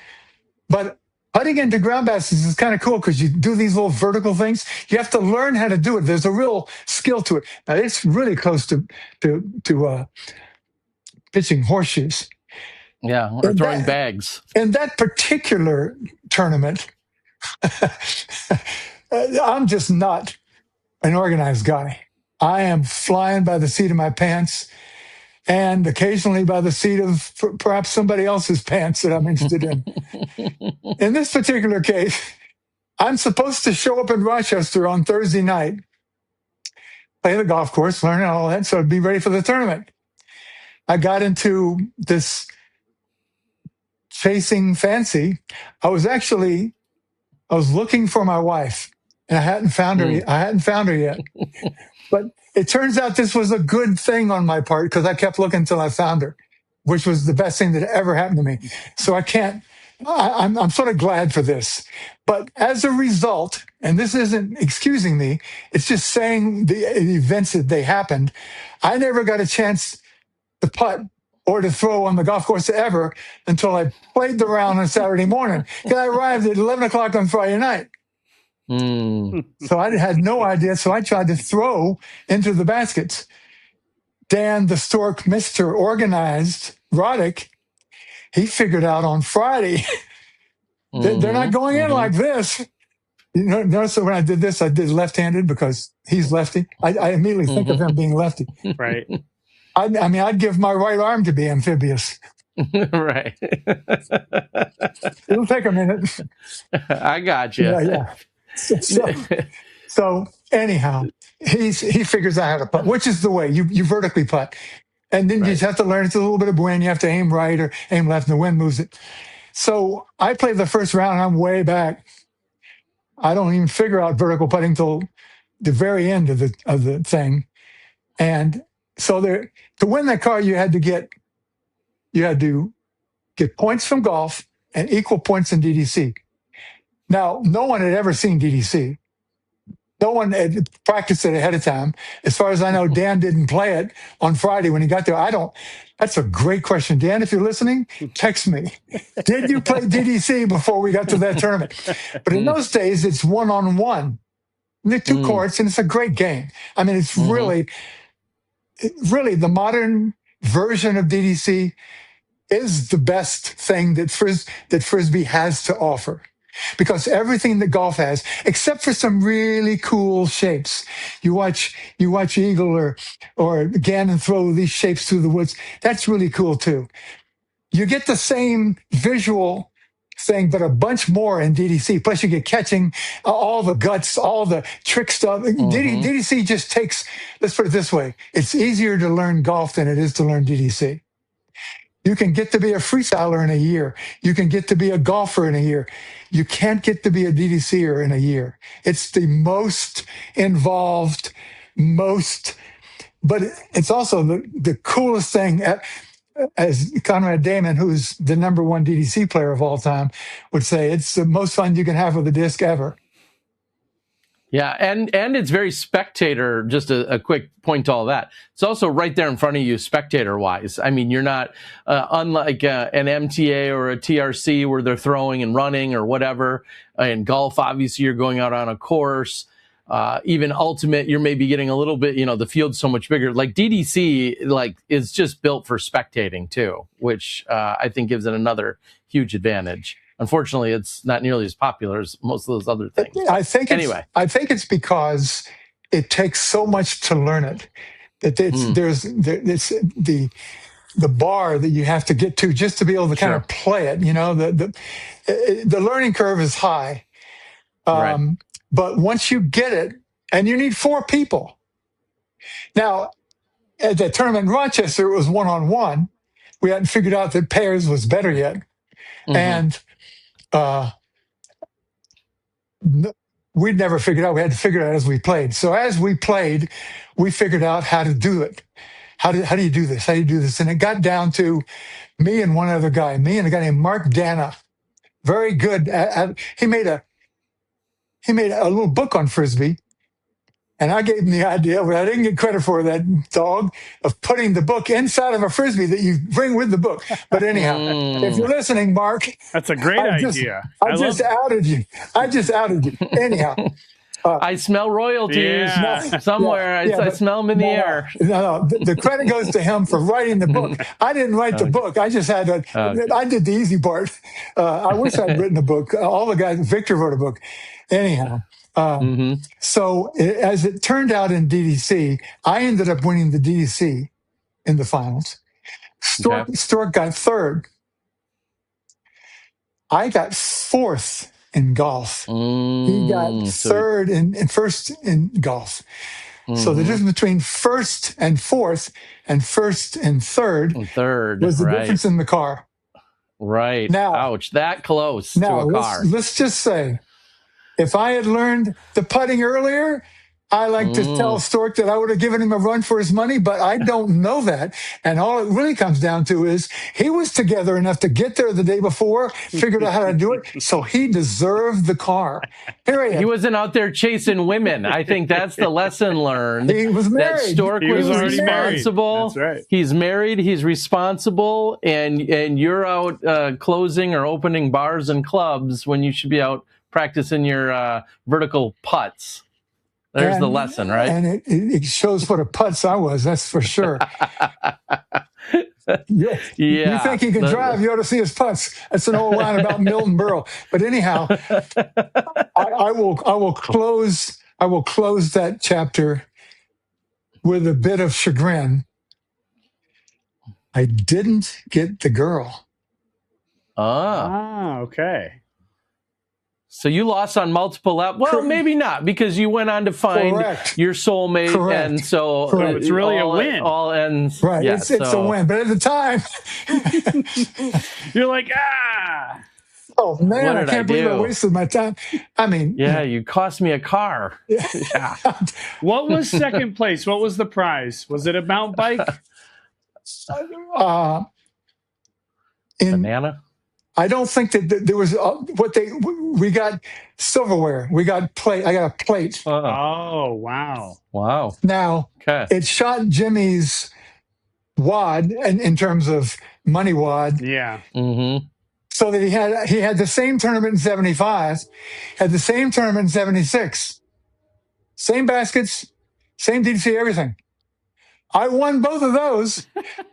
But putting into ground baskets is kind of cool because you do these little vertical things. You have to learn how to do it. There's a real skill to it. Now it's really close to pitching horseshoes. Yeah, or throwing bags. In that particular tournament, I'm just not an organized guy. I am flying by the seat of my pants and occasionally by the seat of perhaps somebody else's pants that I'm interested in. In this particular case, I'm supposed to show up in Rochester on Thursday night, play the golf course, learn all that, so I'd be ready for the tournament. I got into this chasing fancy. I was looking for my wife, and I hadn't found her yet. But it turns out this was a good thing on my part because I kept looking until I found her, which was the best thing that ever happened to me. So I'm sort of glad for this. But as a result, and this isn't excusing me, it's just saying the events that they happened, I never got a chance to putt or to throw on the golf course ever until I played the round on Saturday morning. Because I arrived at 11 o'clock on Friday night. So I had no idea. So I tried to throw into the baskets. Dan, the Stork, Mr. Organized, Roddick, he figured out on Friday that they're not going in like this. Notice when I did this, I did left-handed because he's lefty. I immediately think of him being lefty. Right. I mean, I'd give my right arm to be amphibious. Right. It'll take a minute. I got you. Yeah. So, So anyhow, he figures out how to putt, which is the way you vertically putt. And then you just have to learn. It's a little bit of wind. You have to aim right or aim left, and the wind moves it. So I played the first round. I'm way back. I don't even figure out vertical putting till the very end of the thing. And so there, to win that car, you had to get points from golf and equal points in DDC. Now, no one had ever seen DDC. No one had practiced it ahead of time. As far as I know, Dan didn't play it on Friday when he got there. That's a great question. Dan, if you're listening, text me. Did you play DDC before we got to that tournament? But in those days, it's one-on-one. The two courts, and it's a great game. I mean, it's really the modern version of DDC is the best thing that Frisbee has to offer. Because everything that golf has, except for some really cool shapes, you watch Eagle or Gannon throw these shapes through the woods. That's really cool too. You get the same visual thing, but a bunch more in DDC. Plus, you get catching, all the guts, all the trick stuff. DDC just takes. Let's put it this way: it's easier to learn golf than it is to learn DDC. You can get to be a freestyler in a year. You can get to be a golfer in a year. You can't get to be a DDCer in a year. It's the most involved, but it's also the coolest thing. As Conrad Damon, who's the number one DDC player of all time, would say, it's the most fun you can have with a disc ever. Yeah, and it's very spectator, just a quick point to all that. It's also right there in front of you spectator-wise. I mean, you're not, unlike an MTA or a TRC where they're throwing and running or whatever. In golf, obviously, you're going out on a course. Even Ultimate, you're maybe getting a little bit, the field's so much bigger. Like DDC, is just built for spectating too, which I think gives it another huge advantage. Unfortunately, it's not nearly as popular as most of those other things. I think it's because it takes so much to learn it. That there's the bar that you have to get to just to be able to kind of play it. The learning curve is high, but once you get it, and you need 4 people. Now, at the tournament in Rochester, it was one-on-one. We hadn't figured out that pairs was better yet, and we'd never figured out. We had to figure it out as we played. So as we played, we figured out how to do it. How do you do this? How do you do this? And it got down to me and one other guy, me and a guy named Mark Dana. Very good. He made a little book on Frisbee. And I gave him the idea, but I didn't get credit for that dog, of putting the book inside of a Frisbee that you bring with the book. But anyhow, if you're listening, Mark. That's a great idea. I just outed you. Anyhow. I smell royalties somewhere. I smell them in the air. No, the credit goes to him for writing the book. I didn't write the book. I just had I did the easy part. I wish I'd written a book. All the guys, Victor wrote a book. Anyhow. So as it turned out in DDC, I ended up winning the DDC in the finals. Stork got 3rd. I got 4th in golf. He got 3rd and first in golf. So the difference between 1st and 4th and 1st and 3rd was the difference in the car. Right. Now, ouch, that close to a car. Let's just say, if I had learned the putting earlier, I like to tell Stork that I would have given him a run for his money, but I don't know that. And all it really comes down to is he was together enough to get there the day before, figured out how to do it, so he deserved the car. Period. He wasn't out there chasing women. I think that's the lesson learned. He was married. That Stork was responsible. That's right. He's married. He's responsible, and you're out closing or opening bars and clubs when you should be out practicing your vertical putts. There's the lesson, right? And it shows what a putz I was, that's for sure. You think he can drive, you ought to see his putts. That's an old line about Milton Berle. But anyhow, I will close that chapter with a bit of chagrin. I didn't get the girl. Okay. So you lost on multiple levels. Well, maybe not, because you went on to find your soulmate, and so it's really a win. All ends right. Yeah, it's a win, but at the time, you're like, ah. Oh man, I can't believe I wasted my time. I mean, you cost me a car. Yeah. What was second place? What was the prize? Was it a mountain bike? Banana. I don't think that there was we got silverware. We got plate. I got a plate. Oh, wow. Now, it shot Jimmy's wad in terms of money wad. Yeah. Mm-hmm. So that he had the same tournament in 75, had the same tournament in 76. Same baskets, same DDC, everything. I won both of those,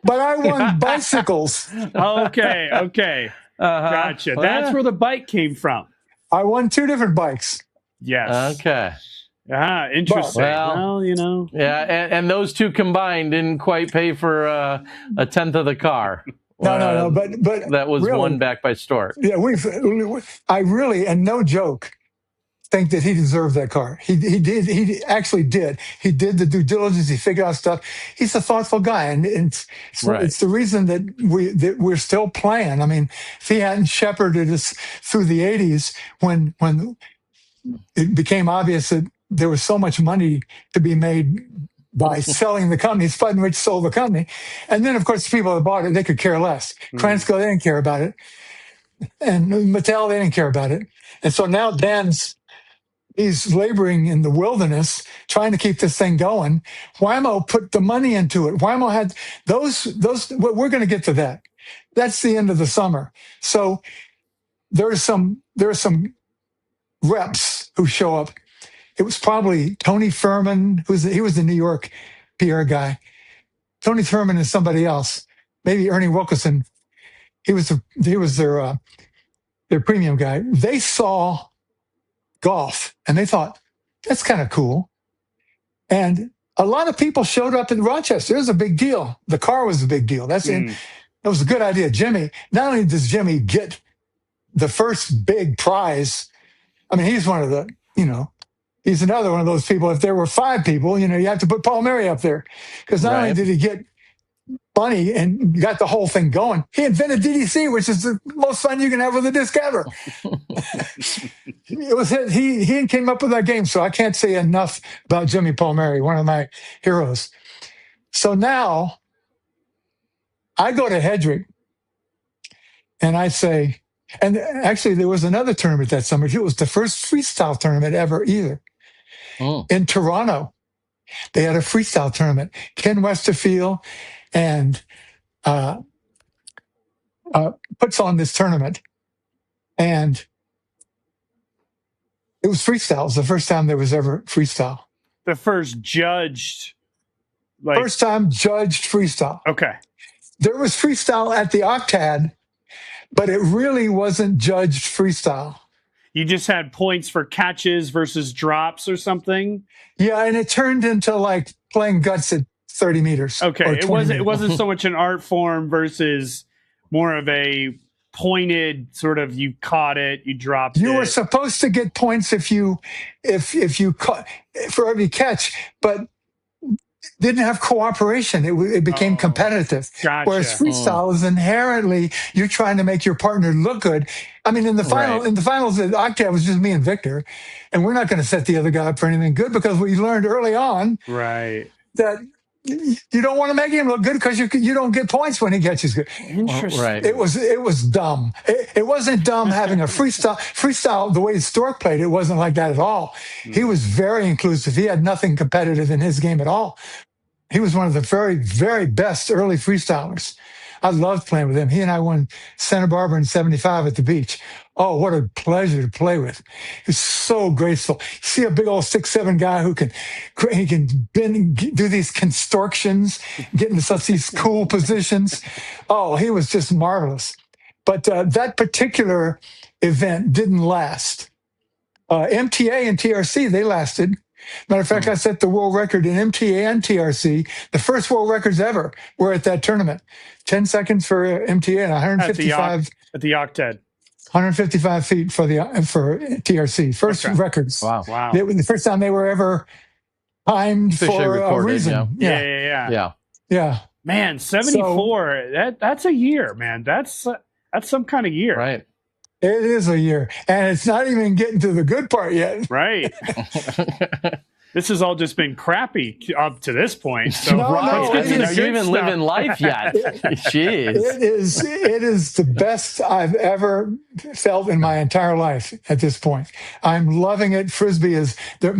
but I won bicycles. Okay. Gotcha. That's where the bike came from. I won 2 different bikes. Yes. Okay. Interesting. Well, Yeah, and those 2 combined didn't quite pay for a tenth of the car. No, but that was really, won back by Stork. Yeah, I really, and no joke, think that he deserved that car. He did. He actually did. He did the due diligence. He figured out stuff. He's a thoughtful guy, and it's the reason that we're still playing. I mean, if he hadn't shepherded us through the 80s, when it became obvious that there was so much money to be made by selling the company, Spud and Rich sold the company, and then of course the people that bought it, they could care less. Kransko, they didn't care about it, and Mattel, they didn't care about it, and so now he's laboring in the wilderness trying to keep this thing going. Wymo put the money into it. Wymo had those. We're going to get to that. That's the end of the summer. So there are some reps who show up. It was probably Tony Furman, he was the New York PR guy. Tony Furman and somebody else, maybe Ernie Wilkinson. He was their premium guy. They saw golf and they thought, that's kind of cool. And a lot of people showed up in Rochester. It was a big deal. The car was a big deal. That was a good idea. Jimmy, not only does Jimmy get the first big prize, I mean, he's one of the, he's another one of those people. If there were 5 people, you have to put Paul Mary up there. Because not only did he get money and got the whole thing going, he invented DDC, which is the most fun you can have with a disc ever. It was he came up with that game. So I can't say enough about Jimmy Palmieri, one of my heroes. So now I go to Headrick and I say, and actually there was another tournament that summer. It was the first freestyle tournament ever either. In Toronto. They had a freestyle tournament. Ken Westerfield and puts on this tournament. And it was freestyle. It was the first time there was ever freestyle. The first judged. First time judged freestyle. Okay. There was freestyle at the Octad, but it really wasn't judged freestyle. You just had points for catches versus drops or something? Yeah, and it turned into like playing guts at 30 meters. Okay, it wasn't so much an art form versus more of a pointed sort of, you caught it, you dropped it. You were supposed to get points if you caught for every catch, but didn't have cooperation. It became competitive. Gotcha. Whereas freestyle is inherently you're trying to make your partner look good. I mean, in the finals, the Octave was just me and Victor, and we're not going to set the other guy up for anything good because we learned early on, that you don't want to make him look good because you don't get points when he catches good. Interesting. Right. It was dumb. It wasn't dumb having a freestyle the way Stork played. It wasn't like that at all. He was very inclusive. He had nothing competitive in his game at all. He was one of the very, very best early freestylers. I loved playing with him. He and I won Santa Barbara in 75 at the beach. Oh, what a pleasure to play with. He's so graceful. You see a big old 6'7" guy who can bend, do these contortions, get into such these cool positions. Oh, he was just marvelous. But that particular event didn't last. MTA and TRC, they lasted. Matter of fact, I set the world record in MTA and TRC. The first world records ever were at that tournament. 10 seconds for MTA and 155. At the Octad. 155 feet for TRC. First Okay. records. Wow. Wow. The first time they were ever timed Officially for a recorded, reason. Yeah. Man, 74. That's a year, man. That's some kind of year. Right. It is a year. And it's not even getting to the good part yet. Right. This has all just been crappy up to this point. So No, Right. no, Are you even living life yet? Jeez. It is the best I've ever felt in my entire life at this point. I'm loving it. Frisbee is there.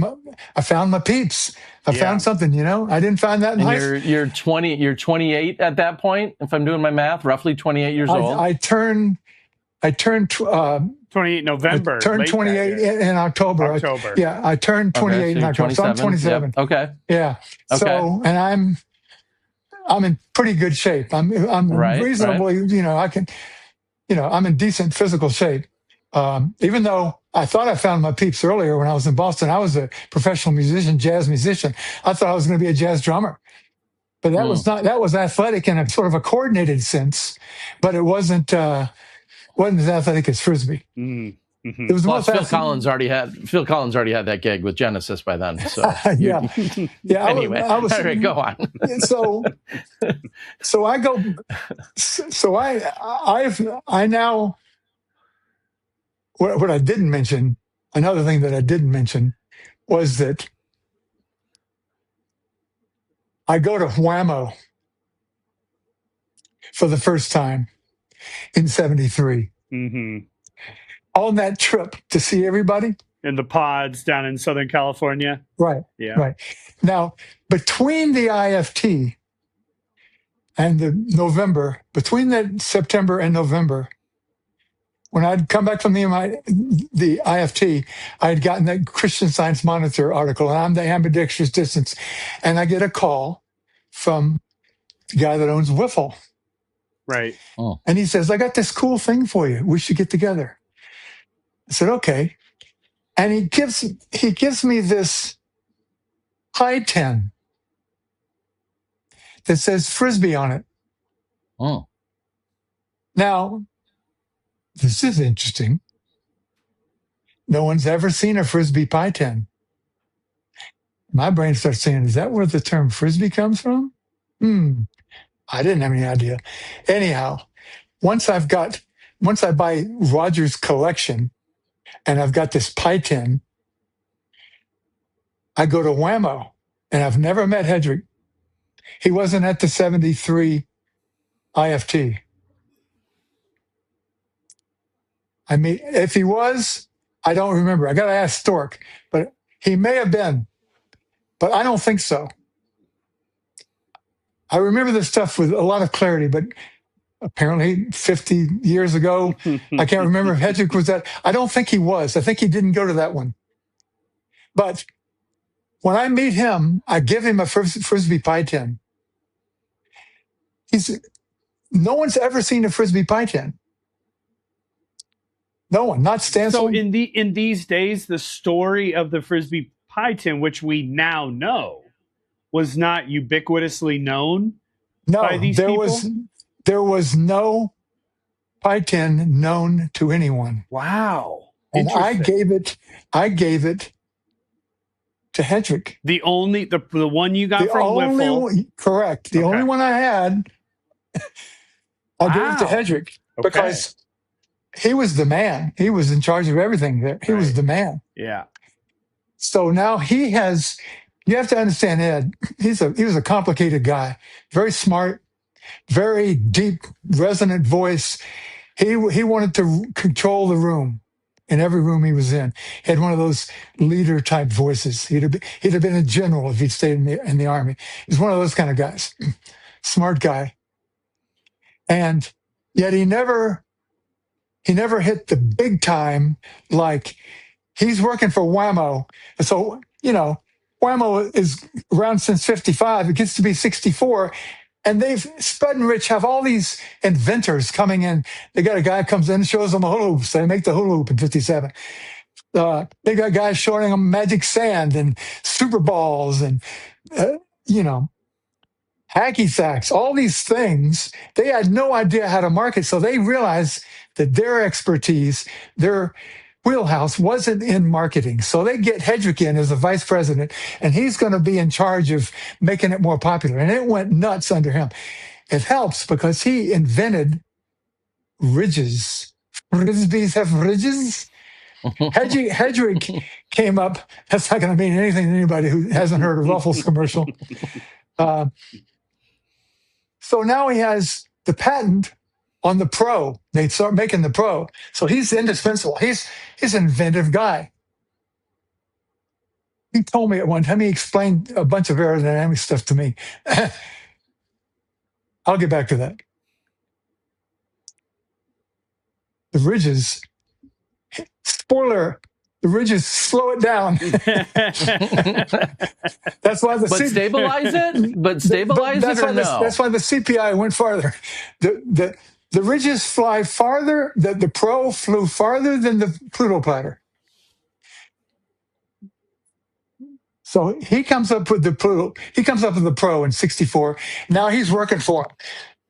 I found my peeps. I found something, I didn't find that in And life. you're 28 at that point, if I'm doing my math, roughly 28 years old. I turned 28 November. I turned 28 in October. I turned 28 in October. So I'm 27. Yep. Okay. Yeah. Okay. So, and I'm in pretty good shape. I'm reasonably, I'm in decent physical shape. Even though I thought I found my peeps earlier when I was in Boston, I was a professional musician, jazz musician. I thought I was going to be a jazz drummer, but that was not. That was athletic in a sort of a coordinated sense, but it wasn't as athletic as Frisbee. Mm-hmm. It was Plus, Phil Collins already had that gig with Genesis by then. So yeah. Anyway, I was, all right, go on. So I go. So I now. What I didn't mention, another thing that I didn't mention, was that I go to Whammo for the first time in '73. Mm-hmm. On that trip to see everybody. In the pods down in Southern California. Right. Yeah. Right. Now, between the IFT and between that September and November, when I'd come back from the IFT, I had gotten that Christian Science Monitor article, and I'm the ambidextrous distance. And I get a call from the guy that owns Wiffle. Right. Oh. And he says, I got this cool thing for you. We should get together. I said, okay. And he gives me this high 10 that says Frisbee on it. Oh. Now, this is interesting. No one's ever seen a Frisbee pie tin. My brain starts saying, is that where the term Frisbee comes from? I didn't have any idea. Anyhow, once I buy Roger's collection and I've got this pie tin, I go to Whammo, and I've never met Headrick. He wasn't at the 73 IFT. I mean, if he was, I don't remember. I got to ask Stork, but he may have been, but I don't think so. I remember this stuff with a lot of clarity, but apparently 50 years ago, I can't remember if Headrick was that. I don't think he was. I think he didn't go to that one. But when I meet him, I give him a Frisbee pie tin. No one's ever seen a Frisbee pie tin. No one, not Stancil. So in these days, the story of the Frisbee pie tin, which we now know, was not ubiquitously known by these people? There was no pie tin known to anyone. Wow. And I gave it to Headrick. The one you got from Wiffle. Correct. The only one I had, I gave it to Headrick because he was the man. He was in charge of everything there. He was the man. Yeah. So now you have to understand Ed, he was a complicated guy, very smart, very deep, resonant voice. He wanted to control the room in every room he was in. He had one of those leader type voices. He'd have been a general if he'd stayed in the army. He's one of those kind of guys, smart guy. And yet he never hit the big time. Like, he's working for Whammo. So, Whammo is around since 55. It gets to be 64. And Spud and Rich have all these inventors coming in. They got a guy who comes in and shows them the hula hoops. They make the hula hoop in 57. They got guys showing them magic sand and super balls and, hacky sacks, all these things. They had no idea how to market. So they realized that their expertise, their wheelhouse wasn't in marketing. So they get Headrick in as the vice president, and he's going to be in charge of making it more popular. And it went nuts under him. It helps because he invented ridges. Frisbees have ridges. Headrick came up. That's not going to mean anything to anybody who hasn't heard a Ruffles commercial. So now he has the patent on the Pro. They start making the Pro. So he's indispensable. He's an inventive guy. He told me at one time, he explained a bunch of aerodynamic stuff to me. I'll get back to that. The ridges, spoiler, the ridges slow it down. That's why stabilize it? But stabilize it or no? That's why the CPI went farther. The ridges fly farther. The Pro flew farther than the Pluto platter. So he comes up with the Pluto. He comes up with the Pro in '64. Now he's working for him.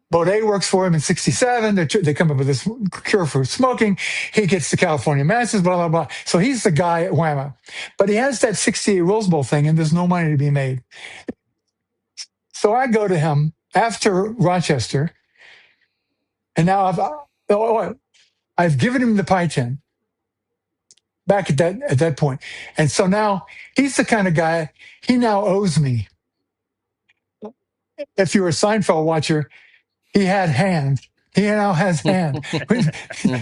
Baudet works for him in '67. They come up with this cure for smoking. He gets the California Masters, blah, blah, blah. So he's the guy at Whammo. But he has that '68 Rose Bowl thing, and there's no money to be made. So I go to him after Rochester, and now I've given him the pie tin back at that point. And so now he's the kind of guy, he now owes me. If you're a Seinfeld watcher, he had hand. He now has hand.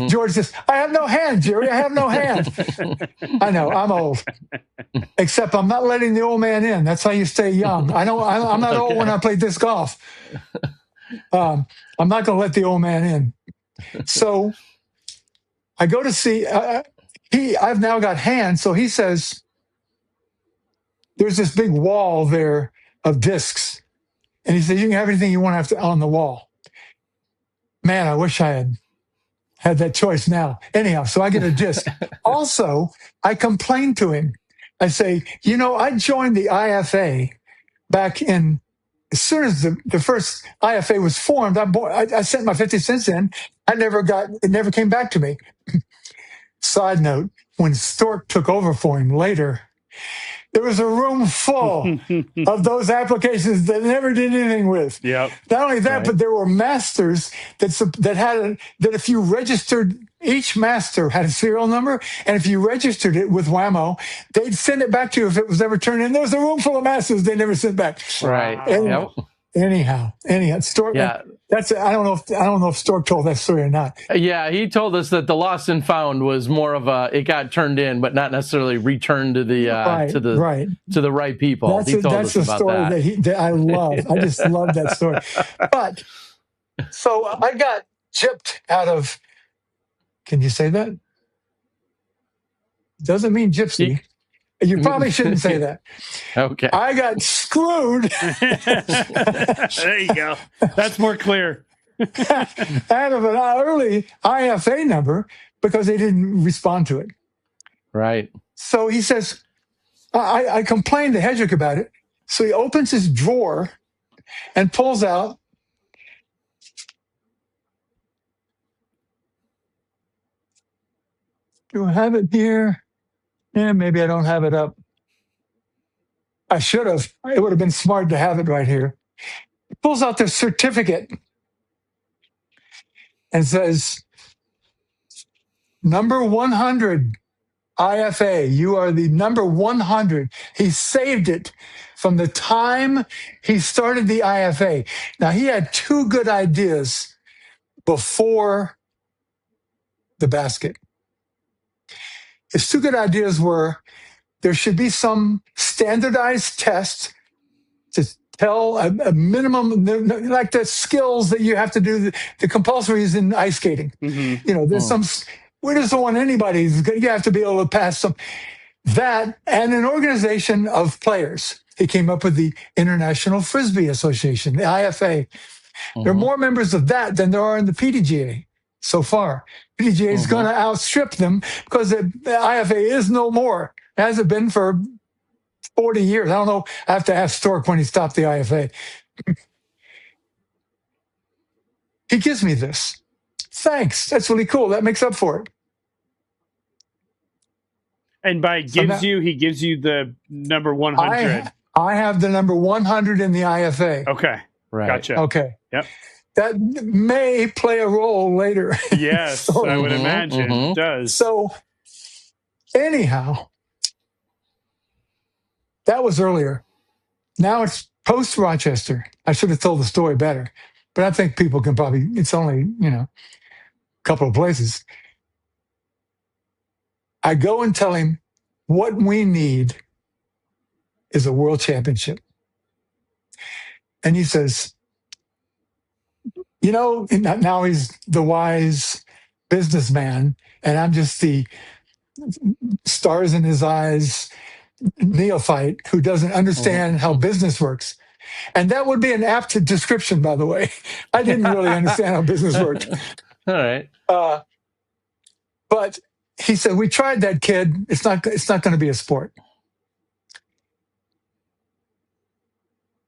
George says, I have no hand, Jerry. I have no hand. I know, I'm old. Except I'm not letting the old man in. That's how you stay young. I'm not old when I play disc golf. I'm not going to let the old man in. So I go to see, I've now got hand. So he says, there's this big wall there of discs. And he says, you can have anything you want on the wall. Man, I wish I had that choice now. Anyhow, so I get a disc. Also, I complained to him. I say, I joined the IFA back in, as soon as the first IFA was formed, I sent my 50 cents in. It never came back to me. Side note, when Stork took over for him later, there was a room full of those applications that never did anything with. Yep. Not only that, but there were masters that if you registered, each master had a serial number, and if you registered it with Whammo, they'd send it back to you if it was ever turned in. There was a room full of masters they never sent back. Right. Anyhow, Stork. Yeah. I don't know if Stork told that story or not. Yeah, he told us that the lost and found was more of it got turned in, but not necessarily returned to the to the right people. That's the story that I love. I just love that story. But so I got gypped out of. Can you say that? Doesn't mean gypsy. You probably shouldn't say that. Okay. I got screwed. There you go. That's more clear. Out of an early IFA number because they didn't respond to it. Right. So he says, I complained to Headrick about it. So he opens his drawer and pulls out do I have it here? Yeah, maybe I don't have it up. I should have. It would have been smart to have it right here. He pulls out the certificate and says, number 100 IFA, you are the number 100. He saved it from the time he started the IFA. Now, he had two good ideas before the basket. His two good ideas were there should be some standardized test to tell a minimum, like the skills that you have to do, the compulsories in ice skating. Mm-hmm. There's some, we just don't want anybody, you have to be able to pass some. That and an organization of players. He came up with the International Frisbee Association, the IFA. Mm-hmm. There are more members of that than there are in the PDGA so far. PDGA is going to outstrip them because the IFA is no more. It hasn't been for 40 years. I don't know. I have to ask Stork when he stopped the IFA. He gives me this. thanks. That's really cool. That makes up for it. And by he gives you the number 100. I have the number 100 in the IFA. Okay. Right. Gotcha. Okay. Yep. That may play a role later. Yes, I would imagine it does. So, anyhow, that was earlier. Now it's post Rochester. I should have told the story better, but I think people can probably, it's only, a couple of places. I go and tell him what we need is a world championship. And he says, now he's the wise businessman, and I'm just the stars in his eyes neophyte who doesn't understand how business works. And that would be an apt description, by the way. I didn't really understand how business worked. All right. But he said, we tried that, kid. It's not going to be a sport.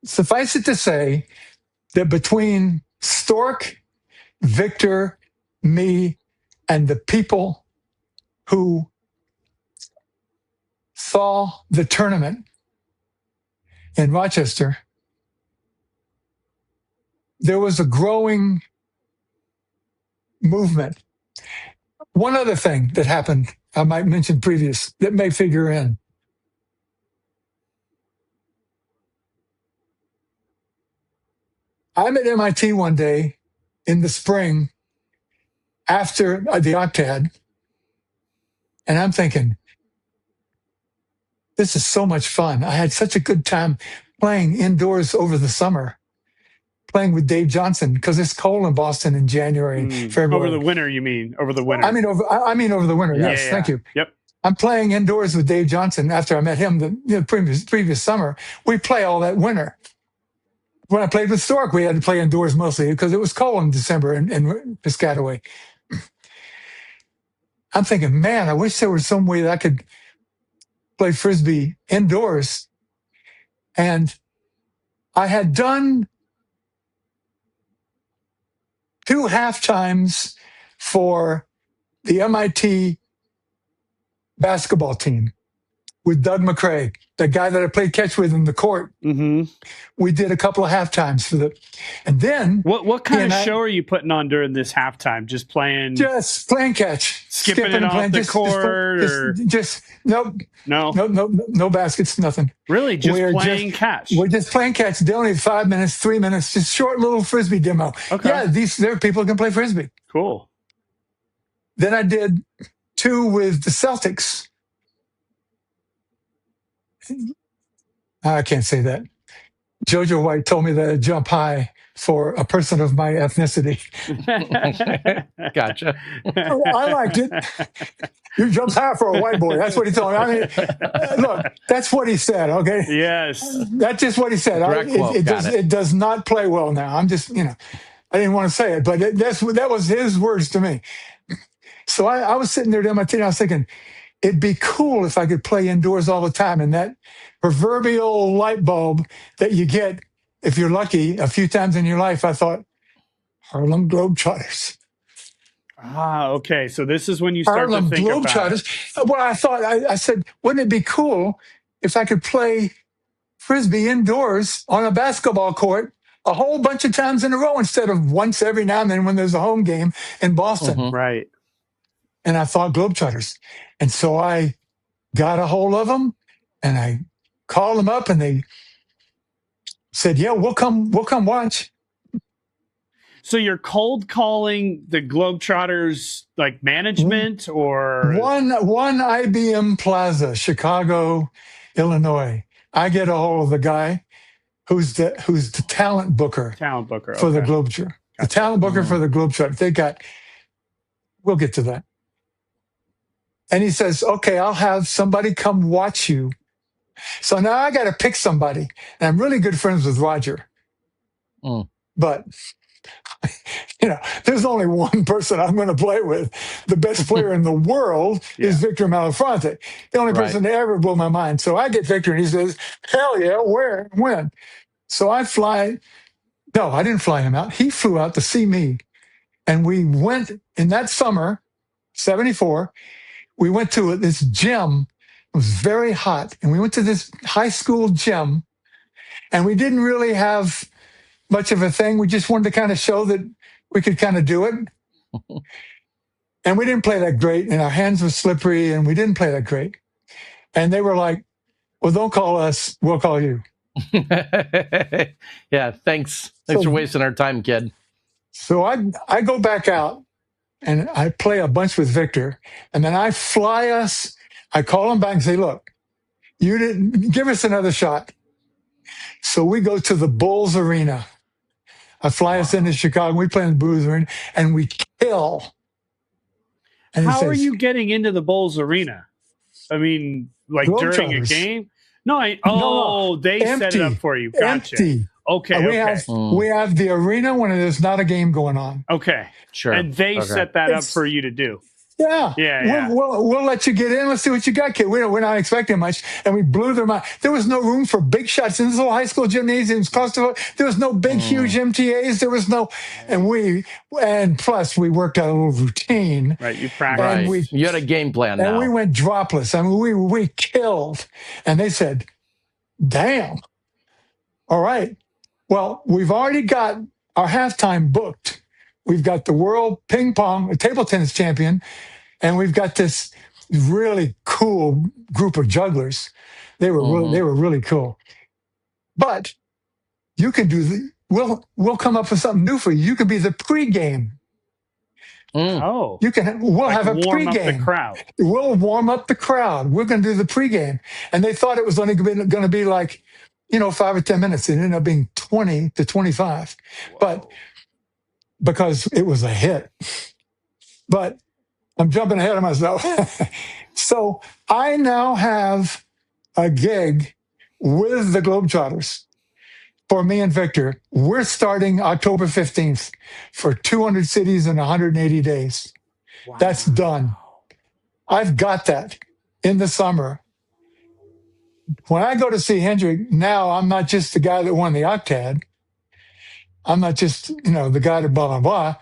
Suffice it to say that between Stork, Victor, me, and the people who saw the tournament in Rochester, there was a growing movement. One other thing that happened, I might mention previous, that may figure in. I'm at MIT one day in the spring after the Octad, and I'm thinking, this is so much fun. I had such a good time playing indoors over the summer, playing with Dave Johnson, because it's cold in Boston in January and February. Over the winter, you mean? Over the winter. I mean over the winter, yes. Thank you. Yep. I'm playing indoors with Dave Johnson after I met him the previous summer. We play all that winter. When I played with Stork, we had to play indoors mostly because it was cold in December in Piscataway. I'm thinking, man, I wish there was some way that I could play Frisbee indoors. And I had done 2 halftimes for the MIT basketball team with Doug McCrae, the guy that I played catch with in the court. Mm-hmm. We did a couple of halftimes and then what kind of show are you putting on during this halftime? Just playing catch, skipping it off the court, no baskets, nothing. Really, just playing catch. We're just playing catch. They only have 5 minutes, 3 minutes, just short little Frisbee demo. Okay. Yeah, there are people who can play Frisbee. Cool. Then I did 2 with the Celtics. I can't say that. Jojo White told me that I'd jump high for a person of my ethnicity. Gotcha. I liked it. You jumped high for a white boy. That's what he told me. I mean, look, that's what he said, okay? Yes. That's just what he said. It does not play well now. I'm just, I didn't want to say it, but that was his words to me. So I was sitting there at MIT and I was thinking, it'd be cool if I could play indoors all the time. And that proverbial light bulb that you get, if you're lucky, a few times in your life, I thought, Harlem Globetrotters. Ah, okay. So this is when you start Harlem to think Globetrotters. Well, I thought, I said, wouldn't it be cool if I could play Frisbee indoors on a basketball court a whole bunch of times in a row instead of once every now and then when there's a home game in Boston? Mm-hmm. Right. And I thought Globetrotters. And so I got a hold of them and I called them up and they said, yeah, we'll come watch. So you're cold calling the Globetrotters like management or one IBM Plaza, Chicago, Illinois. I get a hold of the guy who's the talent booker. For the Globetrotters. Gotcha. The talent booker for the Globetrotters. We'll get to that. And he says, okay, I'll have somebody come watch you. So now I got to pick somebody. And I'm really good friends with Roger. But, there's only one person I'm going to play with. The best player in the world is Victor Malafronte. The only person that ever blew my mind. So I get Victor and he says, hell yeah, where, when? So I fly. No, I didn't fly him out. He flew out to see me And we went in that summer, 74, we went to this gym. It was very hot. And we went to this high school gym, and we didn't really have much of a thing. We just wanted to kind of show that we could kind of do it. And we didn't play that great, and our hands were slippery, and we didn't play that great. And they were like, well, don't call us, we'll call you. Yeah, thanks for wasting our time, kid. So I go back out, and I play a bunch with Victor, and then I fly us. I call him back and say, look, you didn't give us another shot. So we go to the Bulls Arena. I fly us into Chicago. We play in the Bulls Arena, and we kill. And how are you getting into the Bulls Arena? I mean, like during a game? No, they set it up for you. Gotcha. Empty. Okay. We have the arena when there's not a game going on. Okay. Sure. And they set that up for you to do. Yeah. We'll let you get in. Let's see what you got, kid. We're not expecting much. And we blew their mind. There was no room for big shots in this little high school gymnasium. There was no big, huge MTAs. There was no, and plus we worked out a little routine. Right. You practiced. Right. You had a game plan now. And we went dropless. I mean, we killed. And they said, damn. All right. Well, we've already got our halftime booked. We've got the world table tennis champion, and we've got this really cool group of jugglers. They were really cool. But you can we'll come up with something new for you. You can be the pregame. Oh, we'll have a warm pregame. Up the crowd. We'll warm up the crowd. We're going to do the pregame, and they thought it was only going to be like 5 or 10 minutes. It ended up being 20 to 25, but because it was a hit. But I'm jumping ahead of myself. So I now have a gig with the Globetrotters for me and Victor. We're starting October 15th for 200 cities in 180 days. Wow. That's done. I've got that in the summer. When I go to see Headrick, now I'm not just the guy that won the Octad. I'm not just, the guy that blah, blah, blah.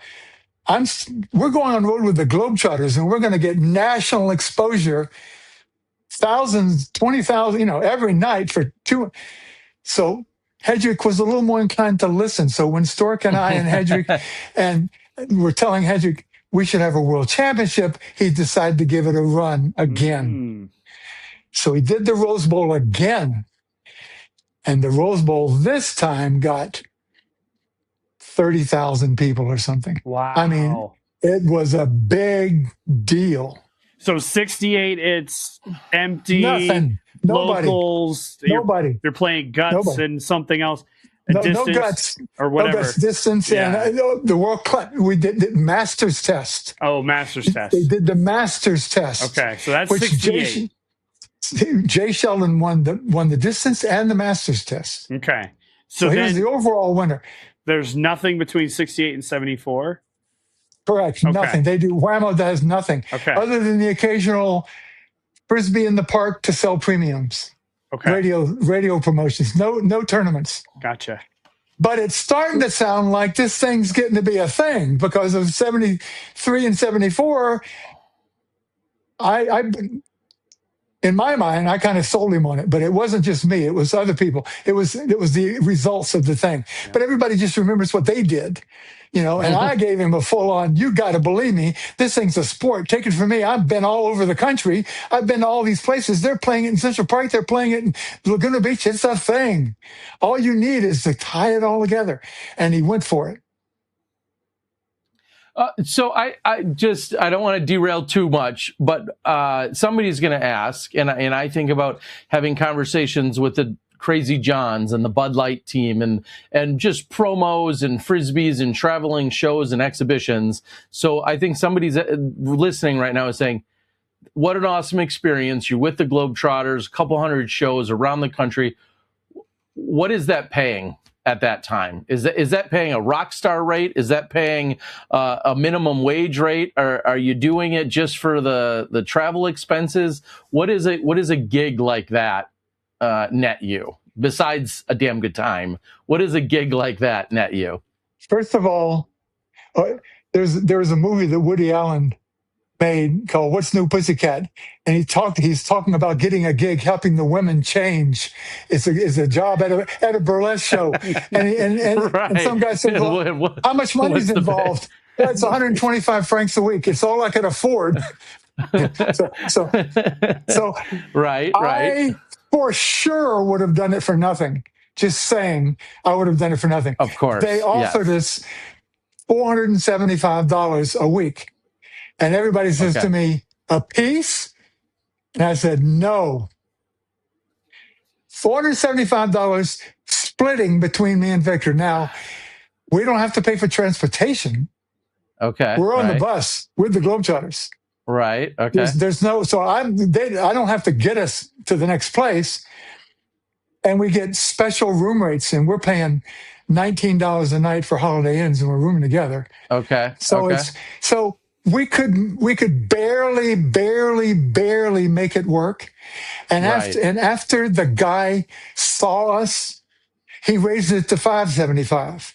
We're going on the road with the Globetrotters, and we're going to get national exposure, thousands, 20,000, every night for 2. So Headrick was a little more inclined to listen. So when Stork and I and Headrick, and we're telling Headrick we should have a world championship, he decided to give it a run again. So he did the Rose Bowl again. And the Rose Bowl this time got 30,000 people or something. Wow. I mean, it was a big deal. So 68, it's empty. Nothing. Nobody. Locals. Nobody. You're playing guts and something else. No guts. Or whatever. No guts, distance. And the World Class. We did the Masters test. Oh, Masters test. They did the Masters test. Okay, so that's 68. Jay Sheldon won the distance and the Masters test. Okay. So he was the overall winner. There's nothing between 68 and 74? Correct. Okay. Nothing. They do. Whammo does nothing. Okay. Other than the occasional Frisbee in the park to sell premiums. Okay. Radio promotions. No tournaments. Gotcha. But it's starting to sound like this thing's getting to be a thing because of 73 and 74. I in my mind, I kind of sold him on it, but it wasn't just me. It was other people. It was the results of the thing. Yeah. But everybody just remembers what they did, and I gave him a full on, you got to believe me, this thing's a sport. Take it from me. I've been all over the country. I've been to all these places. They're playing it in Central Park. They're playing it in Laguna Beach. It's a thing. All you need is to tie it all together. And he went for it. So I don't want to derail too much, but somebody's going to ask, and I think about having conversations with the Crazy Johns and the Bud Light team and just promos and Frisbees and traveling shows and exhibitions. So I think somebody's listening right now is saying, what an awesome experience. You're with the Globetrotters, a couple hundred shows around the country. What is that paying at that time? Is that paying a rock star rate? Is that paying a minimum wage rate? Or are you doing it just for the travel expenses? What is a gig like that net you? Besides a damn good time, what does a gig like that net you? First of all, there was a movie that Woody Allen made called "What's New Pussycat," and he's talking about getting a gig helping the women change. It's a job at a burlesque show, and some guy said, "Well, how much money is involved?" Yeah, it's 125 francs a week. It's all I could afford. so right. I for sure would have done it for nothing. Just saying, I would have done it for nothing. Of course, they offered us $475 a week. And everybody says to me, a piece? And I said, no. $475 splitting between me and Victor. Now, we don't have to pay for transportation. Okay. We're on the bus with the Globetrotters. Right. Okay. There's no, so I don't have to get us to the next place. And we get special room rates, and we're paying $19 a night for Holiday Inns, and we're rooming together. Okay. So we could barely make it work. And after the guy saw us, he raised it to $575.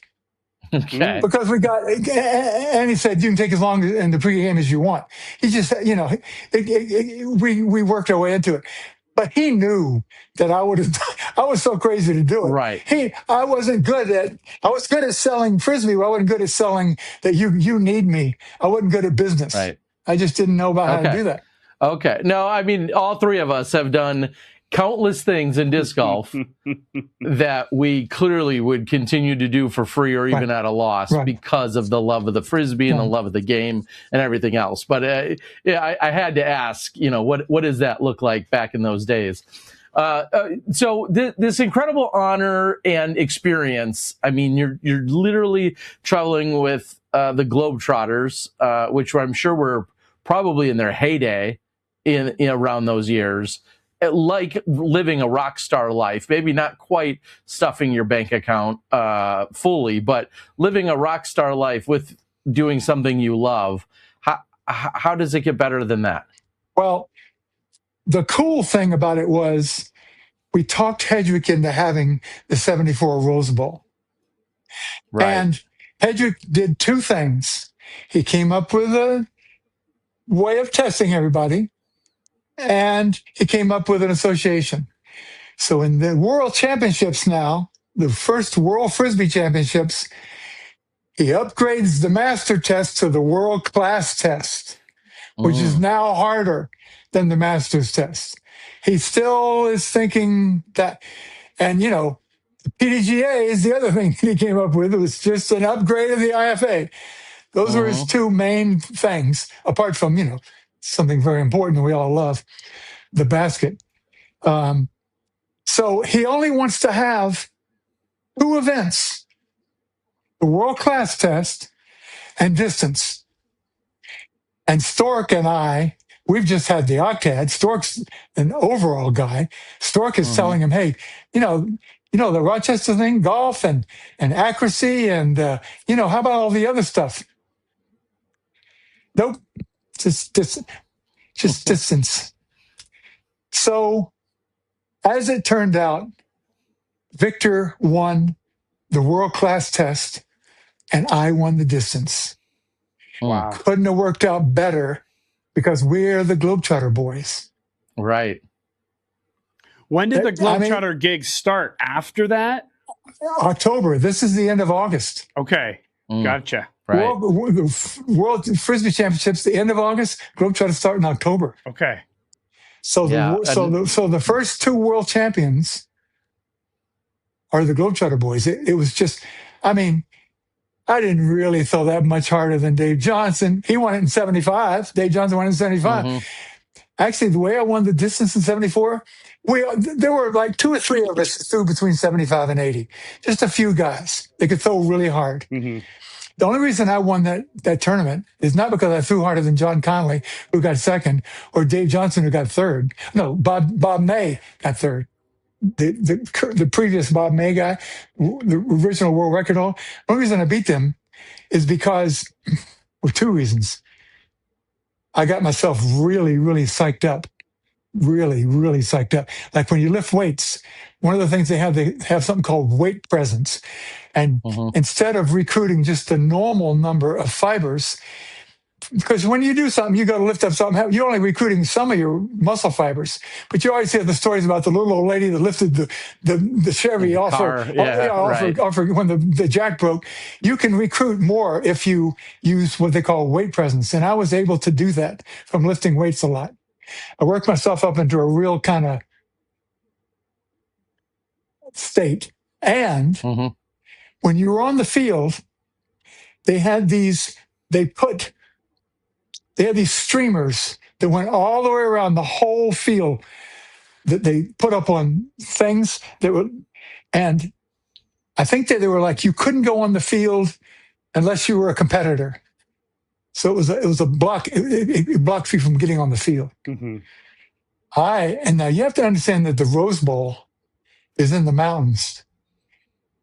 Okay. Because and he said, you can take as long in the pregame as you want. He just, we worked our way into it. But he knew that I was so crazy to do it. Right. I was good at selling Frisbee, but I wasn't good at selling that you need me. I wasn't good at business. Right. I just didn't know about how to do that. Okay. No, I mean, all three of us have done countless things in disc golf that we clearly would continue to do for free or even at a loss because of the love of the Frisbee and the love of the game and everything else. But I had to ask, what does that look like back in those days? So this incredible honor and experience, I mean, you're literally traveling with the Globetrotters, which I'm sure were probably in their heyday in around those years. Like living a rock star life, maybe not quite stuffing your bank account fully, but living a rock star life with doing something you love. How does it get better than that? Well, the cool thing about it was we talked Headrick into having the 74 Rose Bowl. Right. And Headrick did two things. He came up with a way of testing everybody, and he came up with an association. So in the World Championships now, the first World Frisbee Championships, he upgrades the Master Test to the World Class Test, which is now harder than the Masters Test. He still is thinking that, and the PDGA is the other thing he came up with. It was just an upgrade of the IFA. Those were his two main things, apart from, something very important that we all love, the basket. So he only wants to have two events, the World Class Test and distance. And Stork and I, we've just had the Octad. Stork's an overall guy. Stork is telling him, hey, the Rochester thing, golf and accuracy and, how about all the other stuff? Nope. Just distance. So, as it turned out, Victor won the World Class Test, and I won the distance. Wow. Couldn't have worked out better because we're the Globetrotter boys. Right. When did the Globetrotter gigs start? After that? October. This is the end of August. Okay. Gotcha. Right. World Frisbee Championships, the end of August. Globetrotters start in October. Okay. So the first two world champions are the Globetrotter boys. It was just, I didn't really throw that much harder than Dave Johnson. He won it in 75. Dave Johnson won it in 75. Actually, the way I won the distance in 74, there were like two or three of us threw between 75 and 80. Just a few guys. They could throw really hard. The only reason I won that tournament is not because I threw harder than John Conley, who got second, or Dave Johnson, who got third. No, Bob May got third. The previous Bob May guy, the original world record holder. The only reason I beat them is because, well, two reasons. I got myself really, really psyched up really, really psyched up. Like when you lift weights, one of the things they have something called weight presence. And instead of recruiting just the normal number of fibers, because when you do something, you got to lift up something. You're only recruiting some of your muscle fibers, but you always hear the stories about the little old lady that lifted the Chevy off her when the jack broke. You can recruit more if you use what they call weight presence, and I was able to do that from lifting weights a lot. I worked myself up into a real kind of state, and when you were on the field, they had these streamers that went all the way around the whole field that they put up on things that were, and I think that they were like, you couldn't go on the field unless you were a competitor. So it was a block. It blocked you from getting on the field. And now you have to understand that the Rose Bowl is in the mountains,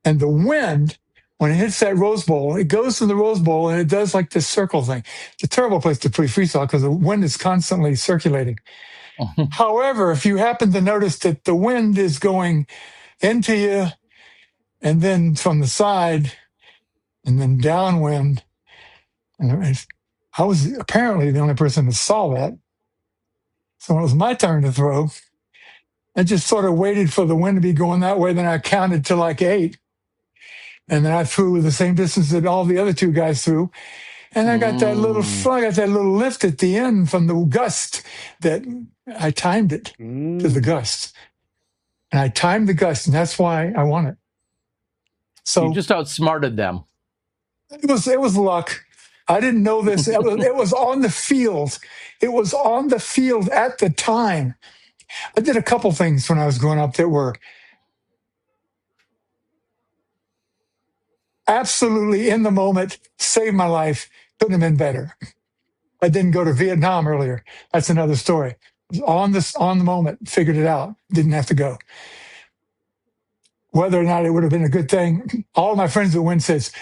and the wind, when it hits that Rose Bowl, it goes to the Rose Bowl and it does like this circle thing. It's a terrible place to play freestyle because the wind is constantly circulating. However, if you happen to notice that the wind is going into you and then from the side and then downwind, and I was apparently the only person that saw that. So when it was my turn to throw, I just sort of waited for the wind to be going that way. Then I counted to like 8. And then I threw the same distance that all the other 2 guys threw. And I got that little lift at the end from the gust that I timed it to the gust. And I timed the gust, and that's why I won it. So you just outsmarted them. It was luck. I didn't know this. It was on the field. It was on the field at the time. I did a couple things when I was growing up that were absolutely in the moment, saved my life, couldn't have been better. I didn't go to Vietnam earlier. That's another story. On the moment, figured it out, didn't have to go. Whether or not it would have been a good thing, all my friends that went says,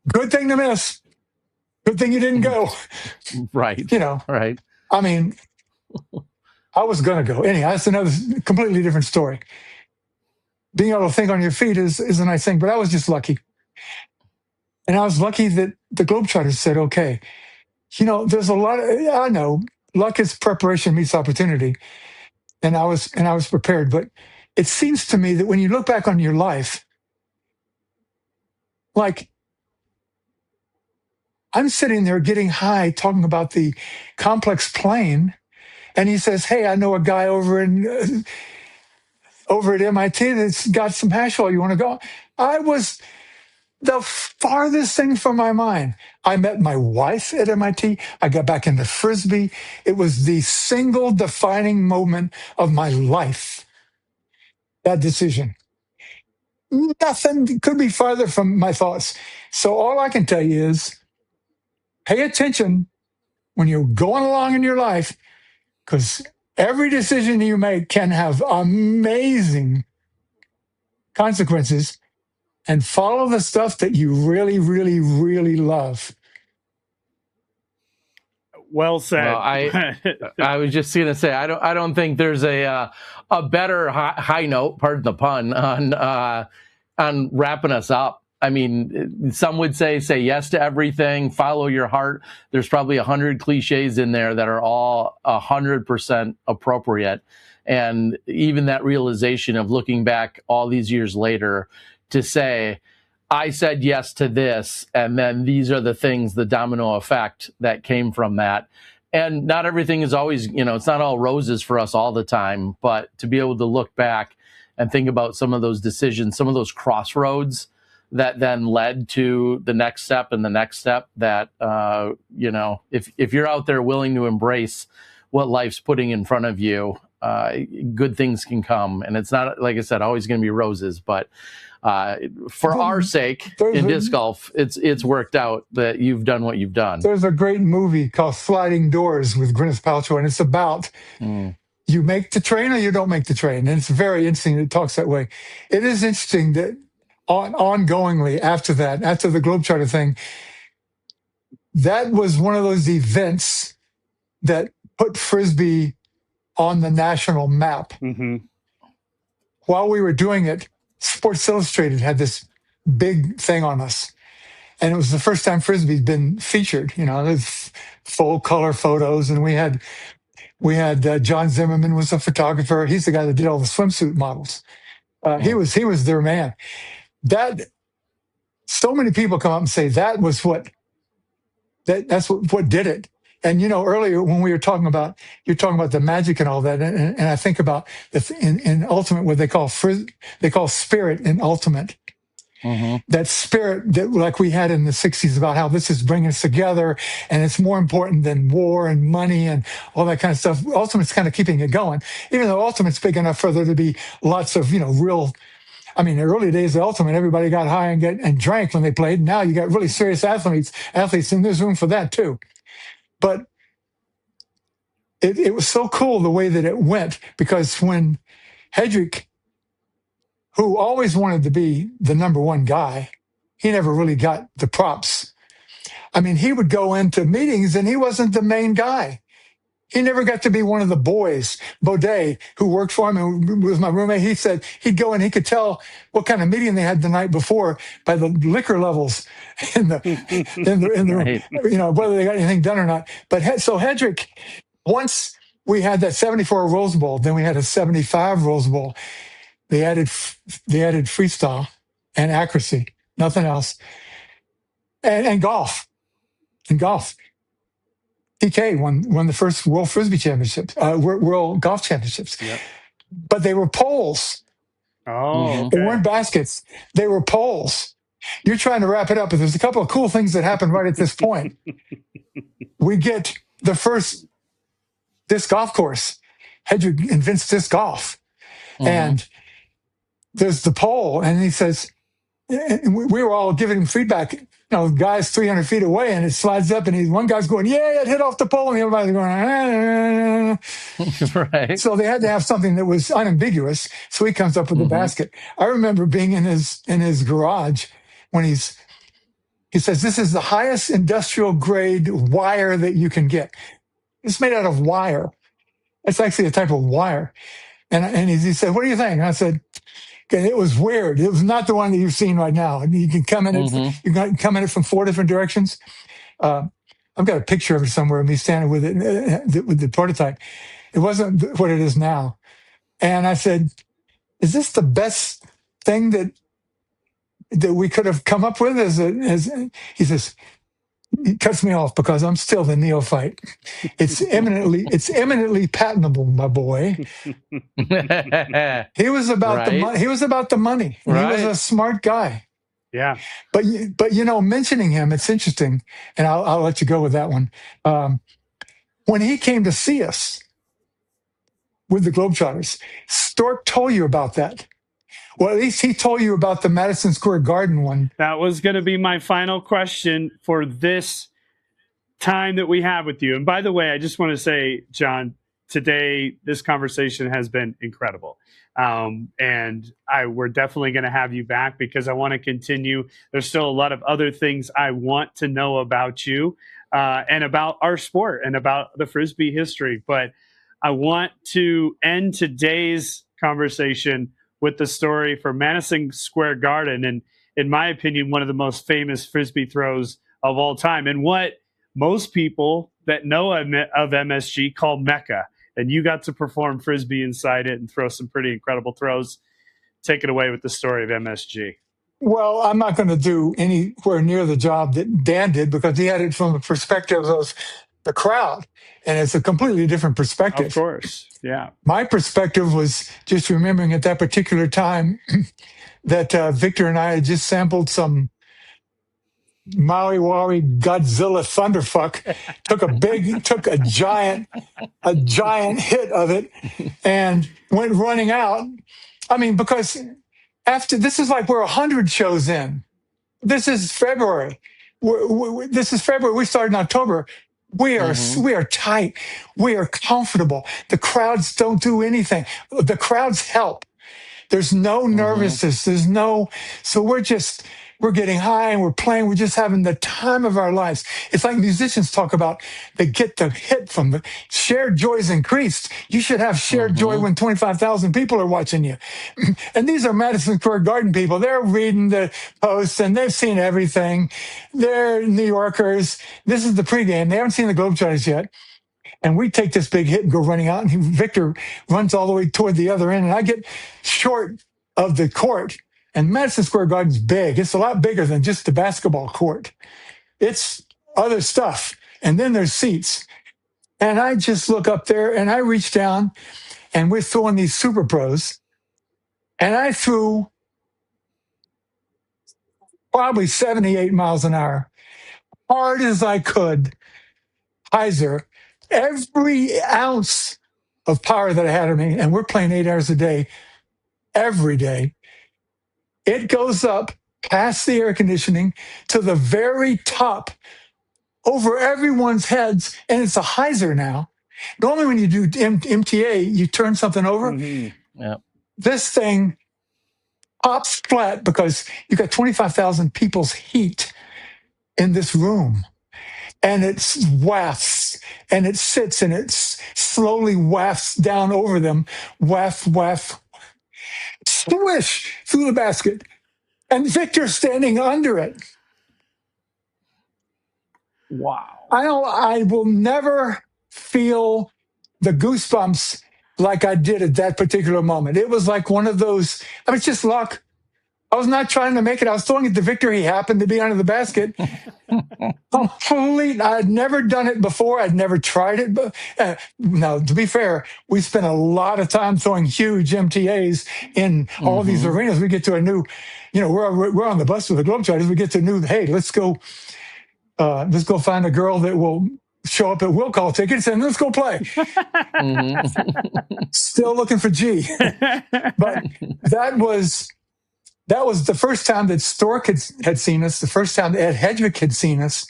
good thing to miss. Good thing you didn't go. Right. Right. I mean, I was going to go. Anyhow, that's another completely different story. Being able to think on your feet is a nice thing, but I was just lucky. And I was lucky that the Globetrotters said, okay, there's a lot of, I know, luck is preparation meets opportunity. And I was prepared. But it seems to me that when you look back on your life, like I'm sitting there getting high talking about the complex plane. And he says, hey, I know a guy over at MIT that's got some hash oil. You want to go? I was the farthest thing from my mind. I met my wife at MIT. I got back into Frisbee. It was the single defining moment of my life, that decision. Nothing could be farther from my thoughts. So all I can tell you is pay attention when you're going along in your life, because every decision you make can have amazing consequences, and follow the stuff that you really, really, really love. Well said. Well, I was just going to say, I don't think there's a better high note, pardon the pun, on wrapping us up. I mean, some would say yes to everything, follow your heart. There's probably 100 cliches in there that are all 100% appropriate. And even that realization of looking back all these years later to say, I said yes to this, and then these are the things, the domino effect that came from that. And not everything is always, it's not all roses for us all the time, but to be able to look back and think about some of those decisions, some of those crossroads that then led to the next step and the next step that, if you're out there willing to embrace what life's putting in front of you, good things can come. And it's not, like I said, always going to be roses, but for our sake in disc golf, it's worked out that you've done what you've done. There's a great movie called Sliding Doors with Gwyneth Paltrow, and it's about you make the train or you don't make the train. And it's very interesting. It talks that way. It is interesting that ongoingly after the Globetrotter thing, that was one of those events that put Frisbee on the national map. Mm-hmm. While we were doing it, Sports Illustrated had this big thing on us. And it was the first time Frisbee's been featured. There's full color photos, and we had John Zimmerman was a photographer. He's the guy that did all the swimsuit models. He was their man. That so many people come up and say that's what did it. And earlier when we were talking about the magic and all that, and I think about in Ultimate what they call spirit in Ultimate. Mm-hmm. That spirit that like we had in the 60s about how this is bringing us together and it's more important than war and money and all that kind of stuff. Ultimate's kind of keeping it going, even though Ultimate's big enough for there to be lots of, real. I mean, the early days of Ultimate, everybody got high and drank when they played. Now you got really serious athletes, and there's room for that too. But it was so cool the way that it went, because when Headrick, who always wanted to be the number one guy, he never really got the props. I mean, he would go into meetings and he wasn't the main guy. He never got to be one of the boys. Baudet, who worked for him and was my roommate, he said he'd go and he could tell what kind of meeting they had the night before by the liquor levels in the Right. whether they got anything done or not. But so Headrick, once we had that 74 Rose Bowl, then we had a 75 Rose Bowl. They added freestyle and accuracy, nothing else, and golf. In golf, TK won the first World Frisbee Championships, World Golf Championships. Yep. But they were poles. Oh, They weren't baskets. They were poles. You're trying to wrap it up, but there's a couple of cool things that happened right at this point. We get the first disc golf course. Headrick invents disc golf, and there's the pole, and he says, and we were all giving him feedback. Guys 300 feet away, and it slides up, and one guy's going, "Yeah, it hit off the pole," and everybody's going, Right. So they had to have something that was unambiguous. So he comes up with the basket. I remember being in his garage when he says, "This is the highest industrial grade wire that you can get. It's made out of wire. It's actually a type of wire." And he said, "What do you think?" And I said, "Okay, it was weird. It was not the one that you've seen right now. You can come in it. You can come in it from 4 different directions." I've got a picture of it somewhere of me standing with it with the prototype. It wasn't what it is now. And I said, "Is this the best thing that we could have come up with?" He says, he cuts me off because I'm still the neophyte. It's eminently patentable, my boy. He was about the money. He was about the money. Right. He was a smart guy. Yeah. But mentioning him, it's interesting, and I'll let you go with that one. When he came to see us with the Globetrotters, Stork told you about that. Well, at least he told you about the Madison Square Garden one. That was going to be my final question for this time that we have with you. And by the way, I just want to say, John, today this conversation has been incredible. And we're definitely going to have you back because I want to continue. There's still a lot of other things I want to know about you and about our sport and about the Frisbee history. But I want to end today's conversation with the story for Madison Square Garden, and in my opinion, one of the most famous Frisbee throws of all time, and what most people that know of MSG call Mecca. And you got to perform Frisbee inside it and throw some pretty incredible throws. Take it away with the story of MSG. Well, I'm not going to do anywhere near the job that Dan did because he had it from the perspective of the crowd, and it's a completely different perspective. Of course, yeah. My perspective was just remembering at that particular time that Victor and I had just sampled some Maui Wowie Godzilla Thunderfuck, took a giant hit of it, and went running out. I mean, because after this is like we're 100 shows in. This is February. This is February. We started in October. We are tight. We are comfortable. The crowds don't do anything. The crowds help. There's no nervousness. So we're we're getting high and we're playing. We're just having the time of our lives. It's like musicians talk about, they get the hit from the shared joy is increased. You should have shared joy when 25,000 people are watching you. And these are Madison Square Garden people. They're reading the posts and they've seen everything. They're New Yorkers. This is the pregame. They haven't seen the Globetrotters yet. And we take this big hit and go running out, and Victor runs all the way toward the other end, and I get short of the court. And Madison Square Garden's big. It's a lot bigger than just the basketball court. It's other stuff. And then there's seats. And I just look up there, and I reach down, and we're throwing these Super Pros. And I threw probably 78 miles an hour, hard as I could, hyzer, every ounce of power that I had in me, and we're playing 8 hours a day, every day. It goes up past the air conditioning to the very top, over everyone's heads, and it's a hyzer now. Normally, when you do MTA, you turn something over. Yeah. This thing pops flat because you've got 25,000 people's heat in this room. And it wafts, and it sits, and it slowly wafts down over them, waft, swish through the basket. And Victor's standing under it. Wow. I will never feel the goosebumps like I did at that particular moment. It was like one of those, I mean, it's just luck. I was not trying to make it. I was throwing it to Victor. He happened to be under the basket. Complete. I had never done it before. I'd never tried it. But now, to be fair, we spent a lot of time throwing huge MTAs in all these arenas. We get to a new, we're on the bus with the Globetrotters. We get to a new, hey, let's go find a girl that will show up at will call tickets and let's go play. Still looking for G. But that was the first time that Stork had seen us, the first time that Ed Headrick had seen us.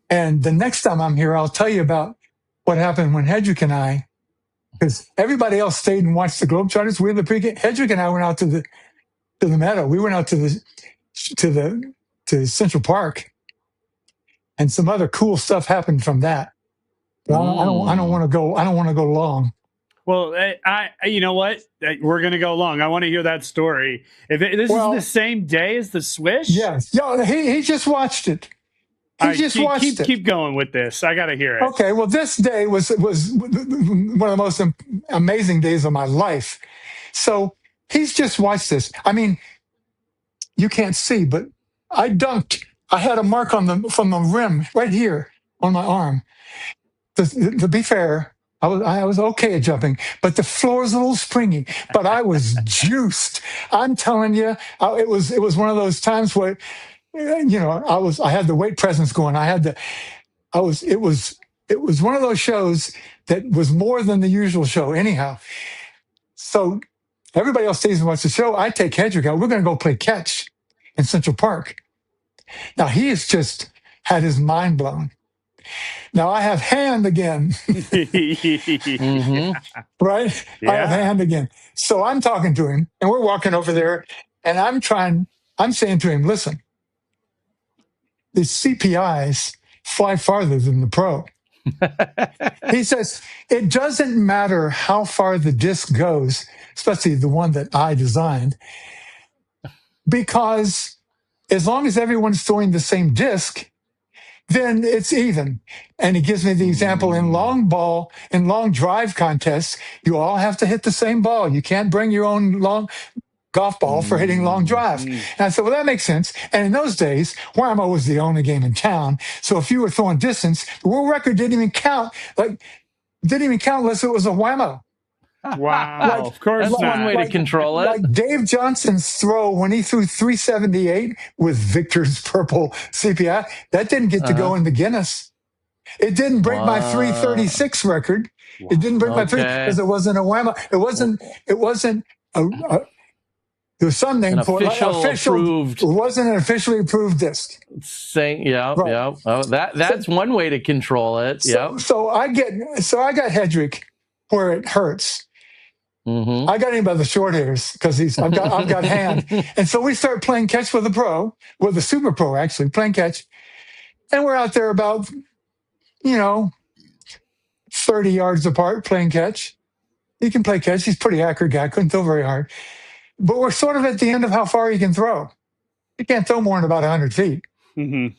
And the next time I'm here, I'll tell you about what happened when Headrick and I, because everybody else stayed and watched the Globetrotters. We were in the pregame. Headrick and I went out to the meadow. We went out to Central Park, and some other cool stuff happened from that. But I don't want to go. I don't want to go long. Well, you know what? We're going to go long. I want to hear that story. If this is the same day as the swish? Yes. Yeah, he just watched it. Keep going with this. I got to hear it. Okay. Well, this day was one of the most amazing days of my life. So he's just watched this. I mean, you can't see, but I dunked. I had a mark from the rim right here on my arm. To be fair, I was okay at jumping, but the floor is a little springy. But I was juiced. I'm telling you, it was one of those times where, I had the weight presence going. It was one of those shows that was more than the usual show. Anyhow, so everybody else stays and watches the show. I take Headrick out. We're going to go play catch in Central Park. Now he has just had his mind blown. Now I have hand again. Right? Yeah. I have hand again. So I'm talking to him, and we're walking over there, and I'm saying to him, listen, the CPIs fly farther than the pro. He says, it doesn't matter how far the disc goes, especially the one that I designed, because as long as everyone's throwing the same disc, then it's even. And he gives me the example in long drive contests, you all have to hit the same ball. You can't bring your own long golf ball for hitting long drives. And I said, well, that makes sense. And in those days, Whammo was the only game in town. So if you were throwing distance, the world record didn't even count unless it was a Whammo. Wow. Of course That's not. one way to control it. Like Dave Johnson's throw when he threw 378 with Victor's purple CPI, that didn't get to go in the Guinness. It didn't break my 336 record. Wow. It didn't break my 3 because it wasn't a Whammo. It wasn't there was some name for it. Approved. It wasn't an officially approved disc. Yeah. Oh, that's one way to control it. So I got Headrick where it hurts. Mm-hmm. I got him by the short hairs because I've got hand. And so we start playing catch with a super pro actually, playing catch. And we're out there about, 30 yards apart playing catch. He can play catch. He's a pretty accurate guy. Couldn't throw very hard. But we're sort of at the end of how far he can throw. He can't throw more than about 100 feet. Mm-hmm.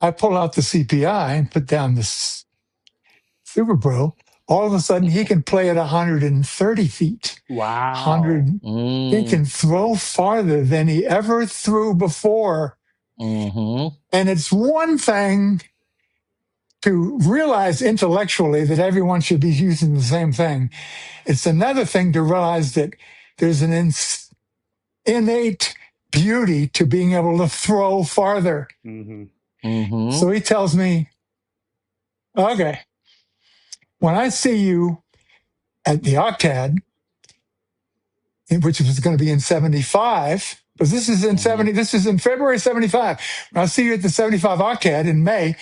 I pull out the CPI and put down this Super Pro. All of a sudden, he can play at 130 feet. Wow. 100. He can throw farther than he ever threw before. Mm-hmm. And it's one thing to realize intellectually that everyone should be using the same thing. It's another thing to realize that there's an innate beauty to being able to throw farther. Mm-hmm. Mm-hmm. So he tells me, okay, when I see you at the Octad, which was going to be in 75, because this is in 70, this is in February 75. When I see you at the 75 Octad in May,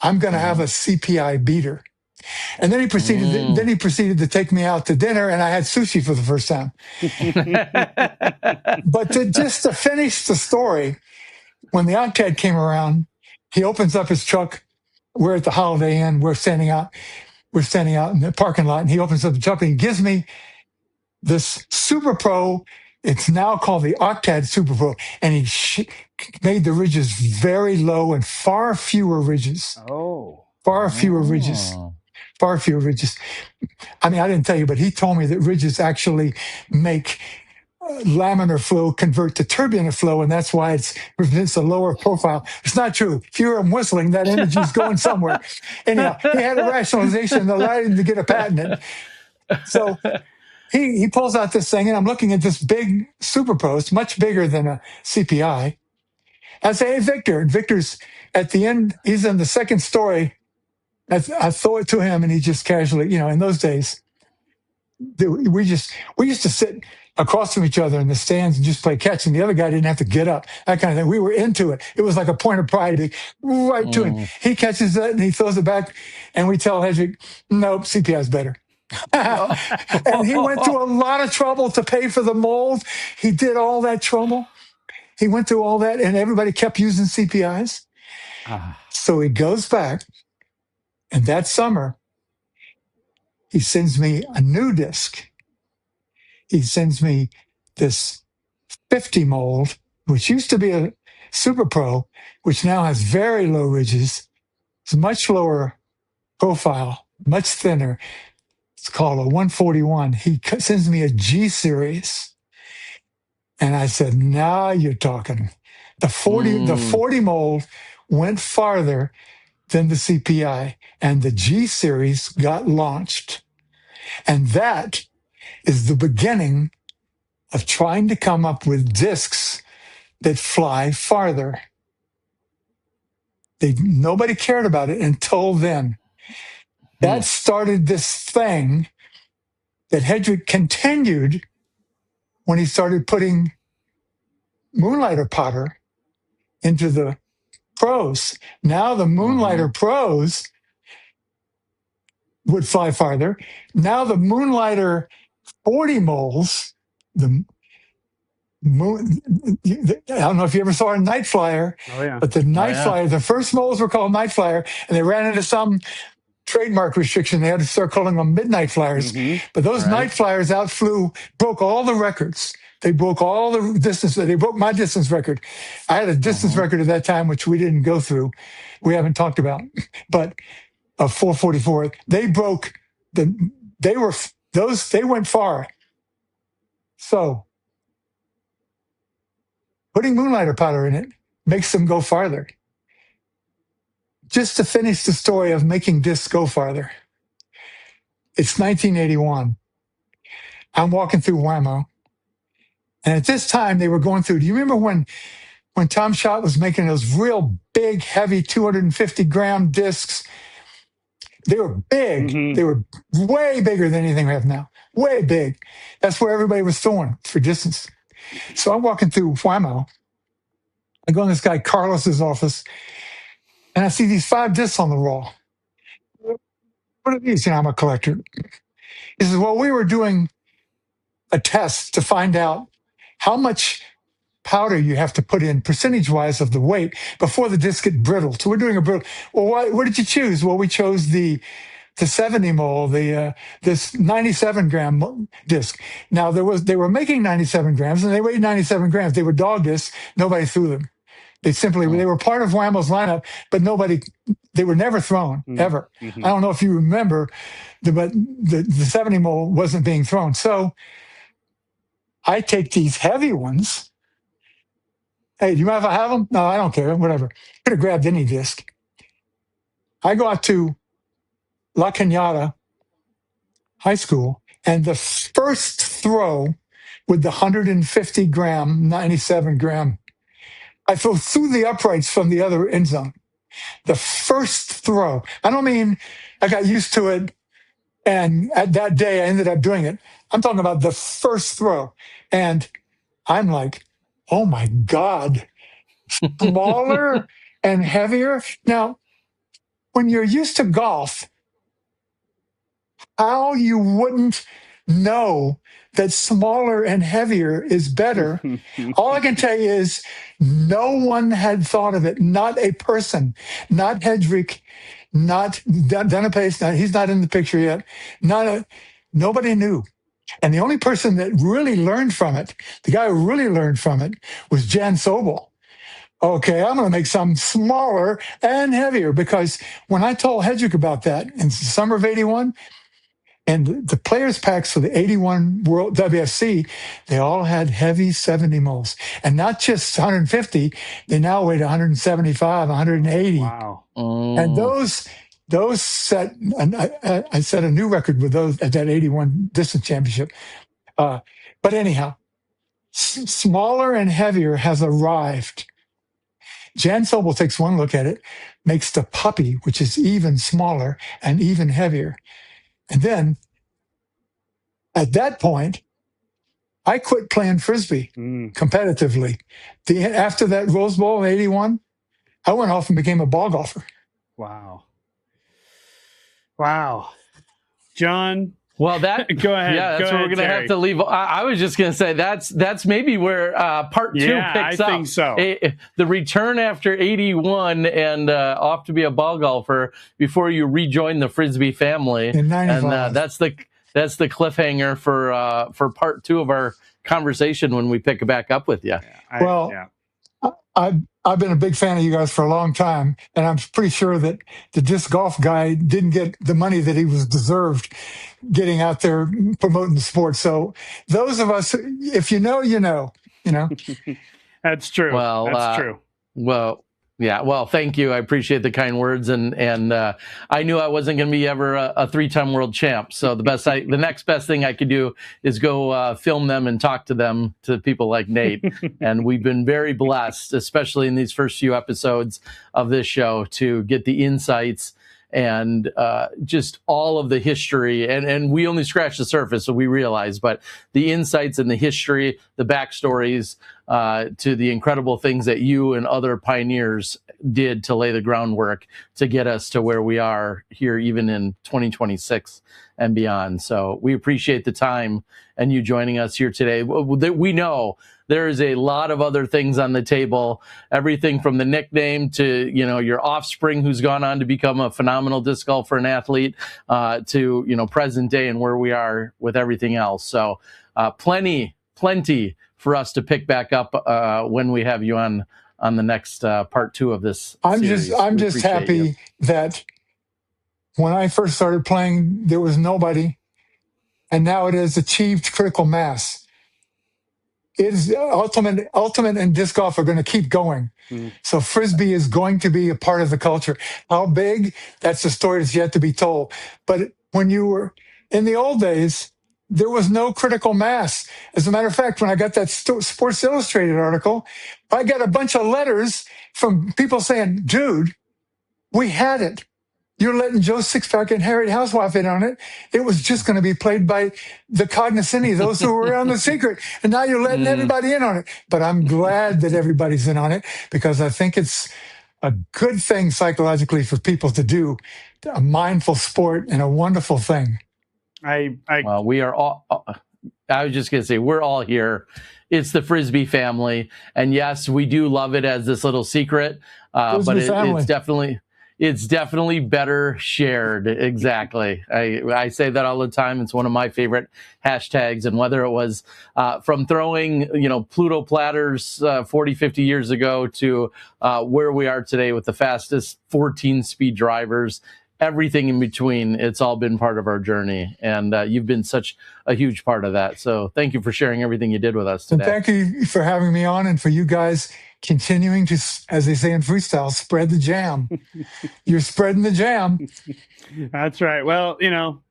I'm going to have a CPI beater. And then he proceeded to take me out to dinner, and I had sushi for the first time. But just to finish the story, when the Octad came around, he opens up his truck. We're at the Holiday Inn. We're standing out in the parking lot, and he opens up the truck and he gives me this Super Pro. It's now called the Octad Super Pro, and he made the ridges very low and far fewer ridges. Far fewer ridges. I mean, I didn't tell you, but he told me that ridges actually make laminar flow convert to turbulent flow, and that's why it's a lower profile. It's not true. If you hear him whistling, that energy's going somewhere. Anyhow, he had a rationalization that allowed him to get a patent. So he pulls out this thing, and I'm looking at this big Super Pro. It's much bigger than a CPI. I say, hey, Victor. And Victor's at the end. He's in the second story. I throw it to him, and he just casually, in those days, we used to sit across from each other in the stands and just play catch, and the other guy didn't have to get up, that kind of thing. We were into it. It was like a point of pride right to him. He catches it, and he throws it back, and we tell Headrick, nope, CPI's better. And he went through a lot of trouble to pay for the mold. He did all that trouble. He went through all that, and everybody kept using CPIs. So he goes back, and that summer, he sends me a new disc. He sends me this 50 mold, which used to be a Super Pro, which now has very low ridges. It's much lower profile, much thinner. It's called a 141. He sends me a G series. And I said, now you're talking. The 40 mold went farther than the CPI, and the G series got launched. And that is the beginning of trying to come up with discs that fly farther. Nobody cared about it until then. That started this thing that Headrick continued when he started putting Moonlighter powder into the pros. Now the Moonlighter pros would fly farther. Now the Moonlighter 40 moles, I don't know if you ever saw a Night Flyer, but the Night Flyer, the first moles were called Night Flyer, and they ran into some trademark restriction. They had to start calling them Midnight Flyers. But those Night Flyers broke all the records. They broke all the distance. They broke my distance record. I had a distance record at that time, which we didn't go through. We haven't talked about, but of 444. They broke they went far. So putting Moonlighter powder in it makes them go farther. Just to finish the story of making discs go farther. It's 1981. I'm walking through Whammo. And at this time, they were going through, do you remember when Tom Schott was making those real big, heavy 250-gram discs? They were big. They were way bigger than anything we have now. Way big. That's where everybody was throwing for distance. So I'm walking through Whammo. I go in this guy Carlos's office, and I see these 5 discs on the wall. What are these? I'm a collector. He says, well, we were doing a test to find out how much powder you have to put in percentage-wise of the weight before the disc get brittle. So we're doing a brittle. Well, what did you choose? Well, we chose the 70 mole, this 97 gram disc. Now they were making 97 grams and they weighed 97 grams. They were dog discs. Nobody threw them. They were part of Whammo's lineup, but they were never thrown, ever. Mm-hmm. I don't know if you remember, but the 70 mole wasn't being thrown. So I take these heavy ones. Hey, do you mind if I have them? No, I don't care. Whatever. Could have grabbed any disc. I go out to La Cañada High School, and the first throw with the 150 gram, 97 gram, I throw through the uprights from the other end zone. The first throw. I don't mean I got used to it, and at that day I ended up doing it. I'm talking about the first throw. And I'm like, oh my God, smaller and heavier. Now, when you're used to golf, how you wouldn't know that smaller and heavier is better. All I can tell you is no one had thought of it. Not a person, not Headrick, not Denapace. He's not in the picture yet. Nobody knew. And the only person that really learned from it, the guy who really learned from it, was Jan Sobel. Okay, I'm going to make some smaller and heavier, because when I told Headrick about that in the summer of '81, and the players' packs for the '81 World WFC, they all had heavy 70 moles, and not just 150. They now weighed 175, 180. Wow! And those set, and I set a new record with those at that '81 distance championship. But anyhow, smaller and heavier has arrived. Jan Sobel takes one look at it, makes the puppy, which is even smaller and even heavier. And then, at that point, I quit playing Frisbee competitively. After that Rose Bowl in '81, I went off and became a ball golfer. Wow. John. Well, that go ahead. Yeah, that's where we're going to have to leave. I was just going to say that's maybe where part two picks up. I think so. The return after '81 and off to be a ball golfer before you rejoin the Frisbee family. In '95. And that's the cliffhanger for part two of our conversation when we pick it back up with you. I've been a big fan of you guys for a long time, and I'm pretty sure that the disc golf guy didn't get the money that he was deserved getting out there promoting the sport. So those of us, if you know, you know. That's true. Well, that's true. Well, yeah. Well, thank you. I appreciate the kind words, and I knew I wasn't going to be ever a three-time world champ. So the next best thing I could do is go film them and talk to people like Nate. And we've been very blessed, especially in these first few episodes of this show, to get the insights and just all of the history. And we only scratched the surface, so we realize, but the insights and the history, the backstories to the incredible things that you and other pioneers did to lay the groundwork to get us to where we are here, even in 2026 and beyond. So we appreciate the time and you joining us here today. We know there is a lot of other things on the table, everything from the nickname to, your offspring who's gone on to become a phenomenal disc golfer and athlete, to, present day and where we are with everything else. So plenty for us to pick back up when we have you on the next part two of this series. I'm just happy that when I first started playing, there was nobody, and now it has achieved critical mass. It is ultimate and disc golf are going to keep going. So Frisbee is going to be a part of the culture. How big? That's a story that's yet to be told. But when you were in the old days, there was no critical mass. As a matter of fact, when I got that Sports Illustrated article, I got a bunch of letters from people saying, dude, we had it. You're letting Joe Sixpack and Harriet Housewife in on it. It was just going to be played by the cognoscenti, those who were on the secret. And now you're letting everybody in on it. But I'm glad that everybody's in on it, because I think it's a good thing psychologically for people to do, a mindful sport and a wonderful thing. We are all, I was just going to say, we're all here. It's the Frisbee family. And yes, we do love it as this little secret, but it's definitely better shared. Exactly. I say that all the time. It's one of my favorite hashtags. And whether it was from throwing, Pluto platters 40, 50 years ago to where we are today with the fastest 14-speed drivers, everything in between, it's all been part of our journey. And you've been such a huge part of that. So thank you for sharing everything you did with us today. And thank you for having me on, and for you guys continuing to, as they say in freestyle, spread the jam. You're spreading the jam. That's right. Well,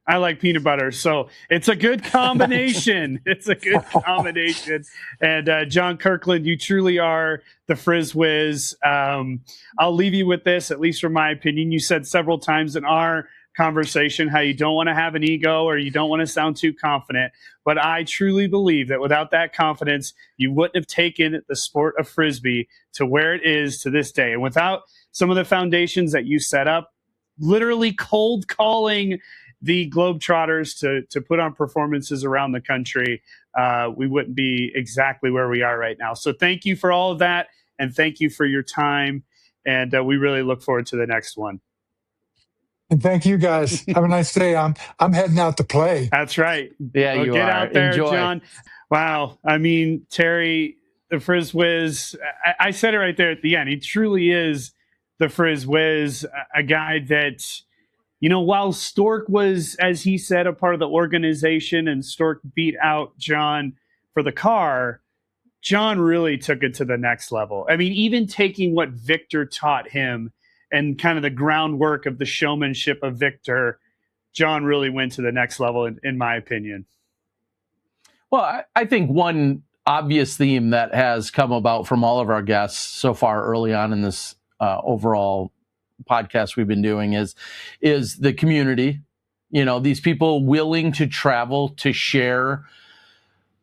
I like peanut butter, so it's a good combination. It's a good combination. And John Kirkland, you truly are the FrizWhiz. I'll leave you with this, at least from my opinion. You said several times in our conversation how you don't want to have an ego or you don't want to sound too confident. But I truly believe that without that confidence, you wouldn't have taken the sport of Frisbee to where it is to this day. And without some of the foundations that you set up, literally cold calling the Globetrotters to put on performances around the country, we wouldn't be exactly where we are right now. So thank you for all of that, and thank you for your time. And we really look forward to the next one. And thank you guys. Have a nice day. I'm heading out to play. That's right. Yeah, well, you get are. out there, Enjoy. John. Wow. I mean, Terry, the FrizWhiz, I said it right there at the end. He truly is the FrizWhiz, a guy that, while Stork was, as he said, a part of the organization and Stork beat out John for the car, John really took it to the next level. I mean, even taking what Victor taught him and kind of the groundwork of the showmanship of Victor, John really went to the next level, in my opinion. Well, I think one obvious theme that has come about from all of our guests so far early on in this overall podcast we've been doing is the community. These people willing to travel to share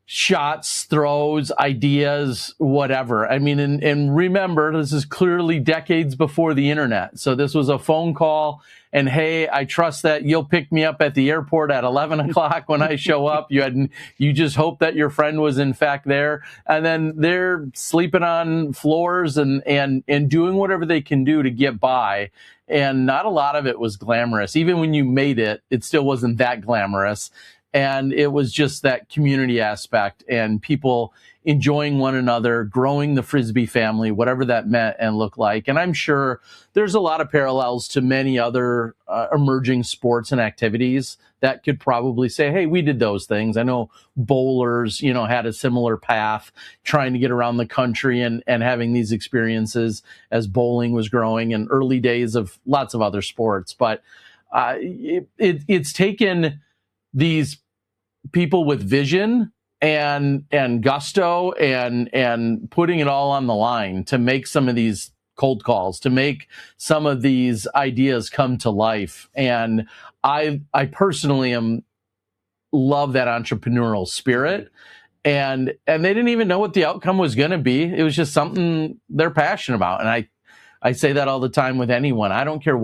shots, throws, ideas, whatever. I mean, and remember, this is clearly decades before the internet. So this was a phone call and, hey, I trust that you'll pick me up at the airport at 11 o'clock when I show up. You just hope that your friend was in fact there. And then they're sleeping on floors and doing whatever they can do to get by. And not a lot of it was glamorous. Even when you made it, it still wasn't that glamorous. And it was just that community aspect and people enjoying one another, growing the Frisbee family, whatever that meant and looked like. And I'm sure there's a lot of parallels to many other emerging sports and activities that could probably say, hey, we did those things. I know bowlers, had a similar path trying to get around the country and having these experiences as bowling was growing and early days of lots of other sports. But it's taken these people with vision and gusto and putting it all on the line to make some of these cold calls, to make some of these ideas come to life. And I personally love that entrepreneurial spirit. And they didn't even know what the outcome was going to be. It was just something they're passionate about. And I say that all the time with anyone. I don't care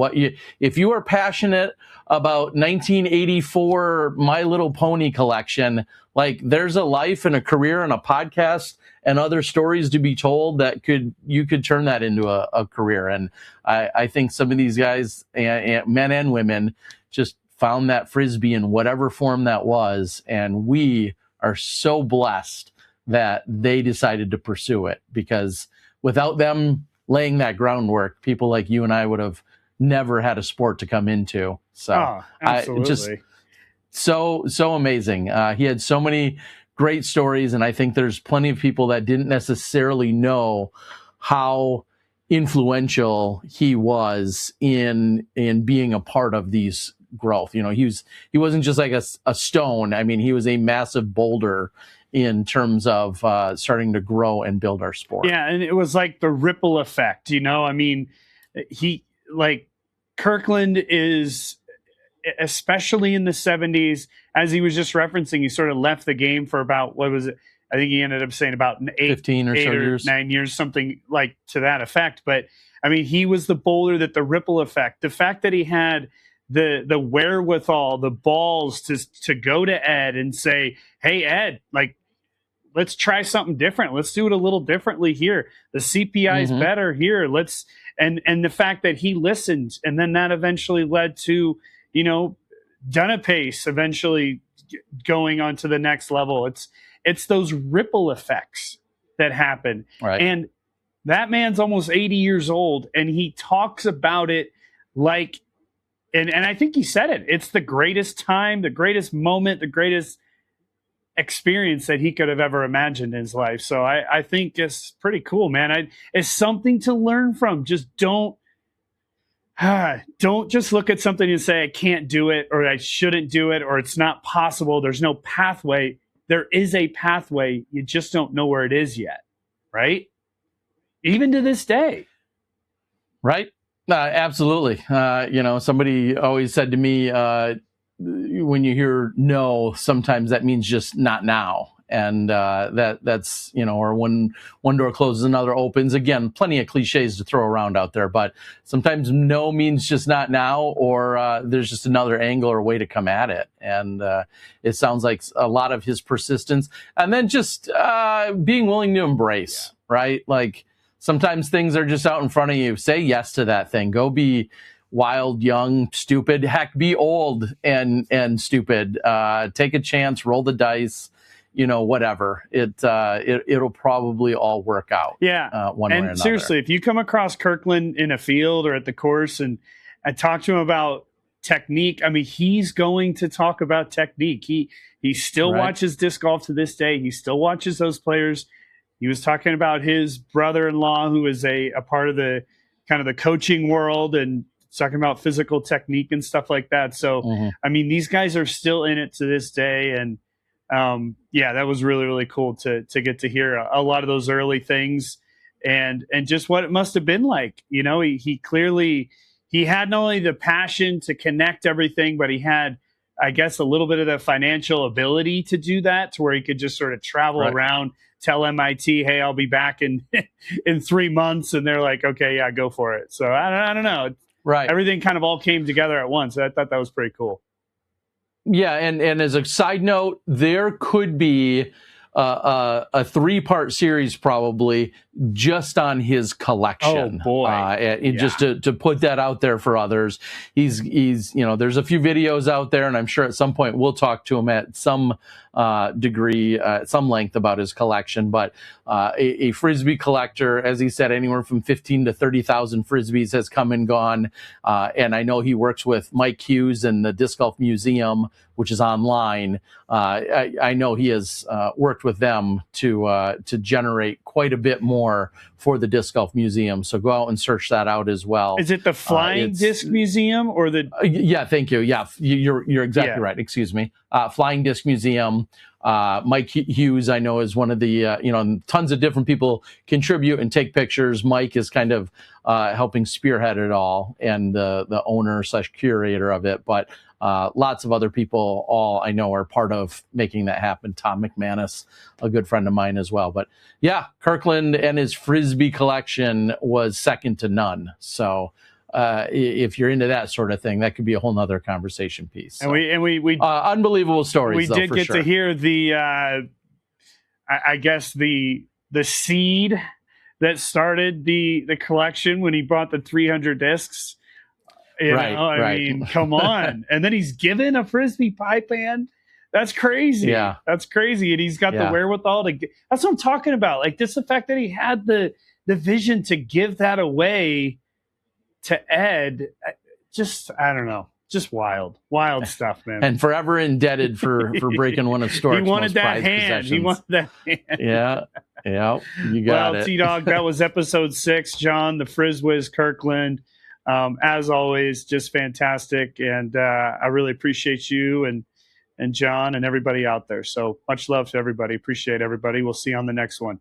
if you are passionate about 1984 My Little Pony collection, like there's a life and a career and a podcast and other stories to be told that you could turn that into a career. And I think some of these guys, men and women, just found that Frisbee in whatever form that was. And we are so blessed that they decided to pursue it, because without them laying that groundwork, people like you and I would have never had a sport to come into. So absolutely. Just so amazing. He had so many great stories, and I think there's plenty of people that didn't necessarily know how influential he was in being a part of these growth. He wasn't just like a stone. I mean, he was a massive boulder in terms of starting to grow and build our sport. Yeah, and it was like the ripple effect, I mean, Kirkland is, especially in the 70s, as he was just referencing, he sort of left the game for about, what was it? I think he ended up saying about 15 or so years. 9 years, something like to that effect. But I mean, he was the bowler that the ripple effect, the fact that he had the wherewithal, the balls to go to Ed and say, hey, Ed, like, let's try something different. Let's do it a little differently here. The CPI is better here. And the fact that he listened, and then that eventually led to, Dunapace eventually going on to the next level. It's those ripple effects that happen. Right. And that man's almost 80 years old, and he talks about it like, and I think he said it, it's the greatest time, the greatest moment, the greatest experience that he could have ever imagined in his life. So I think it's pretty cool, man. It's something to learn from. Just don't just look at something and say, I can't do it, or I shouldn't do it, or it's not possible. There's no pathway. There is a pathway. You just don't know where it is yet. Right? Even to this day. Right. Absolutely. Somebody always said to me, when you hear no, sometimes that means just not now. And that's, or when one door closes, another opens. Again, plenty of cliches to throw around out there, but sometimes no means just not now, or there's just another angle or way to come at it. And it sounds like a lot of his persistence, and then just being willing to embrace, right? Like, sometimes things are just out in front of you. Say yes to that thing. Go be wild, young, stupid. Heck, be old and stupid. Take a chance. Roll the dice. Whatever. It'll probably all work out. Yeah. One way or another. Seriously, if you come across Kirkland in a field or at the course, and I talk to him about technique, I mean, he's going to talk about technique. He still watches disc golf to this day. He still watches those players. He was talking about his brother-in-law, who is a part of the kind of the coaching world, and talking about physical technique and stuff like that. So, I mean, these guys are still in it to this day. And that was really, really cool to get to hear a lot of those early things and just what it must have been like. He clearly, he had not only the passion to connect everything, but he had, I guess, a little bit of the financial ability to do that, to where he could just sort of travel around, tell MIT, hey, I'll be back in 3 months. And they're like, okay, yeah, go for it. So I don't know. Right. Everything kind of all came together at once. I thought that was pretty cool. Yeah. And as a side note, there could be a 3-part series probably just on his collection. Oh boy. Just to put that out there for others. He's there's a few videos out there, and I'm sure at some point we'll talk to him at some degree, some length about his collection. But a Frisbee collector, as he said, anywhere from 15 to 30,000 Frisbees has come and gone. And I know he works with Mike Hughes and the Disc Golf Museum, which is online. I know he has worked with them to generate quite a bit more for the Disc Golf Museum. So go out and search that out as well. Is it the Flying Disc Museum or the? Yeah, thank you. Yeah, you're exactly right. Excuse me. Flying Disc Museum. Mike Hughes, I know, is one of the, tons of different people contribute and take pictures. Mike is kind of helping spearhead it all, and the owner / curator of it. But lots of other people, all I know, are part of making that happen. Tom McManus, a good friend of mine as well. But yeah, Kirkland and his Frisbee collection was second to none. So if you're into that sort of thing, that could be a whole nother conversation piece. So, and we unbelievable stories. We did get sure. to hear the, I guess the seed that started the collection when he brought the 300 discs. I mean, come on. And then he's given a Frisbee pie pan. That's crazy. Yeah. That's crazy. And he's got the wherewithal to that's what I'm talking about. Like, just the fact that he had the vision to give that away to Ed. I don't know. Just wild stuff, man. And forever indebted for breaking one of Stork's he wanted most that prized hand. possessions. He wanted that hand. Yeah, you got it. Well, T-Dog, that was episode 6. John, the FrizWhiz Kirkland. As always, just fantastic. And I really appreciate you and John and everybody out there. So much love to everybody. Appreciate everybody. We'll see you on the next one.